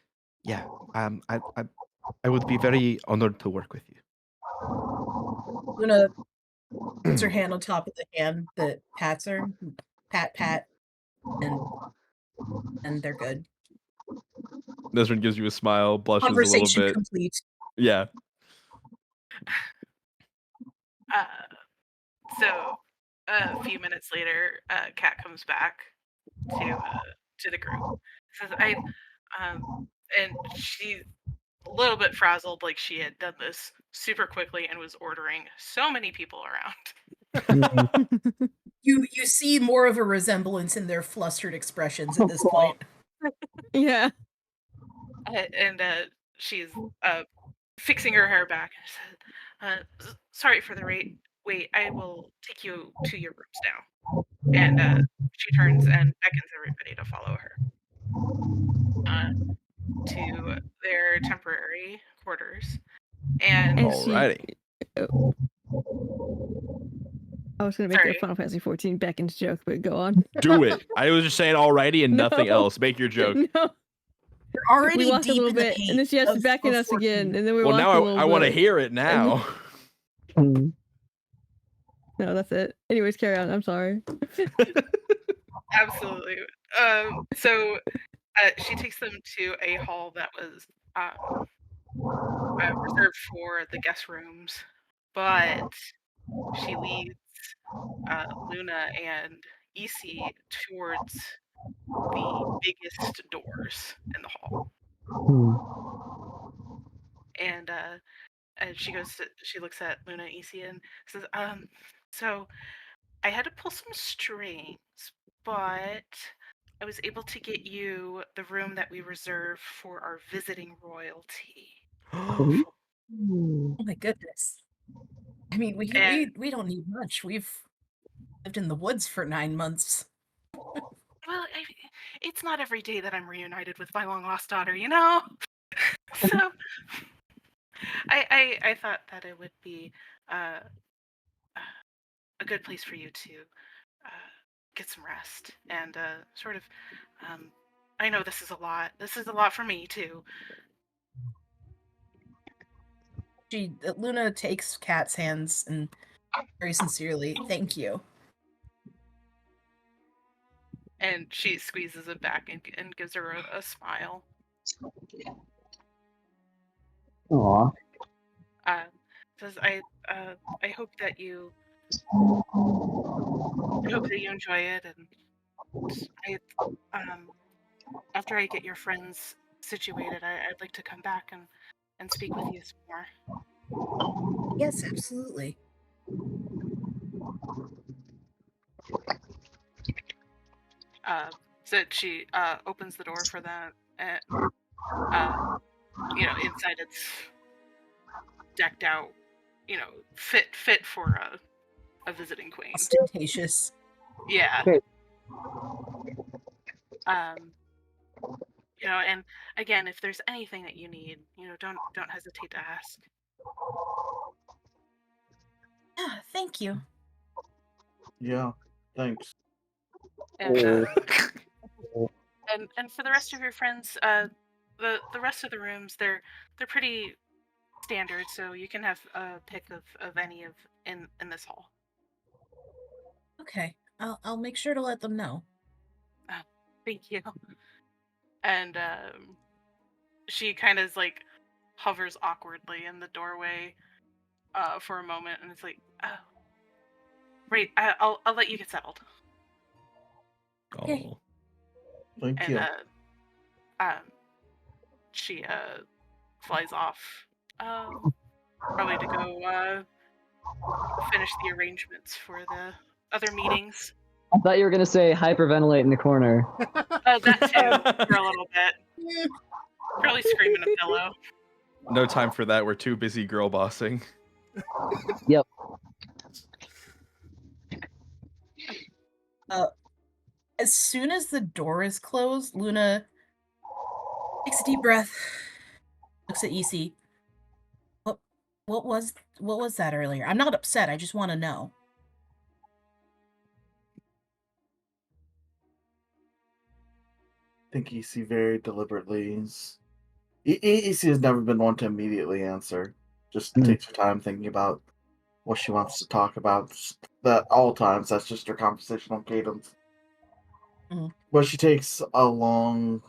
yeah, I would be very honored to work with you. Luna puts her hand on top of the hand that pats her, pat, and they're good. Nesrin gives you a smile, blushes a little bit. Complete. Yeah. So a few minutes later, Kat comes back to the group. Says, and she's a little bit frazzled, like she had done this super quickly and was ordering so many people around. You see more of a resemblance in their flustered expressions at this point. Yeah. And she's fixing her hair back and says, sorry for the wait, I will take you to your rooms now. And she turns and beckons everybody to follow her. to their temporary quarters. And Alrighty. I was going to make a Sorry. Final Fantasy 14 Beckons joke, but go on. Do it. I was just saying alrighty and nothing No. else. Make your joke. No. You're already We walk a deep little in the bit, paint and then she has to of- beckon of us again, 14. and then we Well, walk now a little I want to bit. hear it now. Hmm. No, that's it. Anyways, carry on. I'm sorry. Absolutely. So she takes them to a hall that was reserved for the guest rooms, but she leads Luna and Isi towards the biggest doors in the hall. And she looks at Luna and Isi and says, so I had to pull some strings, but I was able to get you the room that we reserve for our visiting royalty. Ooh. Oh my goodness. I mean, we don't need much. We've lived in the woods for 9 months. Well, it's not every day that I'm reunited with my long lost daughter, you know? So I thought that it would be a good place for you to get some rest and sort of I know this is a lot. This is a lot for me too. Luna takes Kat's hands and very sincerely, thank you. And she squeezes it back and gives her a smile. Aw. Says I hope that you enjoy it, and after I get your friends situated, I'd like to come back and speak with you some more. Yes, absolutely. So she opens the door for them, and inside it's decked out, fit for a visiting queen. Ostentatious. Yeah. Great. And again, if there's anything that you need, don't hesitate to ask. Yeah, thank you. Yeah, thanks. And and for the rest of your friends, the rest of the rooms, they're pretty standard, so you can have a pick of any of in this hall. Okay, I'll make sure to let them know. Thank you. And she kind of like hovers awkwardly in the doorway for a moment, and it's like, oh, right, I'll let you get settled. Okay. Oh. Thank And you. she flies off, probably to go finish the arrangements for the other meetings. I thought you were gonna say hyperventilate in the corner. That too, for a little bit. Probably scream in a pillow. No time for that. We're too busy girl bossing. Yep. As soon as the door is closed, Luna takes a deep breath, looks at Isi. What was that earlier? I'm not upset. I just want to know. I think Isi very deliberately Isi has never been one to immediately answer. Just takes her time thinking about what she wants to talk about. That all times, that's just her conversational cadence. But she takes a long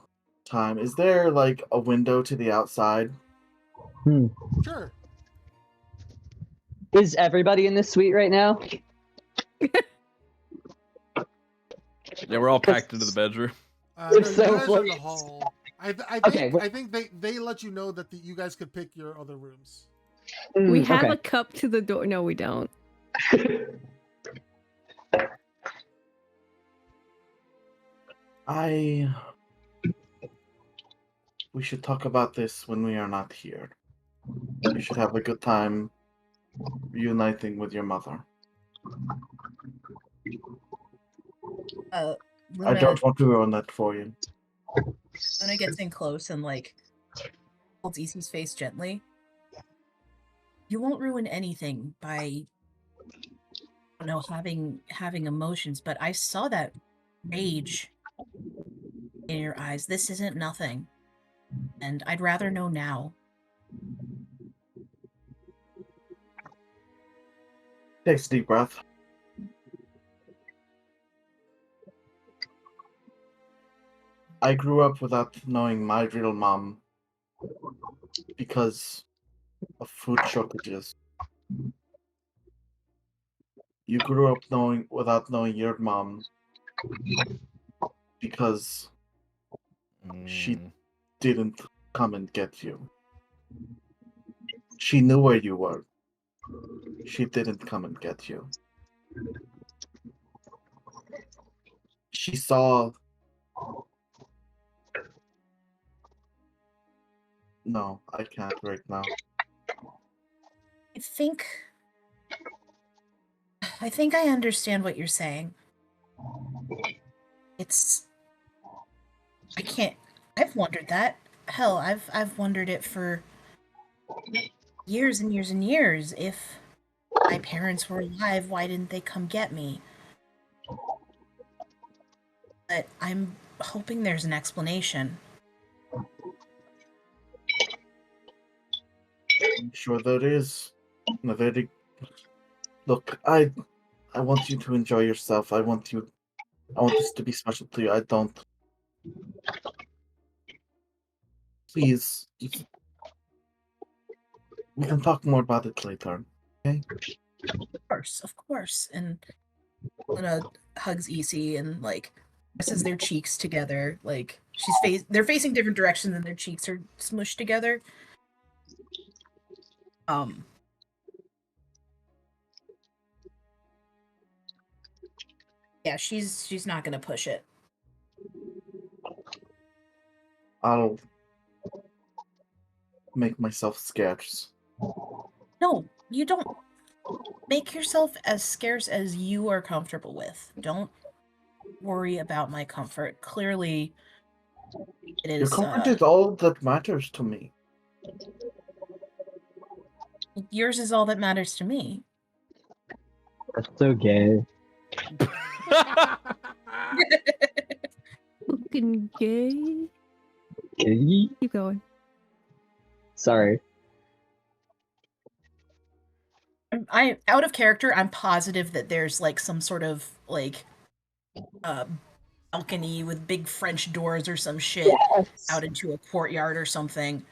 time. Is there like a window to the outside? Sure. Is everybody in this suite right now? Yeah, we're all packed into the bedroom. No, you So guys are in the hall. I think they let you know that you guys could pick your other rooms. We have a cup to the door. No, we don't. We should talk about this when we are not here. You should have a good time reuniting with your mother. Luna, I don't want to ruin that for you. Luna gets in close and like holds Easy's face gently. You won't ruin anything by, I don't know, having emotions, but I saw that rage in your eyes. This isn't nothing. And I'd rather know now. Takes a deep breath. I grew up without knowing my real mom because of food shortages. You grew up without knowing your mom because she didn't come and get you. She knew where you were. She didn't come and get you. She saw. No, I can't right now. I think I understand what you're saying. I can't. I've wondered that. Hell, I've wondered it for years and years and years. If my parents were alive, why didn't they come get me? But I'm hoping there's an explanation. I'm sure there is. Look, I want you to enjoy yourself. I want this to be special to you. I don't. Please, we can talk more about it later. Okay? Of course. And Luna hugs Easy and like presses their cheeks together. Like they're facing different directions and their cheeks are smushed together. Yeah, she's not gonna push it. I'll make myself scarce. No, you don't. Make yourself as scarce as you are comfortable with. Don't worry about my comfort. Clearly, it is. Your comfort is all that matters to me. Yours is all that matters to me. That's so gay. Fucking gay. Gay? Keep going. Sorry. I out of character. I'm positive that there's like some sort of like balcony with big French doors or some shit out into a courtyard or something.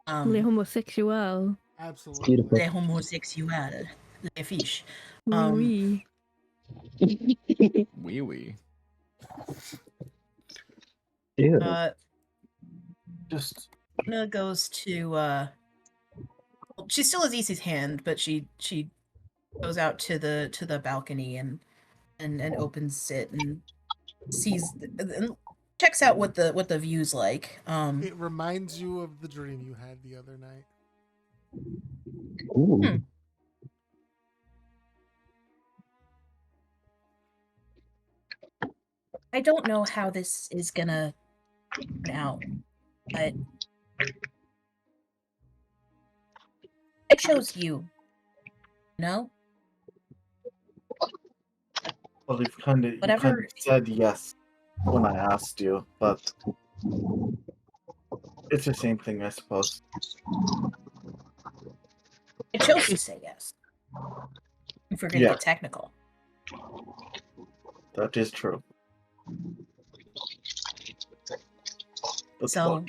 Les homosexuels. Absolutely. Beautiful. Les homosexuels. Les fiches. Oui. Wee wee. Ew. Just Luna goes to she still has Icy's hand, but she goes out to the balcony and opens it and sees and checks out what the view's like. It reminds you of the dream you had the other night. Ooh. I don't know how this is gonna turn out, but I chose you. No? well, you kind of said yes when I asked you, but it's the same thing, I suppose. I chose to say yes. If we're gonna get technical. That is true. So,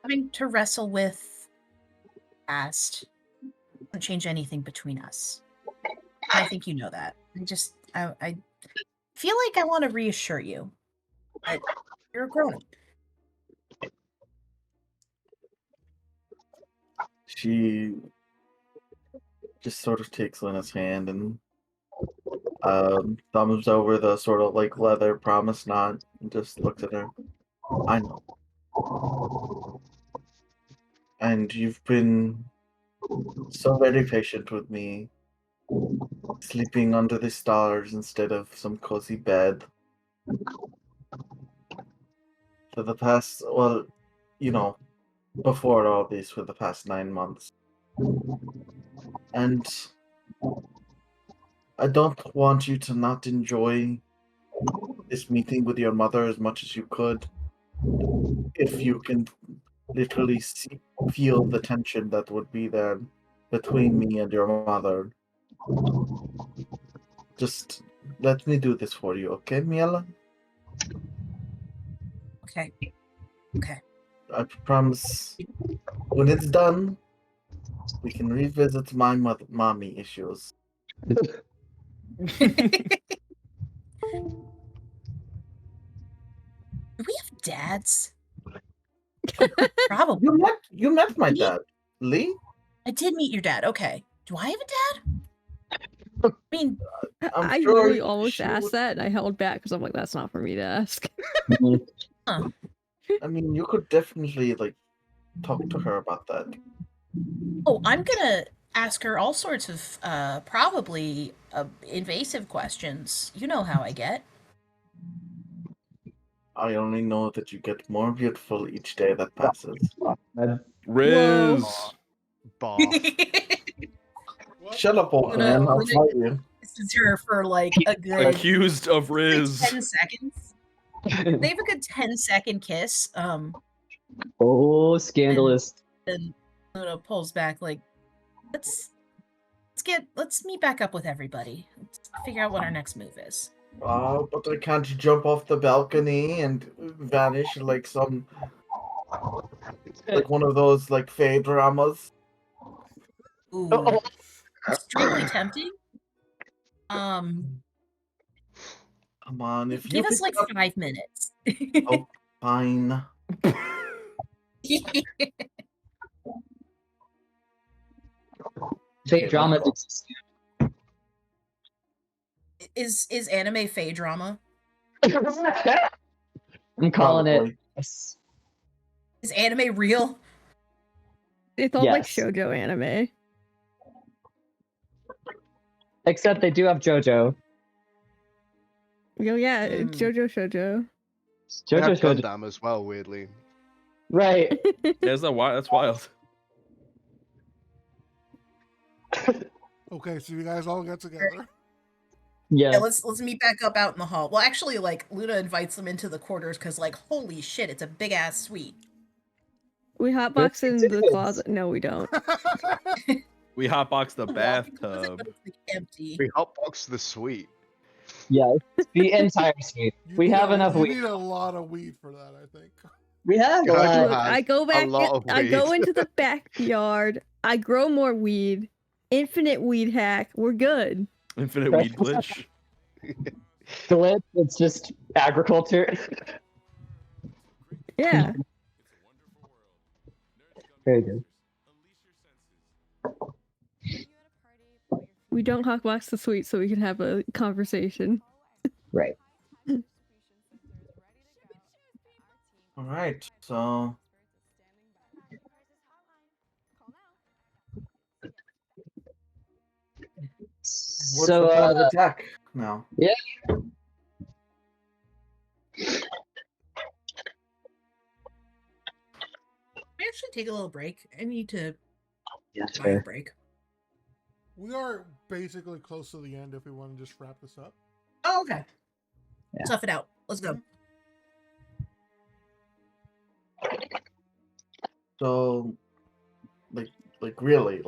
having to wrestle with past doesn't change anything between us. I think you know that. I feel like I want to reassure you that you're a grown-up. She just sort of takes Lena's hand and thumbs over the sort of like leather promise knot and just looks at her. I know. And you've been so very patient with me, sleeping under the stars instead of some cozy bed. for the past, well, before all this, for the past 9 months. And I don't want you to not enjoy this meeting with your mother as much as you could. If you can literally feel the tension that would be there between me and your mother. Just let me do this for you, okay, Miela? Okay. I promise when it's done, we can revisit my mommy issues. Do we have dads? Probably. You met my dad, Lee? I did meet your dad. Okay. Do I have a dad? I mean, I'm I sure really almost she asked would- that, and I held back because I'm like, that's not for me to ask. I mean, you could definitely talk to her about that. oh, I'm gonna ask her all sorts of probably invasive questions. You know how I get. I only know that you get more beautiful each day that passes. Riz. Barf. Shut up, old man. I'll fight you. Distance her for like a good Accused of Riz. 10 seconds. They have a good 10-second kiss. Oh, scandalous. And Luna pulls back like, let's meet back up with everybody. Let's figure out what our next move is. Oh, but I can't jump off the balcony and vanish like one of those Fae dramas. Ooh. Extremely tempting. Come on, if you give us pick like up- 5 minutes. Oh, fine. Fake drama. Is anime Fae drama? I'm calling Probably. it. Is anime real? It's all like Yes. shoujo anime. Except they do have JoJo. Oh yeah, it's JoJo shoujo. They have JoJo's JoJo. Gundam as well, weirdly. Right. That's wild. Okay, so you guys all get together. Yeah. Yeah, let's meet back up out in the hall. Well, actually, Luna invites them into the quarters because, holy shit, it's a big ass suite. We hotbox in the closet. No, we don't. We hotbox the Walk-in closet, bathtub. but it's empty. We hotbox the suite. Yeah. The entire suite. We have enough You weed. need a lot of weed for that, I think. We have a Gotta lot. have Look, I go back. lot of I go weed. into the backyard. I grow more weed. Infinite weed hack. We're good. Infinite weed glitch. Glitch, it's just agriculture. Yeah. Very good. We don't hotbox the suite so we can have a conversation. Right. All right, so what's So, the plan of attack now? yeah. I actually take a little break. I need to That's buy a fair. break. We are basically close to the end if we want to just wrap this up. Oh, okay. Yeah. Tough it out. Let's go. So, really,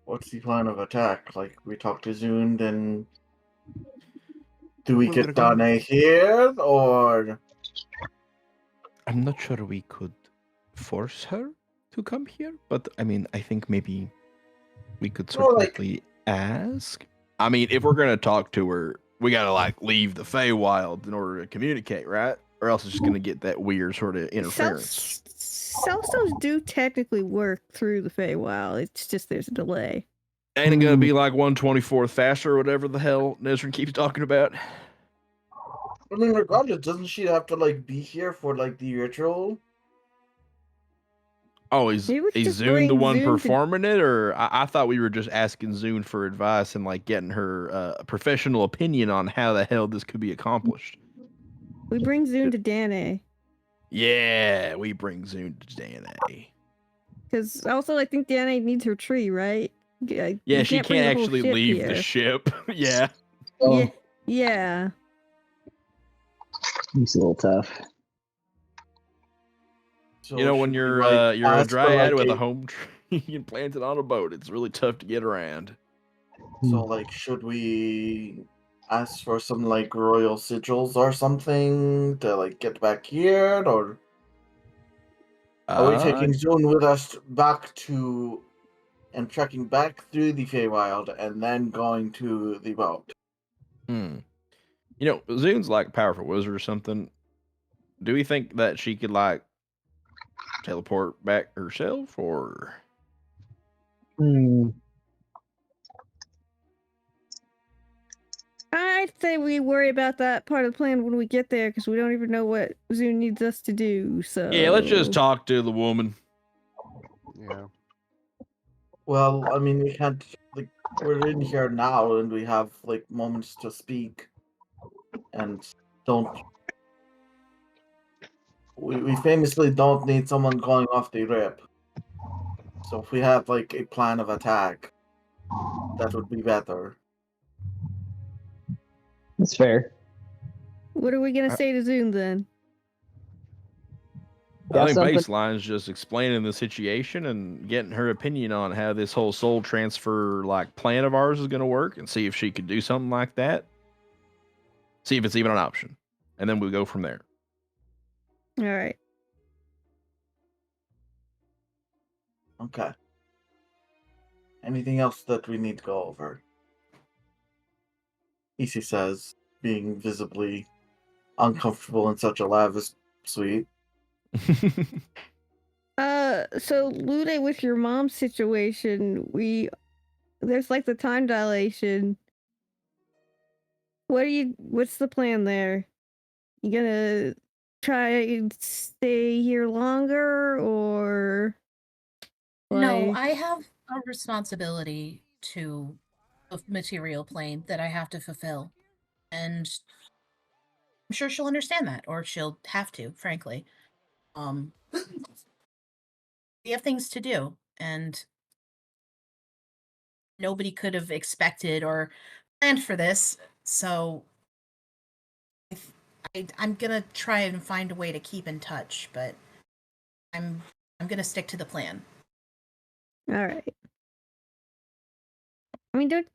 what's the plan of attack? We talk to Zune, then do we We're get gonna go- Dane here, or I'm not sure we could force her to come here, but I mean, I think maybe we could Well, certainly ask. I mean, if we're gonna talk to her, we gotta leave the Feywild in order to communicate, right? Or else it's just gonna get that weird sort of interference. Cellstones do technically work through the Feywild. It's just there's a delay. Ain't it gonna be like 1/24 faster or whatever the hell Nesrin keeps talking about? I mean, regardless, doesn't she have to be here for the ritual? Oh, is Maybe we should just Zune the bring one Zune to- performing it, or I thought we were just asking Zune for advice and like getting her professional opinion on how the hell this could be accomplished. We bring Zune to Danae. Yeah, we bring Zune to Danae. Because also, I think Danae needs her tree, right? Yeah, You she bring can't the whole actually ship leave the here. ship. Yeah. Yeah, yeah. It's a little tough. So You know, when should we, you're like, you're a ask for, dryad like, with a a- home tree and planted on a boat, it's really tough to get around. So, like, should we ask for some, like, royal sigils or something to, like, get back here, or are we taking Zune with us back to and trekking back through the Feywild and then going to the boat? You know, Zune's like a powerful wizard or something. Do we think that she could like teleport back herself, or? I'd say we worry about that part of the plan when we get there, because we don't even know what Zune needs us to do. So Yeah, let's just talk to the woman. Yeah. Well, I mean, we can't, like, we're in here now and we have, like, moments to speak and don't. We famously don't need someone going off the rip. So if we have, like, a plan of attack, that would be better. That's fair. What are we gonna say to Zune then? I Got think something? baseline's just explaining the situation and getting her opinion on how this whole soul transfer like plan of ours is going to work, and see if she could do something like that. See if it's even an option, and then we'll go from there. All right. Okay. Anything else that we need to go over? Isi says, being visibly uncomfortable in such a lavish suite. So Lude, with your mom's situation, there's like the time dilation. What's the plan there? You gonna try and stay here longer, or No, like... I have a responsibility to a material plane that I have to fulfill. And I'm sure she'll understand that, or she'll have to, frankly. We have things to do, and nobody could have expected or planned for this, so I'm gonna try and find a way to keep in touch, but I'm gonna stick to the plan. All right. I mean, don't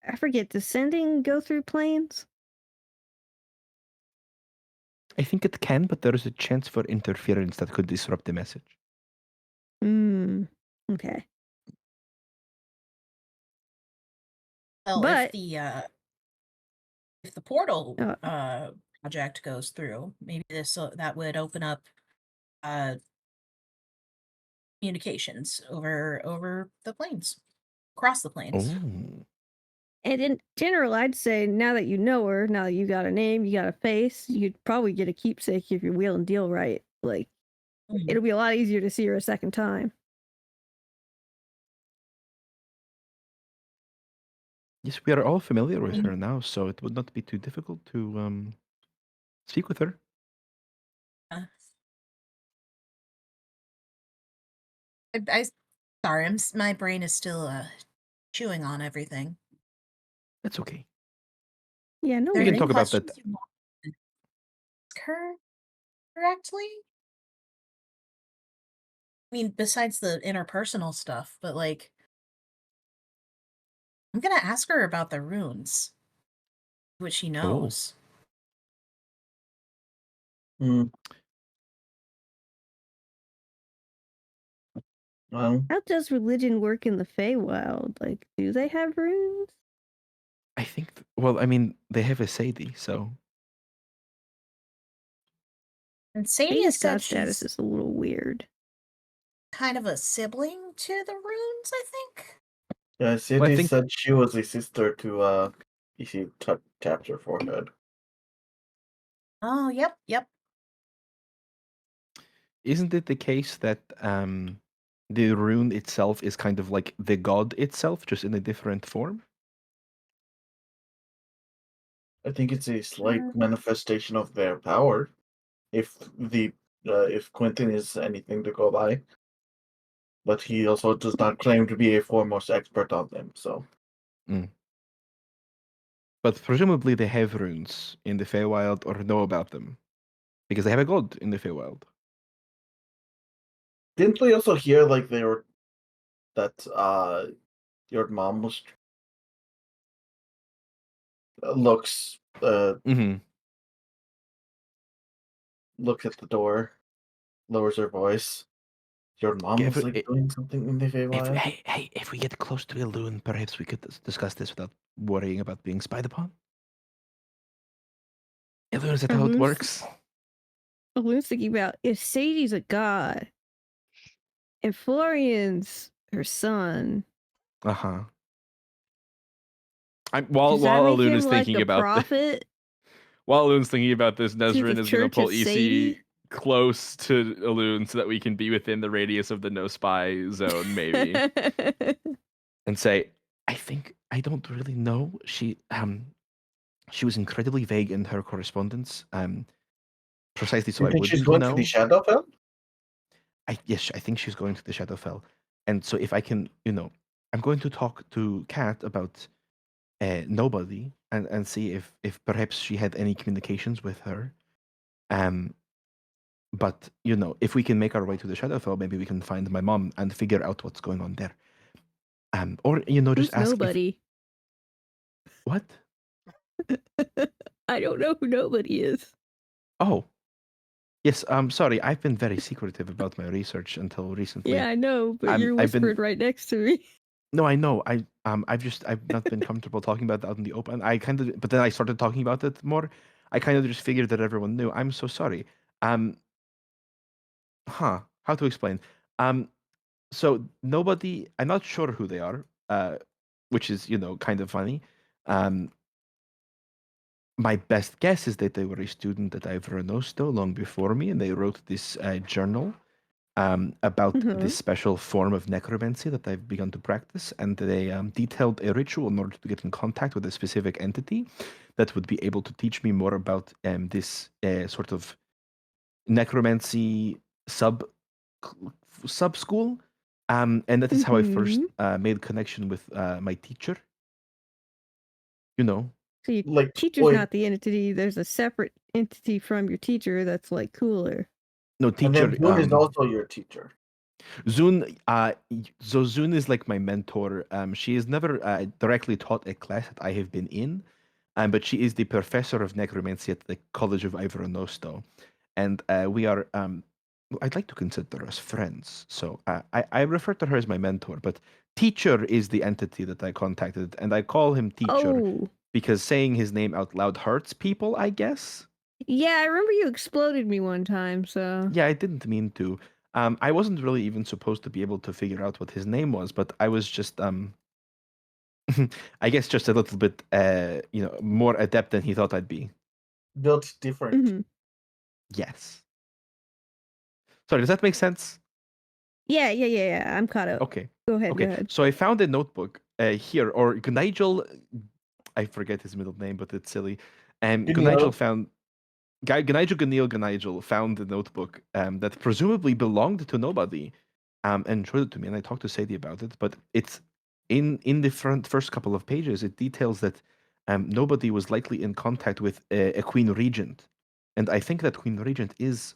I forget, does sending go through planes? I think it can, but there is a chance for interference that could disrupt the message. Okay. Well, But if the portal project goes through, maybe that would open up communications over the planes, across the planes. Oh. And in general, I'd say now that you know her, now that you got a name, you got a face, you'd probably get a keepsake if you're wheel and deal right. Like, it'll be a lot easier to see her a second time. Yes, we are all familiar with her now, so it would not be too difficult to speak with her. Sorry, my brain is still chewing on everything. That's okay. Yeah, no We can talk about that. Questions you want to ask her directly? I mean, besides the interpersonal stuff, but like, I'm gonna ask her about the runes, what she knows. Well, How does religion work in the Feywild? Like, do they have runes? I think, well, I mean, they have a Sadie, so. And Sadie Sadie's said god status she's is a little weird. kind of a sibling to the runes, I think. yeah, Sadie Well, I think- said she was a sister to Isi tapped her forehead. Oh, yep. Isn't it the case that the rune itself is kind of like the god itself, just in a different form? I think it's a slight manifestation of their power. If Quentin is anything to go by, but he also does not claim to be a foremost expert on them. So But presumably they have runes in the Feywild or know about them. Because they have a god in the Feywild. didn't we also hear like they were that your mom was looks looks at the door, lowers her voice. Your mom was like doing something in the Feywild. Hey, if we get close to Elune, perhaps we could discuss this without worrying about being spied upon. Elune, is that how it works? Elune's thinking about if Sadie's a god and Florian's her son. Uh-huh. While Elune is like thinking about prophet while Elune's thinking about this, Nezrin is going to pull Sadie? EC close to Elune so that we can be within the radius of the no spy zone, maybe. And say, I don't really know. She was incredibly vague in her correspondence. Precisely so You I think wouldn't she's going know. to the Shadowfell? Yes, I think she's going to the Shadowfell. And so if I can, I'm going to talk to Kat about Nobody and see if perhaps she had any communications with her. But if we can make our way to the Shadowfell, maybe we can find my mom and figure out what's going on there. Or just ask Nobody. What? I don't know who Nobody is. Oh. Yes, I'm sorry. I've been very secretive about my research until recently. Yeah, I know, but you're whispered right next to me. No, I know. I've not been comfortable talking about that out in the open. But then I started talking about it more. I kind of just figured that everyone knew. I'm so sorry. How to explain? So Nobody. I'm not sure who they are. Which is kind of funny. My best guess is that they were a student at Ivronosto long before me, and they wrote this journal about this special form of necromancy that I've begun to practice, and they detailed a ritual in order to get in contact with a specific entity that would be able to teach me more about this sort of necromancy sub school, and that is how I first made connection with my teacher. So your Like, teacher's not the entity. There's a separate entity from your teacher that's like cooler. No, teacher. And then Zune is also your teacher. Zune, so Zune is like my mentor. She has never directly taught a class that I have been in, but she is the professor of necromancy at the College of Ivronosto, and we are. I'd like to consider us friends, so I refer to her as my mentor. But teacher is the entity that I contacted, and I call him teacher because saying his name out loud hurts people, I guess. Yeah, I remember you exploded me one time, so. Yeah, I didn't mean to. I wasn't really even supposed to be able to figure out what his name was, but I was just I guess just a little bit more adept than he thought I'd be. Built different. Yes. Sorry, does that make sense? Yeah. I'm caught up. Okay. Go ahead. Okay. Go ahead. So I found a notebook here, or Gnigel. I forget his middle name, but it's silly. Gnigel found. Gnigel Gnigel found the notebook that presumably belonged to Nobody, and showed it to me. And I talked to Sadie about it, but it's in the first couple of pages. It details that Nobody was likely in contact with a Queen Regent, and I think that Queen Regent is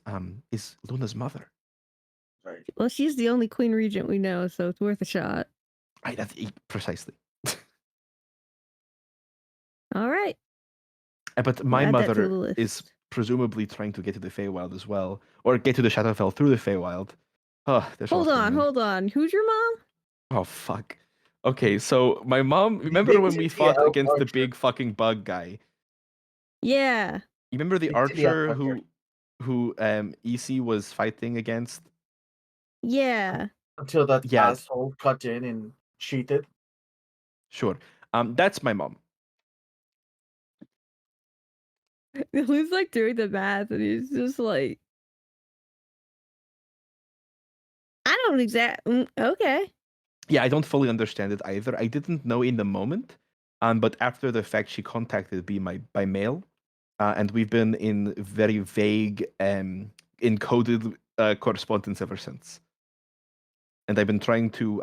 Luna's mother. Right. Well, she's the only Queen Regent we know, so it's worth a shot. Precisely. All right. But my mother is presumably trying to get to the Feywild as well, or get to the Shadowfell through the Feywild. Oh, hold on. Who's your mom? Oh, fuck. Okay, so my mom, remember when we fought against the big fucking bug guy? Yeah. You remember the archer who EC was fighting against? Yeah. Until that asshole cut in and cheated. Sure. That's my mom. He's like doing the math and he's just like I don't exactly. Okay. Yeah, I don't fully understand it either. I didn't know in the moment, but after the fact, she contacted me by mail, and we've been in very vague, encoded correspondence ever since. And I've been trying to,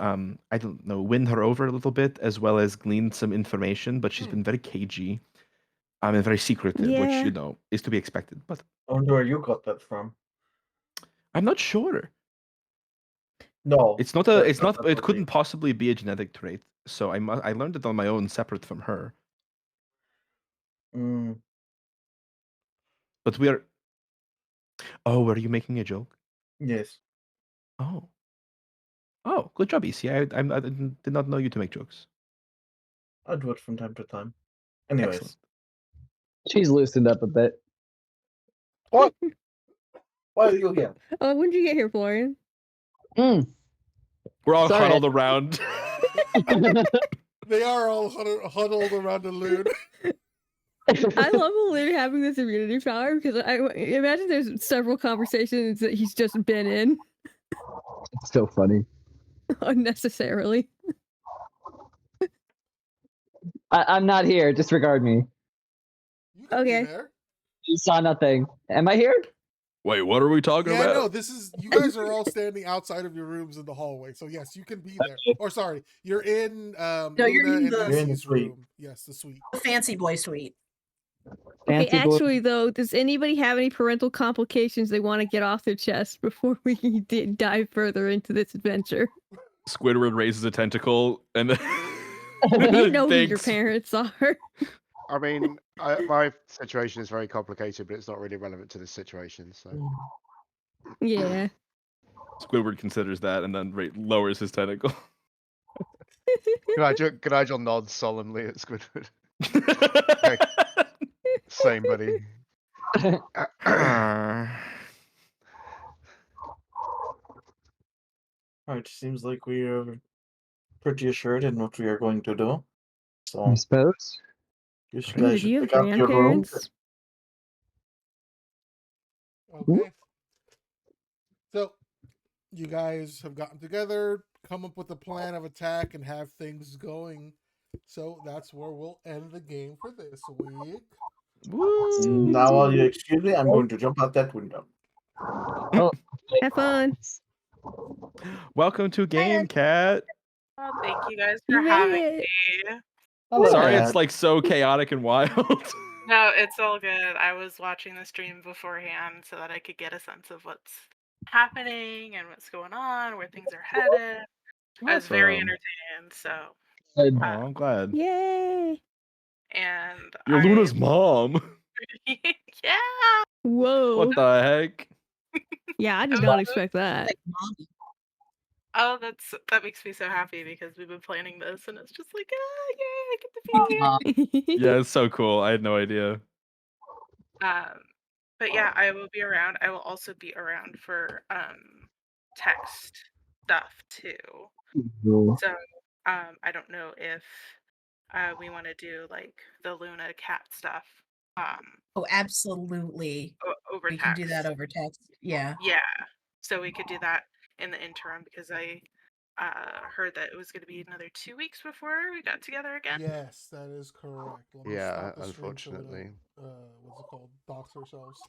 I don't know, win her over a little bit, as well as glean some information, but she's been very cagey, and very secretive, which, Yeah. you know, is to be expected. But I wonder where you got that from. I'm not sure. No, It's not a. that- It's that- not. that's It what couldn't we- possibly be a genetic trait. So I learned it on my own, separate from her. Mm, But we are. Oh, were you making a joke? yes. Oh. Oh, good job, EC. I did not know you to make jokes. I do it from time to time. Anyways. Excellent. She's loosened up a bit. What? Why are you here? Oh, when did you get here, Florian? Mm. We're all Sorry. huddled around. They are all huddled around the loon. I love Lou having this immunity power because I imagine there's several conversations that he's just been in It's so funny. unnecessarily. I'm not here. Disregard me. You can Okay. be there. You saw nothing. Am I here? Wait, what are we talking Yeah, about? no, this is you guys are all standing outside of your rooms in the hallway. So yes, you can be there. Or sorry, you're in you're Luna in and the- You're in the EC's suite. room. Yes, the suite. The fancy boy suite. Okay, Fancy boy. actually, though, does anybody have any parental complications they want to get off their chest before we dive further into this adventure? Squidward raises a tentacle and then You know who your thinks, parents are. I mean, my situation is very complicated, but it's not really relevant to this situation. So Yeah. Squidward considers that and then lowers his tentacle. Nigel nods solemnly at Squidward. Same, buddy. Alright, seems like we are pretty assured in what we are going to do. I So suppose. you Do guys should you have pick out your room. grandparents? Okay. So you guys have gotten together, come up with a plan of attack, and have things going. So that's where we'll end the game for this week. Now, while you excuse me, I'm going to jump out that window. Have fun. Welcome to Game Cat. Oh, thank you guys for You made having it. me. Hello, Sorry, Cat. it's like so chaotic and wild. No, it's all good. I was watching the stream beforehand so that I could get a sense of what's happening and what's going on, where things are headed. I was very Awesome. entertained, so Oh, I'm glad. Yay. and You're Luna's mom. yeah. Whoa. What the heck? Yeah, I did not expect that. Oh, that makes me so happy because we've been planning this and it's just like, yay, I get to be here. Yeah, it's so cool. I had no idea. But yeah, I will be around. I will also be around for text stuff too. So I don't know if we want to do like the Luna cat stuff. Oh, absolutely. Over We text. can do that over text. Yeah. Yeah. So we could do that in the interim because I heard that it was going to be another 2 weeks before we got together again. Yes, that is correct. Let me Yeah, stop the stream so we don't, unfortunately. what's it called? Dox ourselves.